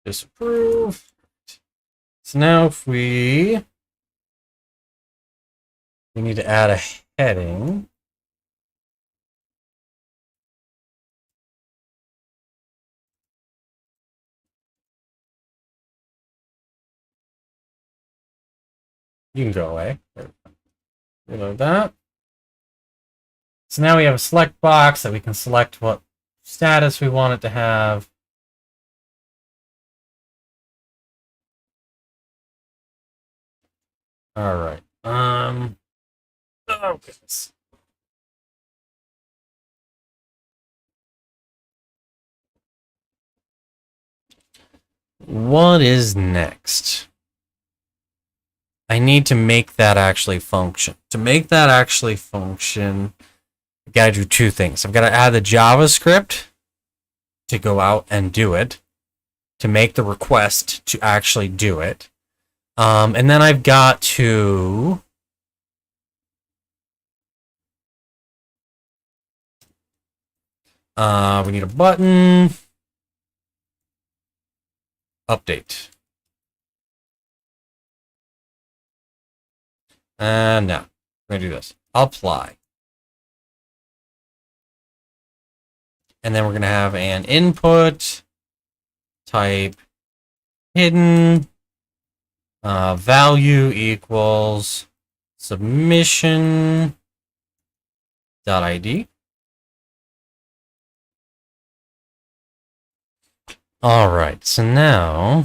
Disapprove. So now if we need to add a heading. You can go away. Reload that. So now we have a select box that we can select what status we want it to have. All right. Oh goodness. What is next? I need to make that actually function. To make that actually function, I gotta do two things. I've got to add the JavaScript to go out and do it, to make the request to actually do it. And then I've got to we need a button. Update. And now we're gonna do this. Apply. And then we're gonna have an input type hidden value equals submission dot ID. All right, so now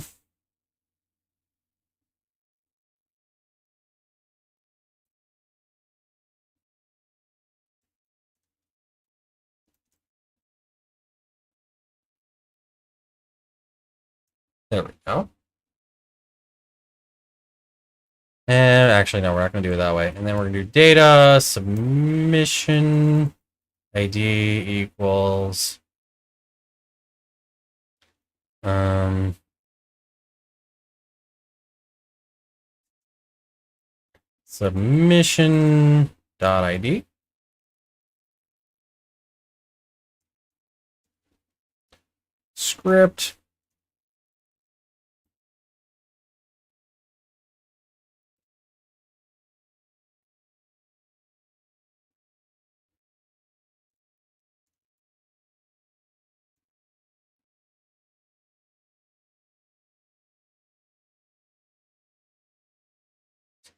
there we go. And actually, no, we're not going to do it that way. And then we're going to do data submission ID equals submission dot ID. Script.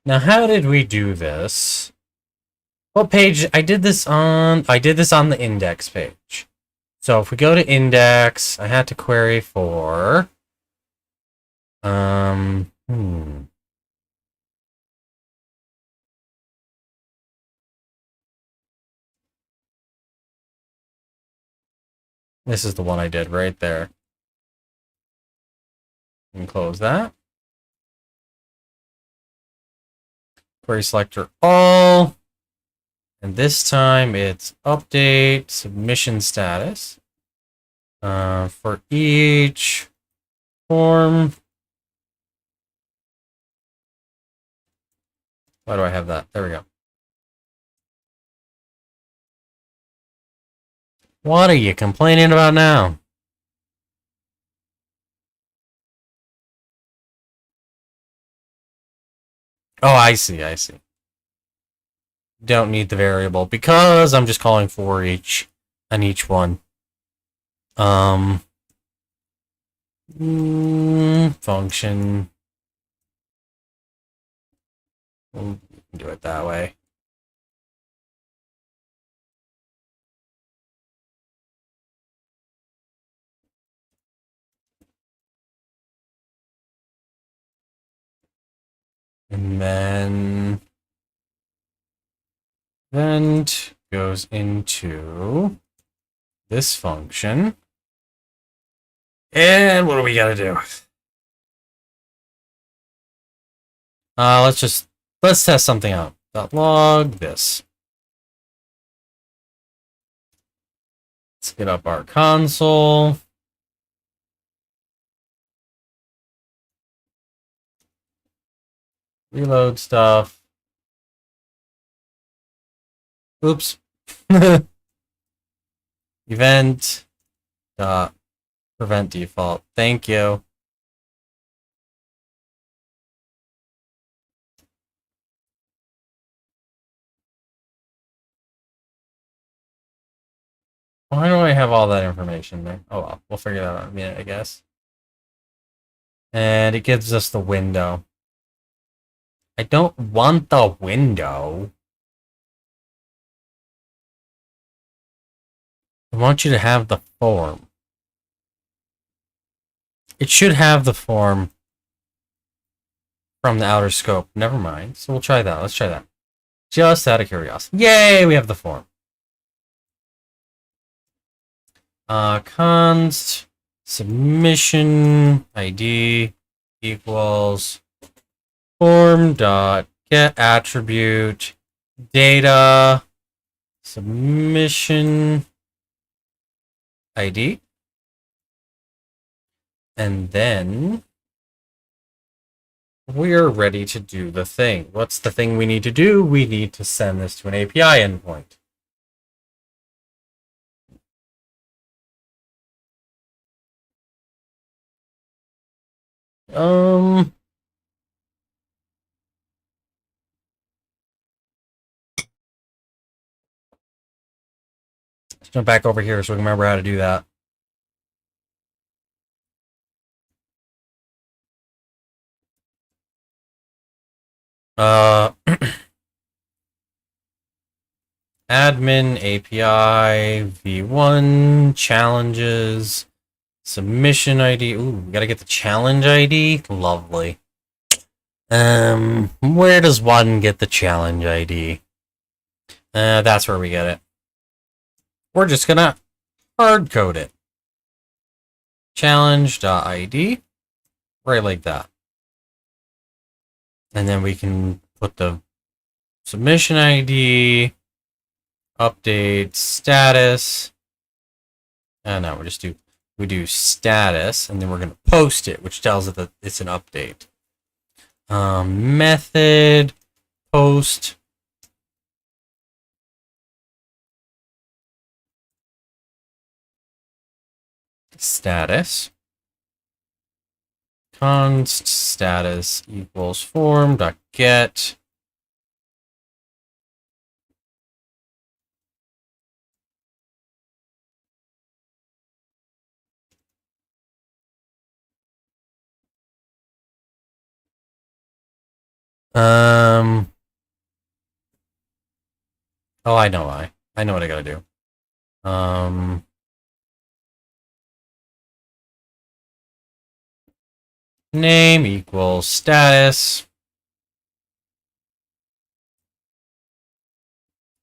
Now, how did we do this? What page? I did this on the index page. So if we go to index, I had to query for This is the one I did right there. And close that. Query selector all. And this time it's update submission status for each form. Why do I have that? There we go. What are you complaining about now? Oh, I see, I see. Don't need the variable because I'm just calling for each on each one. Function. We'll do it that way. And then event goes into this function. And what do we gotta do? Let's test something out. .log this. Let's get up our console. Reload stuff. Oops. Event. Prevent default. Thank you. Why do I have all that information there? Oh well, we'll figure that out in a minute, I guess. And it gives us the window. I don't want the window. I want you to have the form. It should have the form from the outer scope. Never mind. So we'll try that. Let's try that. Just out of curiosity. Yay, we have the form. Const submission ID equals form dot get attribute data submission ID. And then we're ready to do the thing. What's the thing we need to do? We need to send this to an API endpoint. Let's jump back over here so we can remember how to do that. Admin API v1 challenges submission ID. Ooh, we gotta get the challenge ID. Lovely. Where does one get the challenge ID? That's where we get it. We're just gonna hard code it. Challenge.id, right like that. And then we can put the submission ID, update status. And now we do status, and then we're gonna post it, which tells it that it's an update. Method post status const status equals form dot get oh, I know why. I know what I gotta do. Name equals status.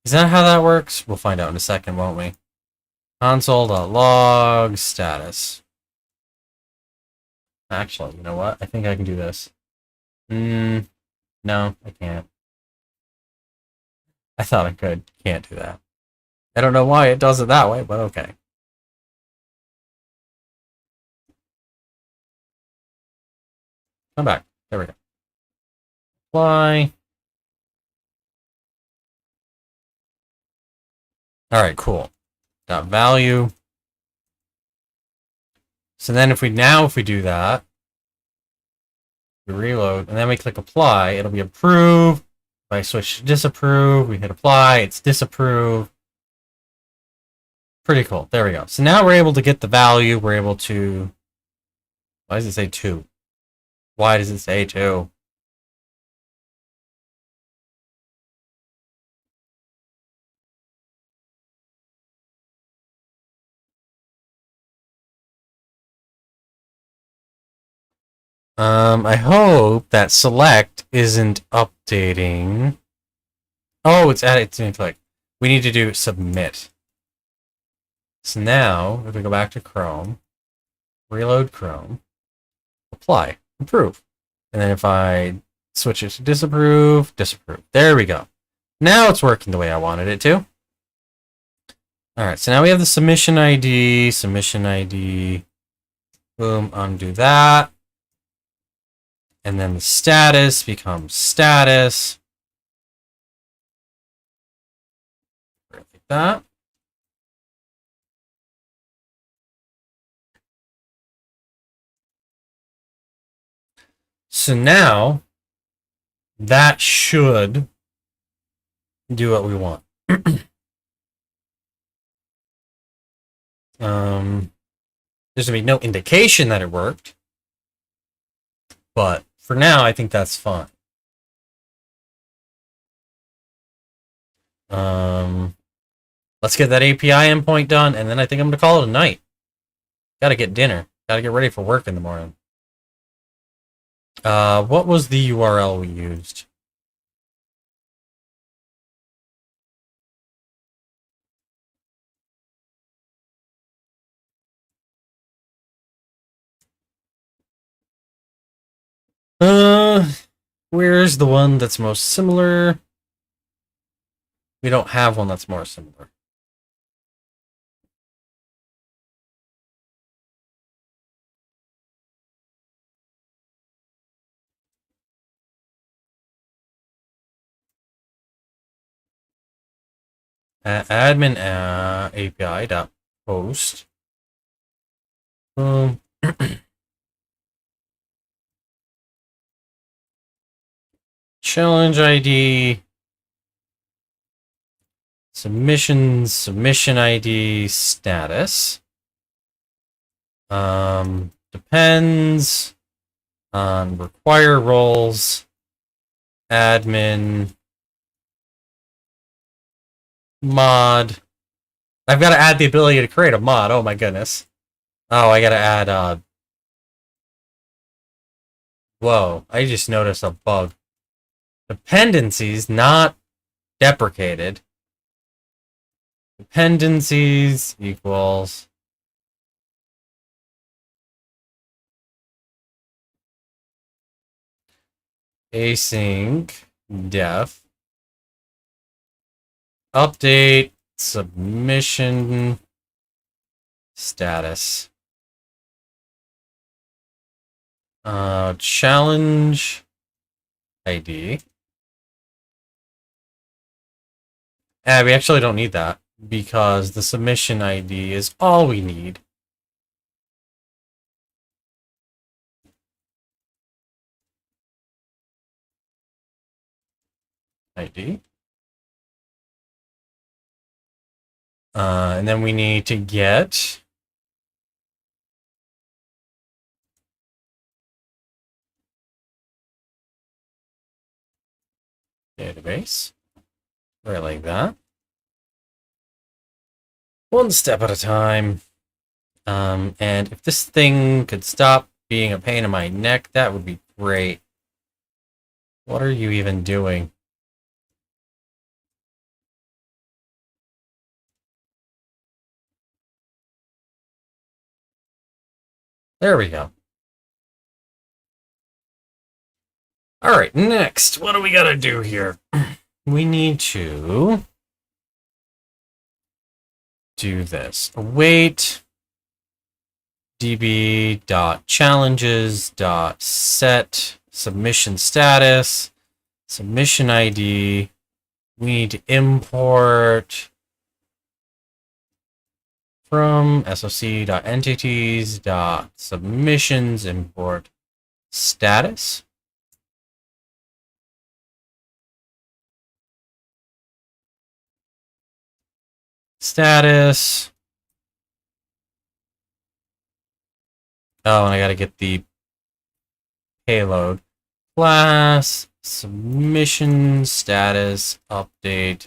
Is that how that works? We'll find out in a second, won't we? Console.log status. Actually, you know what? I think I can do this. No, I can't. I thought I could. Can't do that. I don't know why it does it that way, but okay. Come back. There we go. Apply. Alright, cool. Dot value. So then if we do that, we reload, and then we click apply, it'll be approved. If I switch to disapprove, we hit apply, it's disapproved. Pretty cool. There we go. So now we're able to get the value. We're able to... Why does it say 2? Why does it say 2? I hope that select isn't updating. Oh, it's added to click. We need to do submit. So now, if we go back to Chrome, reload Chrome, apply, approve. And then if I switch it to disapprove, disapprove. There we go. Now it's working the way I wanted it to. Alright, so now we have the submission ID. Boom, undo that. And then the status becomes status. Like that. So now, that should do what we want. There's gonna be no indication that it worked, but for now, I think that's fine. Let's get that API endpoint done, and then I think I'm gonna call it a night. Gotta get dinner. Gotta get ready for work in the morning. What was the URL we used? Where's the one that's most similar? We don't have one that's more similar. Admin API dot post. Challenge ID. Submissions, submission ID, status. Depends on require roles, admin, mod. I've got to add the ability to create a mod. Oh my goodness. Oh, I got to add, whoa, I just noticed a bug. Dependencies not deprecated. Dependencies equals async def update submission status challenge ID. We actually don't need that because the submission ID is all we need. ID. And then we need to get database. Right like that. One step at a time. And if this thing could stop being a pain in my neck, that would be great. What are you even doing? There we go. All right, next, what do we got to do here? We need to do this. Await db.challenges.set submission status, submission ID. We need to import from soc.entities.submissions import status. Status. Oh, and I gotta get the payload. Class, submission status, update,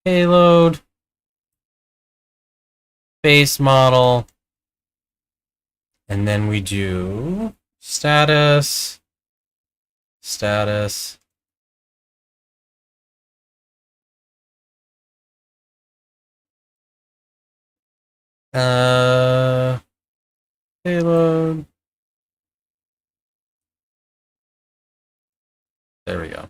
payload, base model, and then we do status, status, payload. There we go.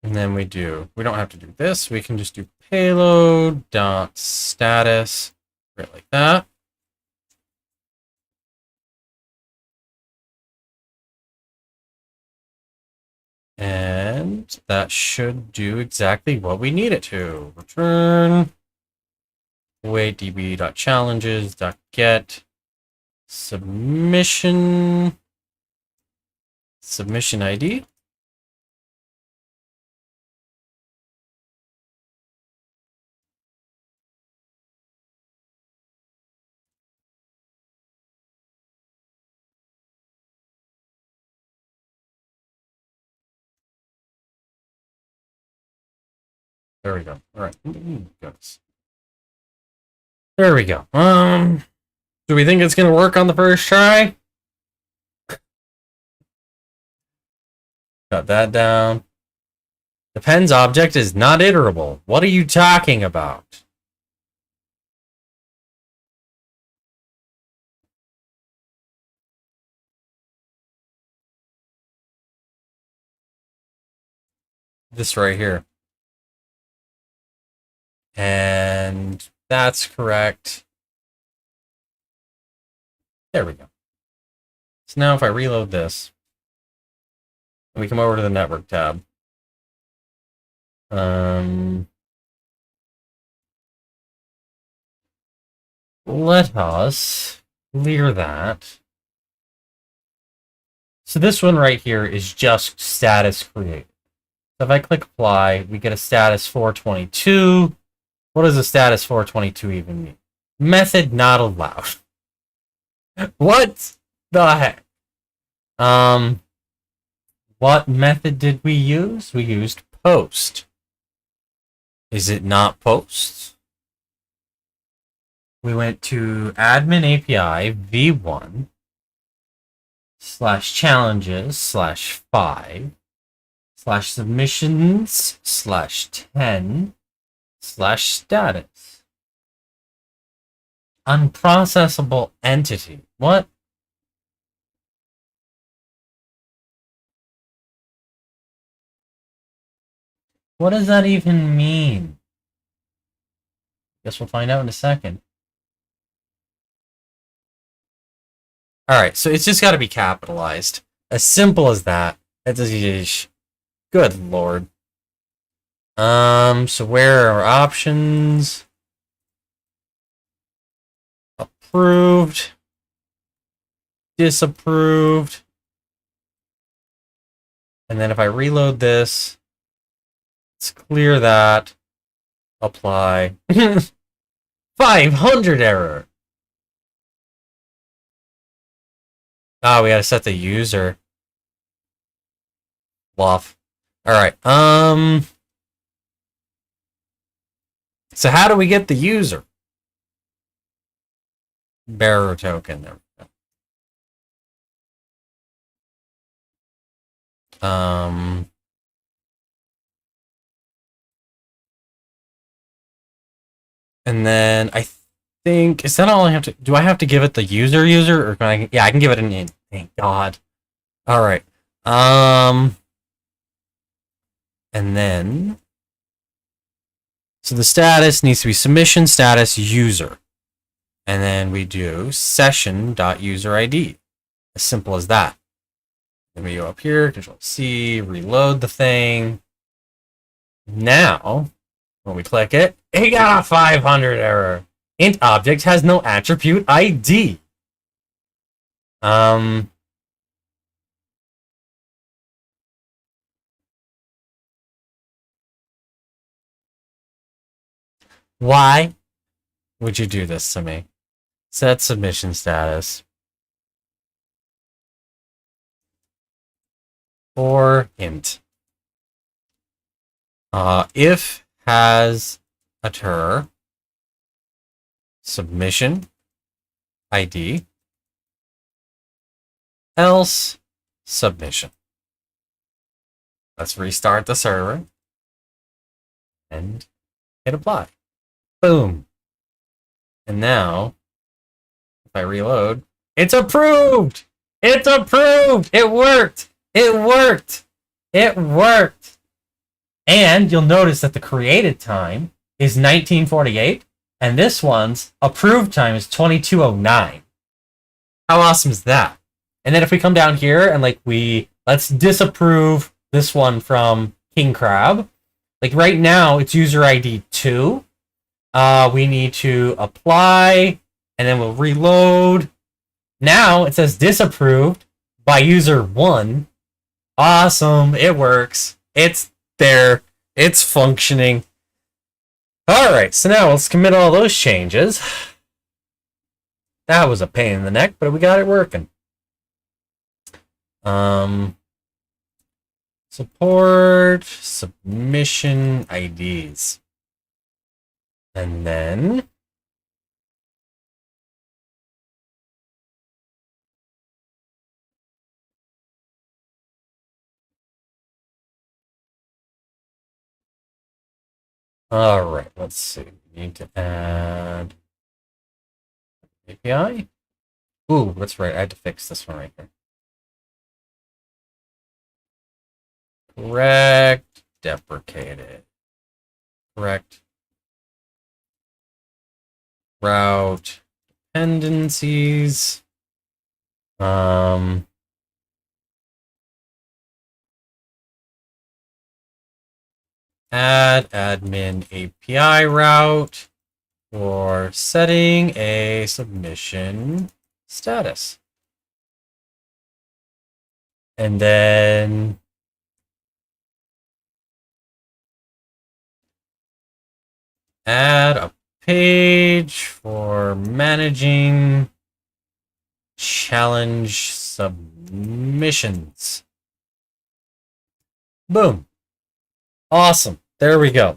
And then we don't have to do this. We can just do payload dot status, right like that. And that should do exactly what we need it to. Return await db.challenges.get submission ID. There we go. All right. There we go. Do we think it's gonna work on the first try? Got that down. Depends object is not iterable. What are you talking about? This right here. And that's correct. There we go. So now if I reload this, we come over to the network tab. Let us clear that. So this one right here is just status created. So if I click apply, we get a status 422. What does a status 422 even mean? Method not allowed. What the heck? What method did we use? We used post. Is it not post? We went to admin API v1 /challenges/5 /submissions/10/status. Unprocessable entity. What? What does that even mean? Guess we'll find out in a second. Alright, so it's just got to be capitalized. As simple as that. Good lord. So where are options? Approved. Disapproved. And then if I reload this, let's clear that. Apply. 500 error. Oh, we gotta set the user. Bluff. Alright, so how do we get the user? Bearer token. There we go. And then I think, is that all I have to, do I have to give it the user, or can I, yeah, I can give it an int. Thank God. All right. And then, so the status needs to be submission status user. And then we do session.userid. As simple as that. Then we go up here, Control C, reload the thing. Now, when we click it, it got a 500 error. Int object has no attribute ID. Why would you do this to me? Set submission status. For int. If has a submission ID, else submission. Let's restart the server and hit apply. Boom. And now, if I reload, it's approved! It's approved! It worked! It worked! It worked! And you'll notice that the created time is 1948, and this one's approved time is 2209. How awesome is that? And then if we come down here and let's disapprove this one from King Crab. Like right now, it's user ID 2. We need to apply, and then we'll reload. Now it says disapproved by user 1. Awesome, it works. It's there. It's functioning. Alright, so now let's commit all those changes. That was a pain in the neck, but we got it working. Support submission IDs. And then all right, let's see. We need to add API. Ooh, that's right. I had to fix this one right here. Correct. Deprecated. Correct. Route dependencies. Add admin API route for setting a submission status. And then add a page for managing challenge submissions. Boom. Awesome. There we go.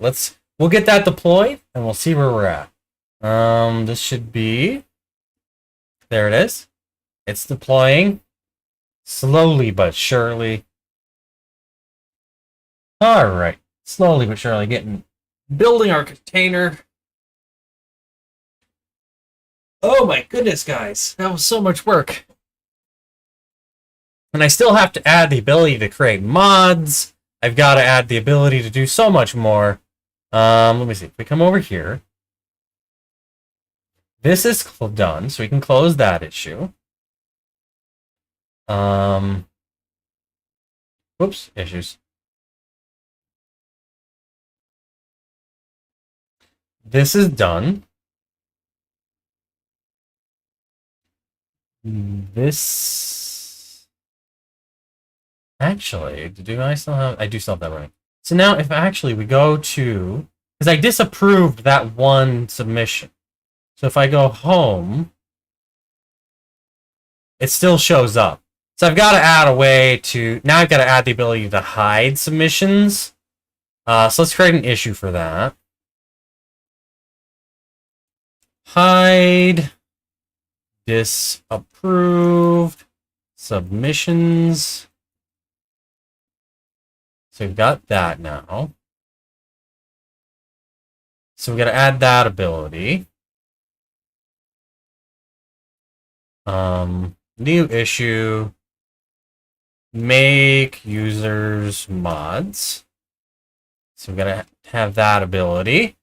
We'll get that deployed and we'll see where we're at. This should be, there it is. It's deploying slowly but surely. All right. Slowly but surely building our container. Oh my goodness, guys. That was so much work. And I still have to add the ability to create mods. I've got to add the ability to do so much more. Let me see. If we come over here, this is done, so we can close that issue. Whoops, issues. This is done. This actually, do I still have? I do still have that running. So now, if actually we go to, because I disapproved that one submission. So if I go home, it still shows up. So I've got to add a way to, now I've got to add the ability to hide submissions. So let's create an issue for that. Hide disapproved submissions. So we've got that now. So we got to add that ability. New issue. Make users mods. So we got to have that ability.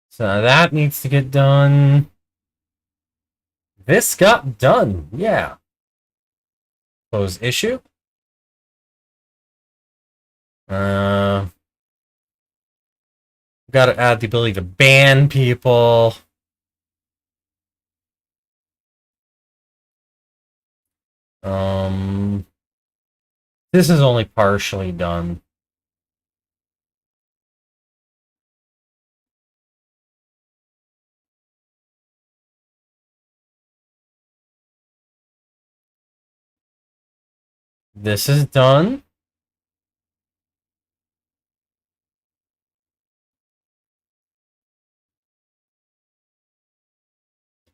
So that needs to get done. This got done. Yeah. Close issue. Got to add the ability to ban people. This is only partially done. This is done.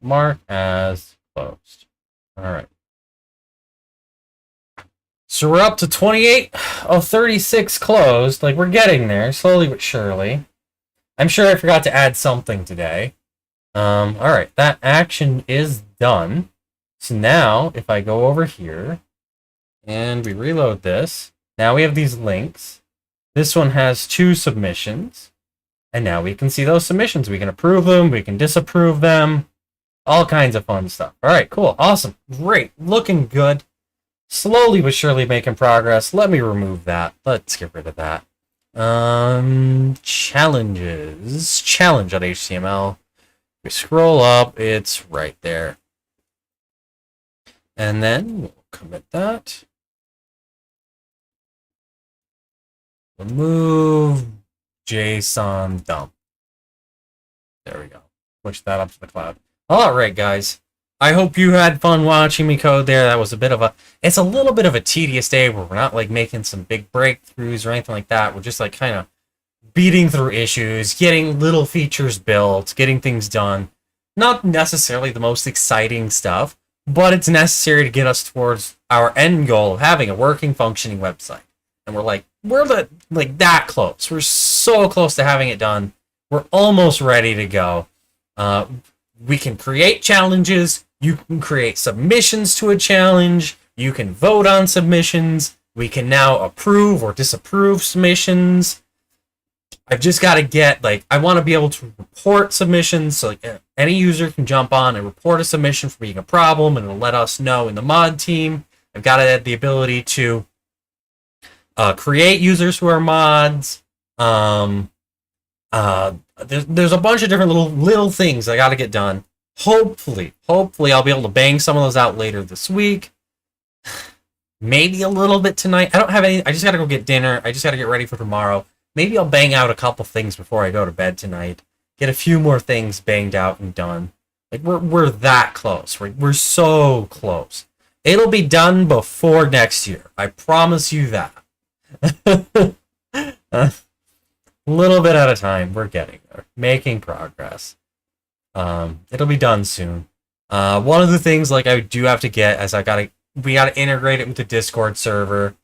Mark as closed. All right. So we're up to 28 of 36 closed. Like, we're getting there, slowly but surely. I'm sure I forgot to add something today. All right, that action is done. So now, if I go over here, and we reload this, now we have these links. This one has 2 submissions. And now we can see those submissions. We can approve them, we can disapprove them. All kinds of fun stuff. All right, cool, awesome, great, looking good. Slowly but surely making progress. Let me remove that. Let's get rid of that. Challenges. Challenge.html. We we scroll up, it's right there. And then we'll commit that. Remove JSON dump. There we go. Push that up to the cloud. All right, guys. I hope you had fun watching me code there. That was it's a little bit of a tedious day where we're not like making some big breakthroughs or anything like that. We're just like kind of beating through issues, getting little features built, getting things done. Not necessarily the most exciting stuff, but it's necessary to get us towards our end goal of having a working, functioning website. And we're that close. We're so close to having it done. We're almost ready to go. We can create challenges. You can create submissions to a challenge. You can vote on submissions. We can now approve or disapprove submissions. I've just got to get, I want to be able to report submissions. So, any user can jump on and report a submission for being a problem, and it'll let us know in the mod team. I've got to add the ability to create users who are mods. There's a bunch of different little things I got to get done. Hopefully I'll be able to bang some of those out later this week. Maybe a little bit tonight. I don't have any. I just got to go get dinner. I just got to get ready for tomorrow. Maybe I'll bang out a couple things before I go to bed tonight. Get a few more things banged out and done. We're that close. We're so close. It'll be done before next year. I promise you that. A little bit at a time. We're getting there. Making progress. It'll be done soon. One of the things I do have to get is we gotta integrate it with the Discord server.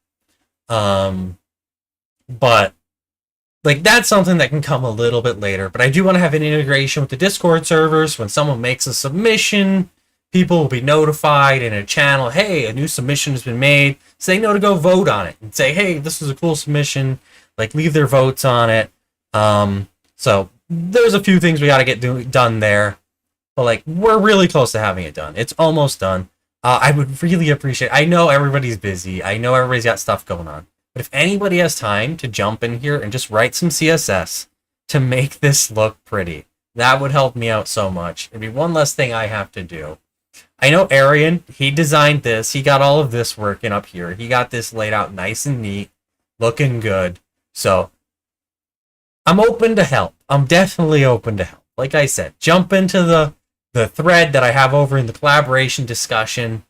But that's something that can come a little bit later. But I do want to have an integration with the Discord servers. When someone makes a submission, people will be notified in a channel, hey, a new submission has been made. So they know to go vote on it and say, hey, this is a cool submission. Leave their votes on it. So there's a few things we got to get done there. But we're really close to having it done. It's almost done. I would really appreciate. I know everybody's busy. I know everybody's got stuff going on. But if anybody has time to jump in here and just write some CSS to make this look pretty, that would help me out so much. It'd be one less thing I have to do. I know Arian, he designed this. He got all of this working up here. He got this laid out nice and neat, looking good. So I'm open to help. I'm definitely open to help. Like I said, jump into the thread that I have over in the collaboration discussion.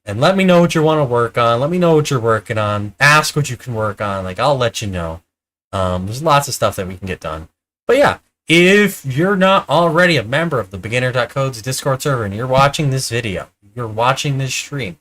And let me know what you want to work on. Let me know what you're working on. Ask what you can work on. I'll let you know. There's lots of stuff that we can get done. But yeah, if you're not already a member of the Beginner.Code's Discord server and you're watching this video, you're watching this stream,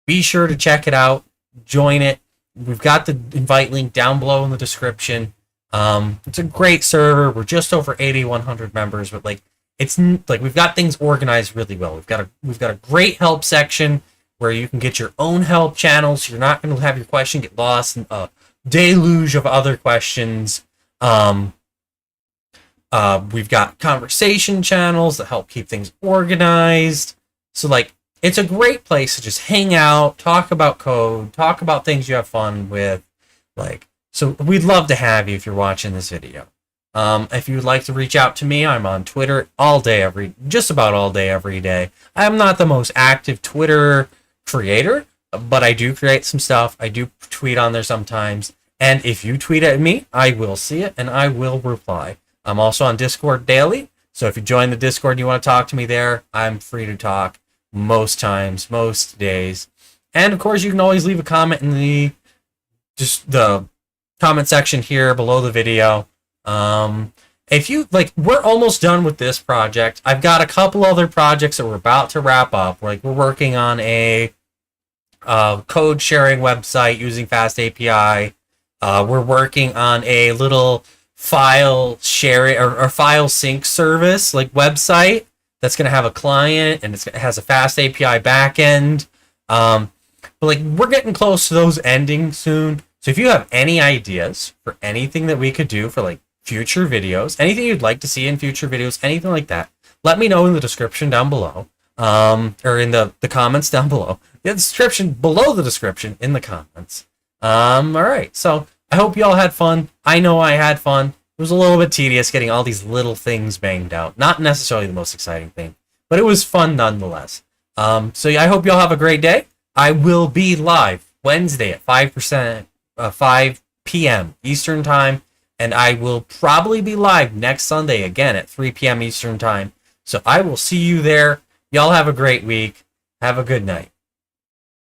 be sure to check it out. Join it. We've got the invite link down below in the description. It's a great server. We're just over 8,100 members, but we've got things organized really well. We've got a great help section where you can get your own help channels. You're not going to have your question get lost in a deluge of other questions. We've got conversation channels that help keep things organized. So it's a great place to just hang out, talk about code, talk about things you have fun with. So we'd love to have you if you're watching this video. If you'd like to reach out to me, I'm on Twitter just about all day, every day. I'm not the most active Twitter creator, but I do create some stuff. I do tweet on there sometimes. And if you tweet at me, I will see it and I will reply. I'm also on Discord daily. So if you join the Discord and you want to talk to me there, I'm free to talk most times, most days. And of course, you can always leave a comment in the comment section here below the video. If you we're almost done with this project. I've got a couple other projects that we're about to wrap up. We're working on a code sharing website using Fast API. We're working on a little file sharing or file sync service website that's going to have a client and it has a Fast API backend. But we're getting close to those ending soon. So if you have any ideas for anything that we could do for future videos, anything you'd like to see in future videos, anything like that, let me know in the description down below, or in the comments down below. The description below the description in the comments. All right, so I hope you all had fun. I know I had fun. It was a little bit tedious getting all these little things banged out. Not necessarily the most exciting thing, but it was fun nonetheless. So yeah, I hope y'all have a great day. I will be live Wednesday at 5 p.m. Eastern Time, and I will probably be live next Sunday again at 3 p.m. Eastern Time. So I will see you there. Y'all have a great week. Have a good night.